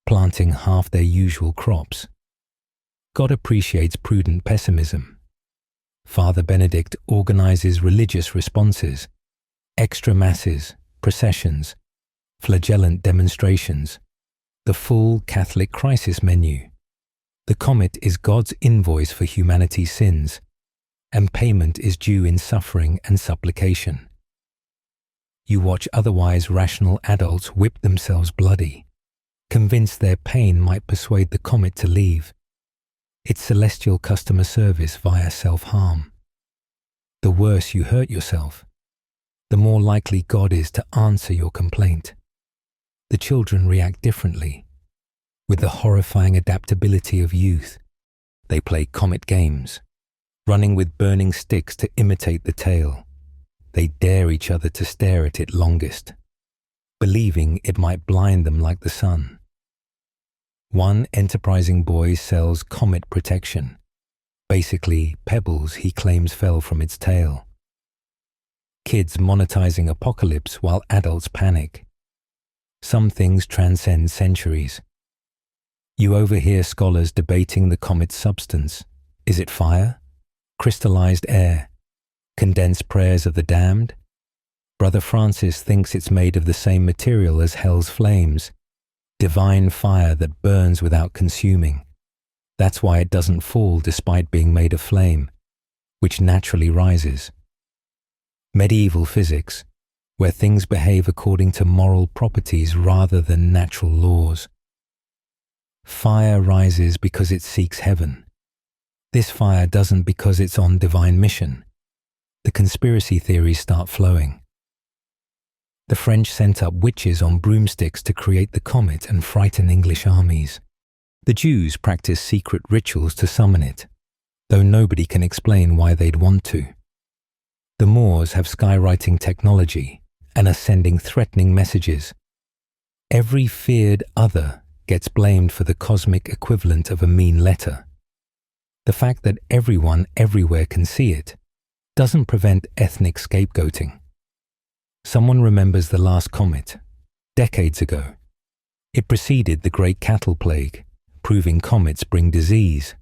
planting half their usual crops. God appreciates prudent pessimism. Father Benedict organizes religious responses, extra masses, processions, flagellant demonstrations, the full Catholic crisis menu. The comet is God's invoice for humanity's sins, and payment is due in suffering and supplication. You watch otherwise rational adults whip themselves bloody, convinced their pain might persuade the comet to leave. It's celestial customer service via self-harm. The worse you hurt yourself, the more likely God is to answer your complaint. The children react differently. With the horrifying adaptability of youth, they play comet games, running with burning sticks to imitate the tail. They dare each other to stare at it longest, believing it might blind them like the sun. One enterprising boy sells comet protection, basically pebbles he claims fell from its tail. Kids monetizing apocalypse while adults panic. Some things transcend centuries. You overhear scholars debating the comet's substance. Is it fire? Crystallized air? Condensed prayers of the damned? Brother Francis thinks it's made of the same material as hell's flames, divine fire that burns without consuming. That's why it doesn't fall despite being made of flame, which naturally rises. Medieval physics, where things behave according to moral properties rather than natural laws. Fire rises because it seeks heaven. This fire doesn't because it's on divine mission. The conspiracy theories start flowing. The French sent up witches on broomsticks to create the comet and frighten English armies. The Jews practice secret rituals to summon it, though nobody can explain why they'd want to. The Moors have skywriting technology and are sending threatening messages. Every feared other gets blamed for the cosmic equivalent of a mean letter. The fact that everyone everywhere can see it doesn't prevent ethnic scapegoating. Someone remembers the last comet, decades ago. It preceded the Great Cattle Plague, proving comets bring disease.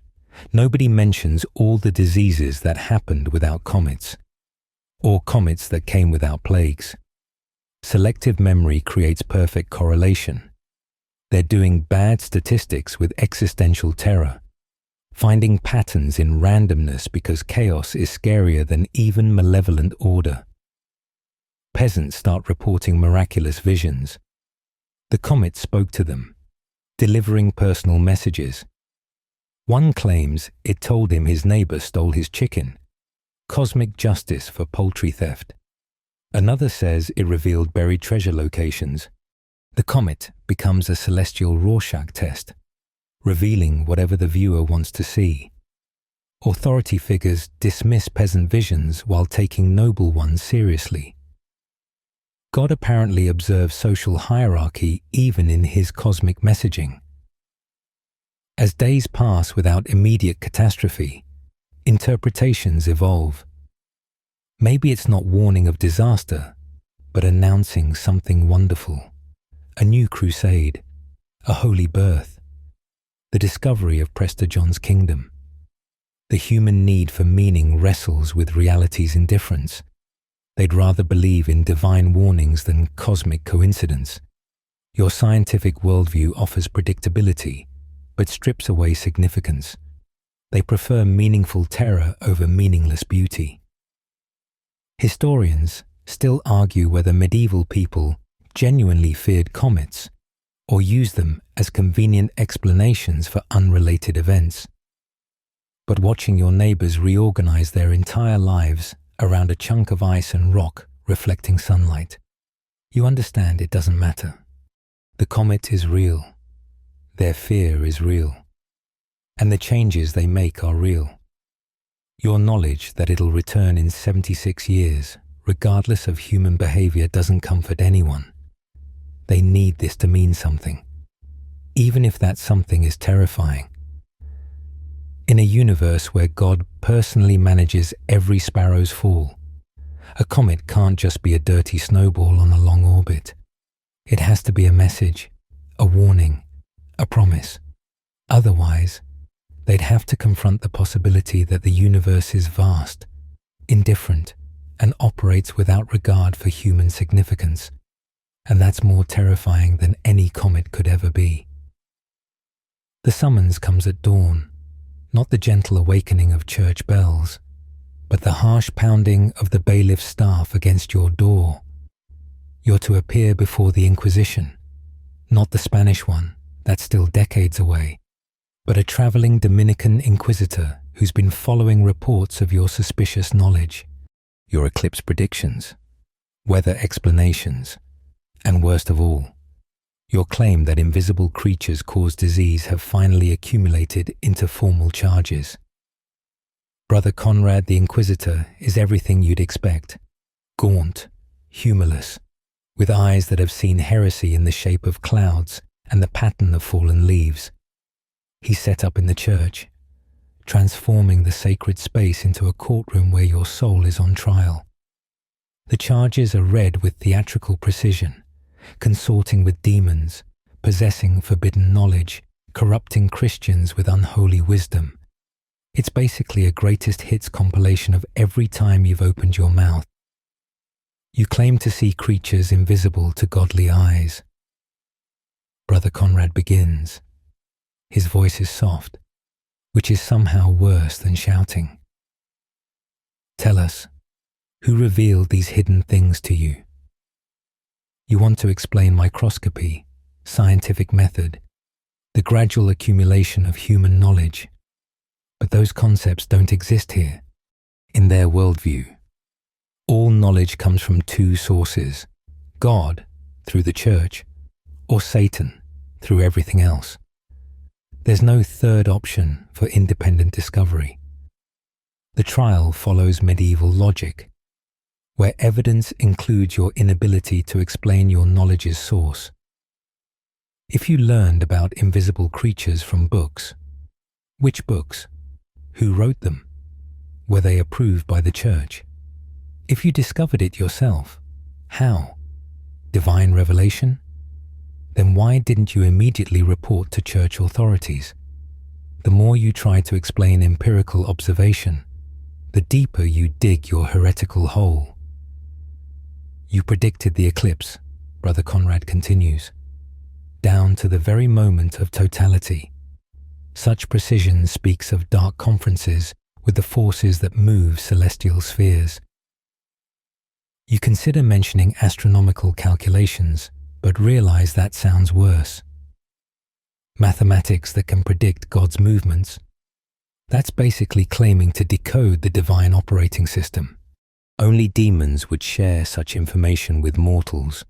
Nobody mentions all the diseases that happened without comets, or comets that came without plagues. Selective memory creates perfect correlation. They're doing bad statistics with existential terror, finding patterns in randomness because chaos is scarier than even malevolent order. Peasants start reporting miraculous visions. The comet spoke to them, delivering personal messages. One claims it told him his neighbor stole his chicken, cosmic justice for poultry theft. Another says it revealed buried treasure locations. The comet becomes a celestial Rorschach test, revealing whatever the viewer wants to see. Authority figures dismiss peasant visions while taking noble ones seriously. God apparently observes social hierarchy even in his cosmic messaging. As days pass without immediate catastrophe, interpretations evolve. Maybe it's not warning of disaster, but announcing something wonderful. A new crusade, a holy birth, the discovery of Prester John's kingdom. The human need for meaning wrestles with reality's indifference. They'd rather believe in divine warnings than cosmic coincidence. Your scientific worldview offers predictability, but strips away significance. They prefer meaningful terror over meaningless beauty. Historians still argue whether medieval people genuinely feared comets or used them as convenient explanations for unrelated events. But watching your neighbors reorganize their entire lives around a chunk of ice and rock reflecting sunlight, you understand it doesn't matter. The comet is real. Their fear is real. And the changes they make are real. Your knowledge that it'll return in 76 years, regardless of human behavior, doesn't comfort anyone. They need this to mean something, even if that something is terrifying. In a universe where God personally manages every sparrow's fall, a comet can't just be a dirty snowball on a long orbit. It has to be a message, a warning, a promise. Otherwise, they'd have to confront the possibility that the universe is vast, indifferent, and operates without regard for human significance. And that's more terrifying than any comet could ever be. The summons comes at dawn, not the gentle awakening of church bells, but the harsh pounding of the bailiff's staff against your door. You're to appear before the Inquisition, not the Spanish one, that's still decades away, but a traveling Dominican inquisitor who's been following reports of your suspicious knowledge, your eclipse predictions, weather explanations, and worst of all, your claim that invisible creatures cause disease have finally accumulated into formal charges. Brother Conrad the Inquisitor is everything you'd expect. Gaunt, humorless, with eyes that have seen heresy in the shape of clouds and the pattern of fallen leaves. He's set up in the church, transforming the sacred space into a courtroom where your soul is on trial. The charges are read with theatrical precision, consorting with demons, possessing forbidden knowledge, corrupting Christians with unholy wisdom. It's basically a greatest hits compilation of every time you've opened your mouth. You claim to see creatures invisible to godly eyes. Brother Conrad begins. His voice is soft, which is somehow worse than shouting. Tell us, who revealed these hidden things to you? You want to explain microscopy, scientific method, the gradual accumulation of human knowledge. But those concepts don't exist here. In their worldview, all knowledge comes from two sources: God, through the church, or Satan, through everything else. There's no third option for independent discovery. The trial follows medieval logic, where evidence includes your inability to explain your knowledge's source. If you learned about invisible creatures from books, which books? Who wrote them? Were they approved by the church? If you discovered it yourself, how? Divine revelation? Then why didn't you immediately report to church authorities? The more you try to explain empirical observation, the deeper you dig your heretical hole. You predicted the eclipse, Brother Conrad continues, down to the very moment of totality. Such precision speaks of dark conferences with the forces that move celestial spheres. You consider mentioning astronomical calculations, but realize that sounds worse. Mathematics that can predict God's movements. That's basically claiming to decode the divine operating system. Only demons would share such information with mortals.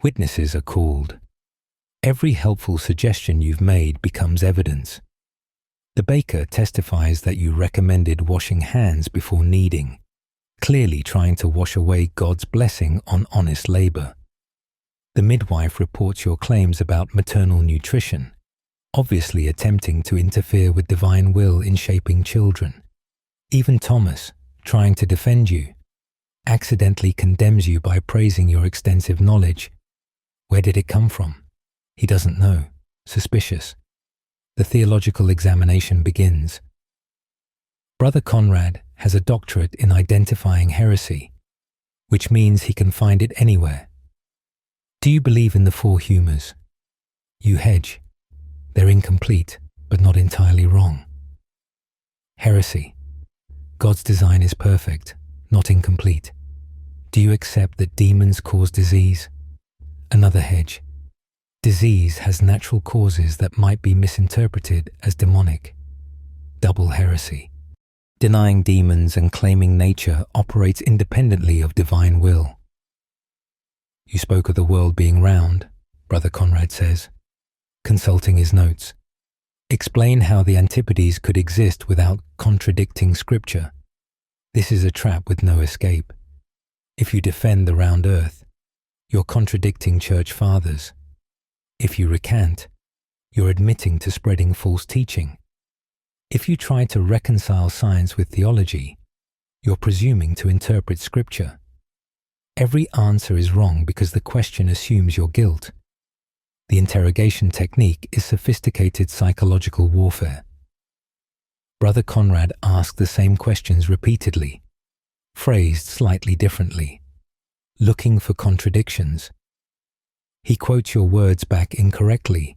Witnesses are called. Every helpful suggestion you've made becomes evidence. The baker testifies that you recommended washing hands before kneading, clearly trying to wash away God's blessing on honest labor. The midwife reports your claims about maternal nutrition, obviously attempting to interfere with divine will in shaping children. Even Thomas, trying to defend you, accidentally condemns you by praising your extensive knowledge. Where did it come from? He doesn't know. Suspicious. The theological examination begins. Brother Conrad has a doctorate in identifying heresy, which means he can find it anywhere. Do you believe in the four humours? You hedge. They're incomplete, but not entirely wrong. Heresy. God's design is perfect, not incomplete. Do you accept that demons cause disease? Another hedge. Disease has natural causes that might be misinterpreted as demonic. Double heresy. Denying demons and claiming nature operates independently of divine will. You spoke of the world being round, Brother Conrad says, consulting his notes. Explain how the antipodes could exist without contradicting scripture. This is a trap with no escape. If you defend the round earth, you're contradicting church fathers. If you recant, you're admitting to spreading false teaching. If you try to reconcile science with theology, you're presuming to interpret scripture. Every answer is wrong because the question assumes your guilt. The interrogation technique is sophisticated psychological warfare. Brother Conrad asked the same questions repeatedly, phrased slightly differently, looking for contradictions. He quotes your words back incorrectly,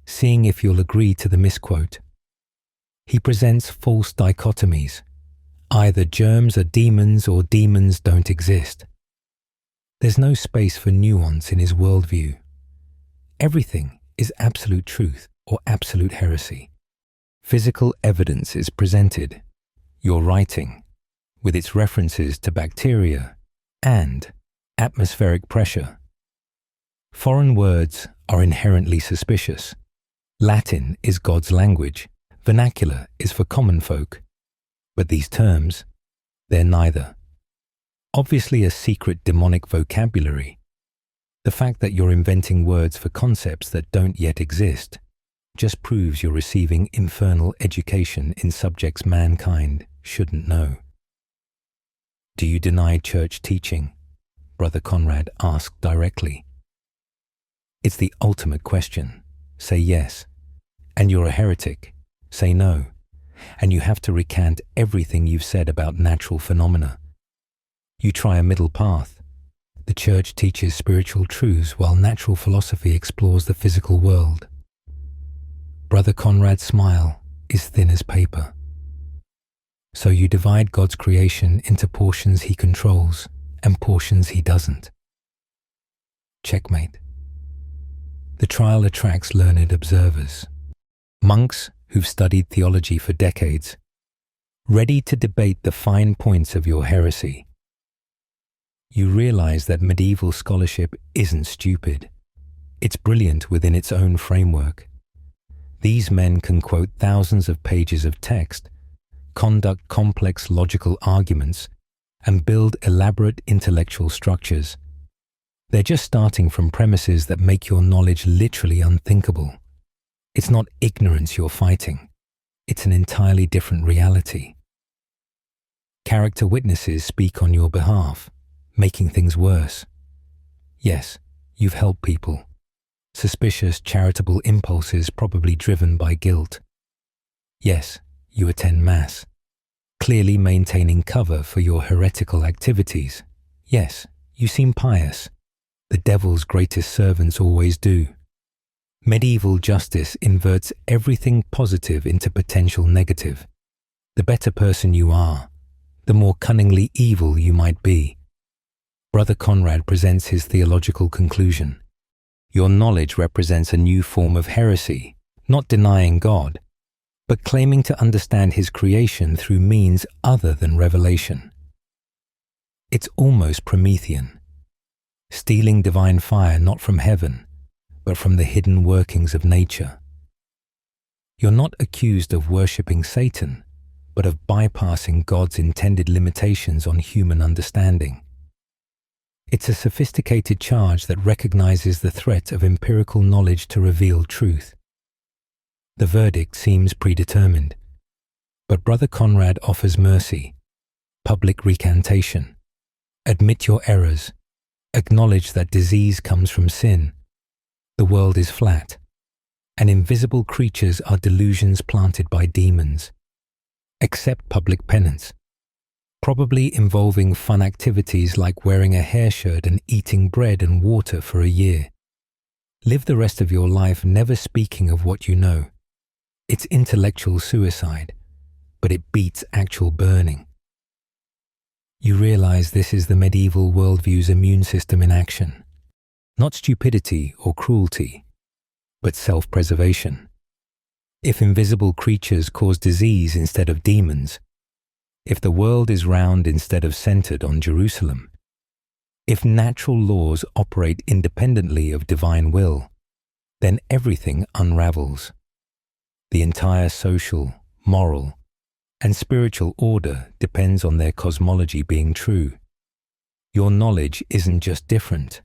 seeing if you'll agree to the misquote. He presents false dichotomies. Either germs are demons or demons don't exist. There's no space for nuance in his worldview. Everything is absolute truth or absolute heresy. Physical evidence is presented, your writing, with its references to bacteria and atmospheric pressure. Foreign words are inherently suspicious. Latin is God's language. Vernacular is for common folk. But these terms, they're neither. Obviously a secret demonic vocabulary. The fact that you're inventing words for concepts that don't yet exist just proves you're receiving infernal education in subjects mankind shouldn't know. Do you deny church teaching? Brother Conrad asked directly. It's the ultimate question. Say yes. And you're a heretic. Say no. And you have to recant everything you've said about natural phenomena. You try a middle path. The church teaches spiritual truths while natural philosophy explores the physical world. Brother Conrad's smile is thin as paper. So you divide God's creation into portions he controls and portions he doesn't. Checkmate. the trial attracts learned observers, monks who've studied theology for decades, ready to debate the fine points of your heresy. You realize that medieval scholarship isn't stupid. It's brilliant within its own framework. These men can quote thousands of pages of text, conduct complex logical arguments, and build elaborate intellectual structures. They're just starting from premises that make your knowledge literally unthinkable. It's not ignorance you're fighting. It's an entirely different reality. Character witnesses speak on your behalf, making things worse. Yes, you've helped people. Suspicious, charitable impulses probably driven by guilt. Yes, you attend Mass, clearly maintaining cover for your heretical activities. Yes, you seem pious. The devil's greatest servants always do. Medieval justice inverts everything positive into potential negative. The better person you are, the more cunningly evil you might be. Brother Conrad presents his theological conclusion. Your knowledge represents a new form of heresy, not denying God, but claiming to understand his creation through means other than revelation. It's almost Promethean, stealing divine fire not from heaven, but from the hidden workings of nature. You're not accused of worshipping Satan, but of bypassing God's intended limitations on human understanding. It's a sophisticated charge that recognizes the threat of empirical knowledge to reveal truth. The verdict seems predetermined, but Brother Conrad offers mercy, public recantation. Admit your errors, acknowledge that disease comes from sin. The world is flat, and invisible creatures are delusions planted by demons. Accept public penance, probably involving fun activities like wearing a hair shirt and eating bread and water for a year. Live the rest of your life never speaking of what you know. It's intellectual suicide, but it beats actual burning. You realize this is the medieval worldview's immune system in action. Not stupidity or cruelty, but self-preservation. If invisible creatures cause disease instead of demons, if the world is round instead of centered on Jerusalem, if natural laws operate independently of divine will, then everything unravels. The entire social, moral, and spiritual order depends on their cosmology being true. Your knowledge isn't just different.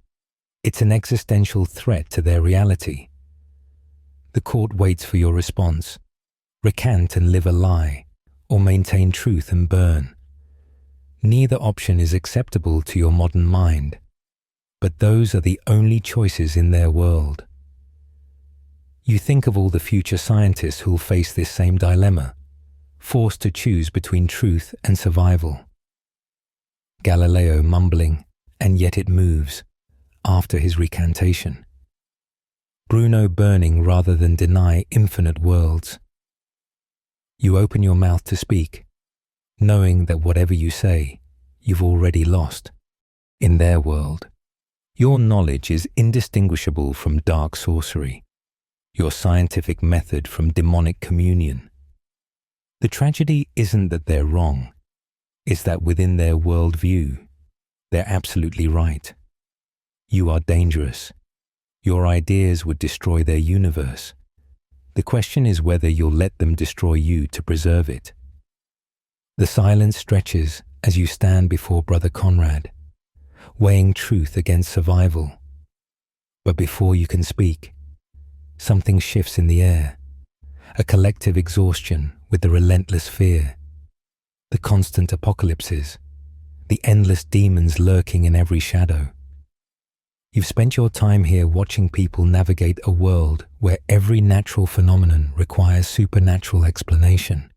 It's an existential threat to their reality. The court waits for your response. Recant and live a lie, or maintain truth and burn. Neither option is acceptable to your modern mind, but those are the only choices in their world. You think of all the future scientists who'll face this same dilemma, forced to choose between truth and survival. Galileo mumbling, "And yet it moves," after his recantation. Bruno burning rather than deny infinite worlds. You open your mouth to speak, knowing that whatever you say, you've already lost. In their world, your knowledge is indistinguishable from dark sorcery, your scientific method from demonic communion. The tragedy isn't that they're wrong, it's that within their worldview, they're absolutely right. You are dangerous. Your ideas would destroy their universe. The question is whether you'll let them destroy you to preserve it. The silence stretches as you stand before Brother Conrad, weighing truth against survival. But before you can speak, something shifts in the air, a collective exhaustion with the relentless fear, the constant apocalypses, the endless demons lurking in every shadow. You've spent your time here watching people navigate a world where every natural phenomenon requires supernatural explanation,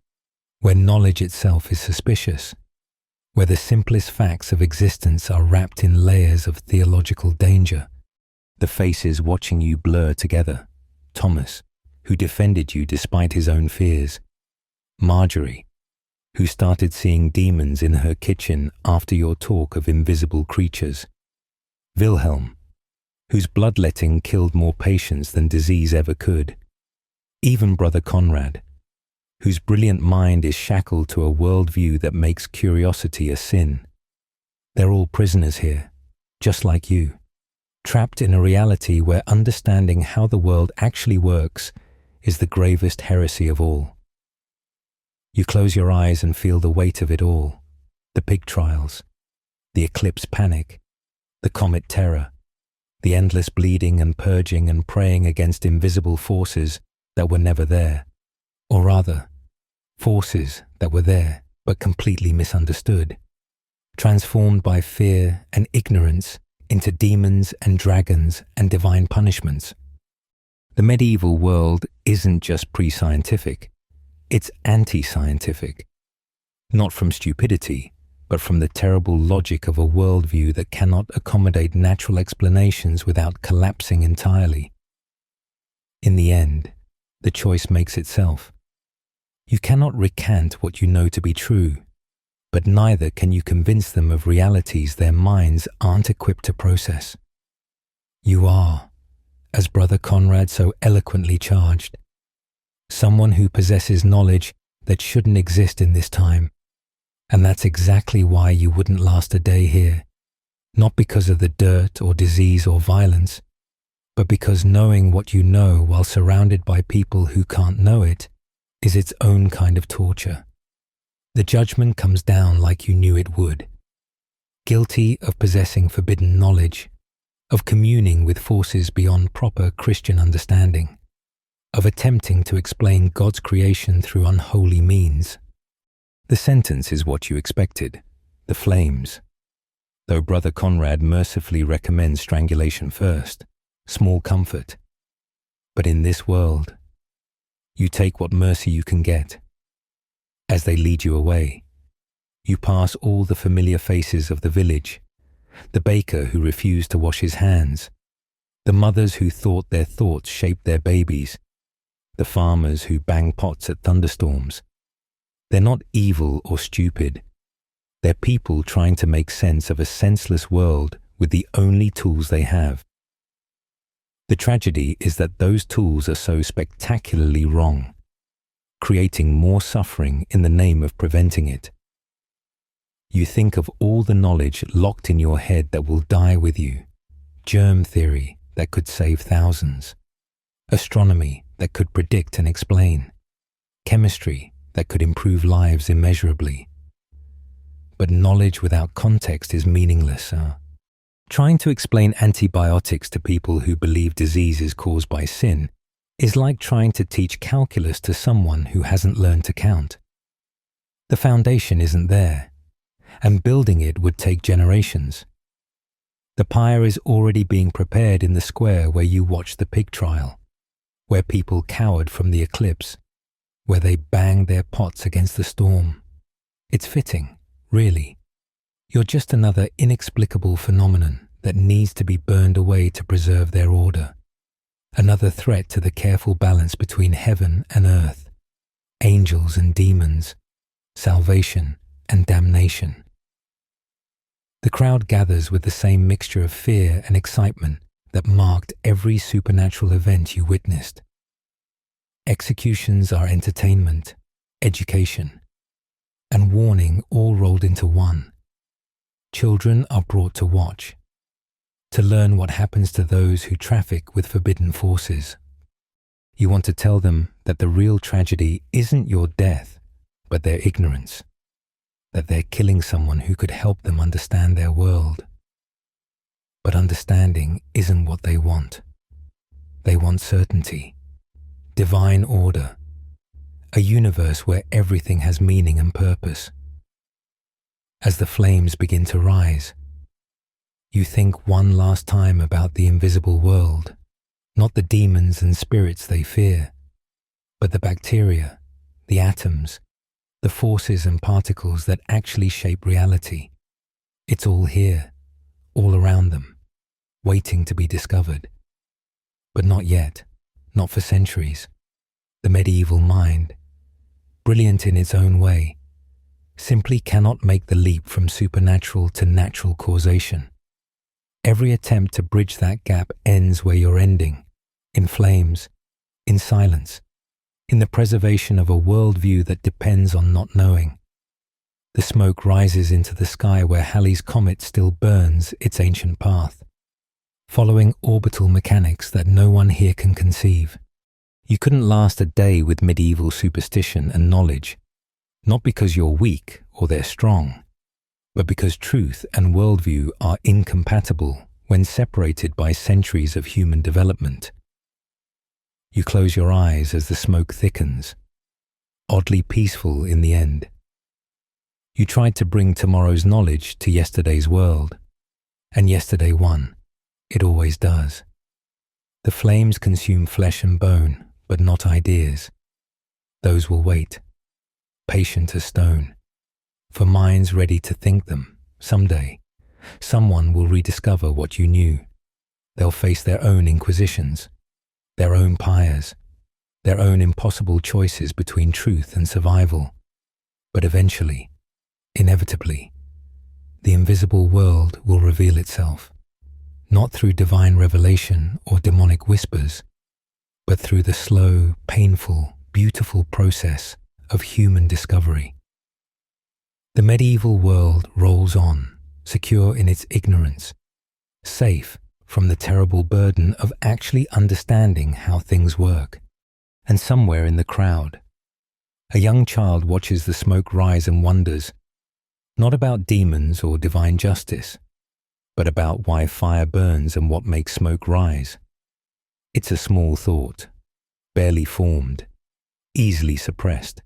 where knowledge itself is suspicious, where the simplest facts of existence are wrapped in layers of theological danger. The faces watching you blur together. Thomas, who defended you despite his own fears. Marjorie, who started seeing demons in her kitchen after your talk of invisible creatures. Wilhelm, whose bloodletting killed more patients than disease ever could. Even Brother Conrad, whose brilliant mind is shackled to a worldview that makes curiosity a sin. They're all prisoners here, just like you, trapped in a reality where understanding how the world actually works is the gravest heresy of all. You close your eyes and feel the weight of it all, the pig trials, the eclipse panic, the comet terror, the endless bleeding and purging and praying against invisible forces that were never there, or rather, forces that were there but completely misunderstood, transformed by fear and ignorance into demons and dragons and divine punishments. The medieval world isn't just pre-scientific, it's anti-scientific, not from stupidity, but from the terrible logic of a worldview that cannot accommodate natural explanations without collapsing entirely. In the end, the choice makes itself. You cannot recant what you know to be true, but neither can you convince them of realities their minds aren't equipped to process. You are, as Brother Conrad so eloquently charged, someone who possesses knowledge that shouldn't exist in this time. And that's exactly why you wouldn't last a day here, not because of the dirt or disease or violence, but because knowing what you know while surrounded by people who can't know it is its own kind of torture. The judgment comes down like you knew it would. Guilty of possessing forbidden knowledge, of communing with forces beyond proper Christian understanding, of attempting to explain God's creation through unholy means. The sentence is what you expected, the flames. Though Brother Conrad mercifully recommends strangulation first, small comfort. But in this world, you take what mercy you can get. As they lead you away, you pass all the familiar faces of the village, the baker who refused to wash his hands, the mothers who thought their thoughts shaped their babies, the farmers who bang pots at thunderstorms. They're not evil or stupid. They're people trying to make sense of a senseless world with the only tools they have. The tragedy is that those tools are so spectacularly wrong, creating more suffering in the name of preventing it. You think of all the knowledge locked in your head that will die with you, germ theory that could save thousands, astronomy that could predict and explain, chemistry that could improve lives immeasurably. But knowledge without context is meaningless. Trying to explain antibiotics to people who believe disease is caused by sin is like trying to teach calculus to someone who hasn't learned to count. The foundation isn't there, and building it would take generations. The pyre is already being prepared in the square where you watched the pig trial, where people cowered from the eclipse, where they banged their pots against the storm. It's fitting, really. You're just another inexplicable phenomenon that needs to be burned away to preserve their order. Another threat to the careful balance between heaven and earth, angels and demons, salvation and damnation. The crowd gathers with the same mixture of fear and excitement that marked every supernatural event you witnessed. Executions are entertainment, education, and warning all rolled into one. Children are brought to watch, to learn what happens to those who traffic with forbidden forces. You want to tell them that the real tragedy isn't your death, but their ignorance, that they're killing someone who could help them understand their world. But understanding isn't what they want. They want certainty, divine order, a universe where everything has meaning and purpose. As the flames begin to rise, you think one last time about the invisible world, not the demons and spirits they fear, but the bacteria, the atoms, the forces and particles that actually shape reality. It's all here, all around them, waiting to be discovered. But not yet, not for centuries. The medieval mind, brilliant in its own way, simply cannot make the leap from supernatural to natural causation. Every attempt to bridge that gap ends where you're ending, in flames, in silence, in the preservation of a worldview that depends on not knowing. The smoke rises into the sky where Halley's Comet still burns its ancient path, following orbital mechanics that no one here can conceive. You couldn't last a day with medieval superstition and knowledge, not because you're weak or they're strong, but because truth and worldview are incompatible when separated by centuries of human development. You close your eyes as the smoke thickens, oddly peaceful in the end. You tried to bring tomorrow's knowledge to yesterday's world, and yesterday won. It always does. The flames consume flesh and bone, but not ideas. Those will wait, patient as stone, for minds ready to think them. Someday, someone will rediscover what you knew. They'll face their own inquisitions, their own pyres, their own impossible choices between truth and survival. But eventually, inevitably, the invisible world will reveal itself, not through divine revelation or demonic whispers, but through the slow, painful, beautiful process of human discovery. The medieval world rolls on, secure in its ignorance, safe from the terrible burden of actually understanding how things work. And somewhere in the crowd, a young child watches the smoke rise and wonders, not about demons or divine justice, but about why fire burns and what makes smoke rise. It's a small thought, barely formed, easily suppressed,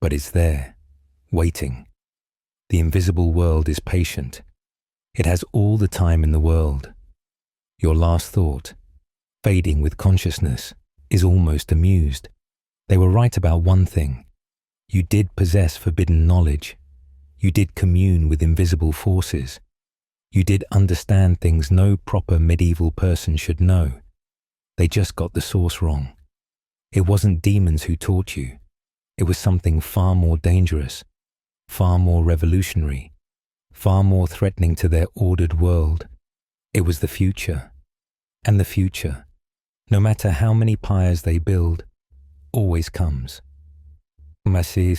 but it's there, waiting. The invisible world is patient. It has all the time in the world. Your last thought, fading with consciousness, is almost amused. They were right about one thing. You did possess forbidden knowledge. You did commune with invisible forces. You did understand things no proper medieval person should know. They just got the source wrong. It wasn't demons who taught you. It was something far more dangerous, far more revolutionary, far more threatening to their ordered world. It was the future. And the future, no matter how many pyres they build, always comes. Masis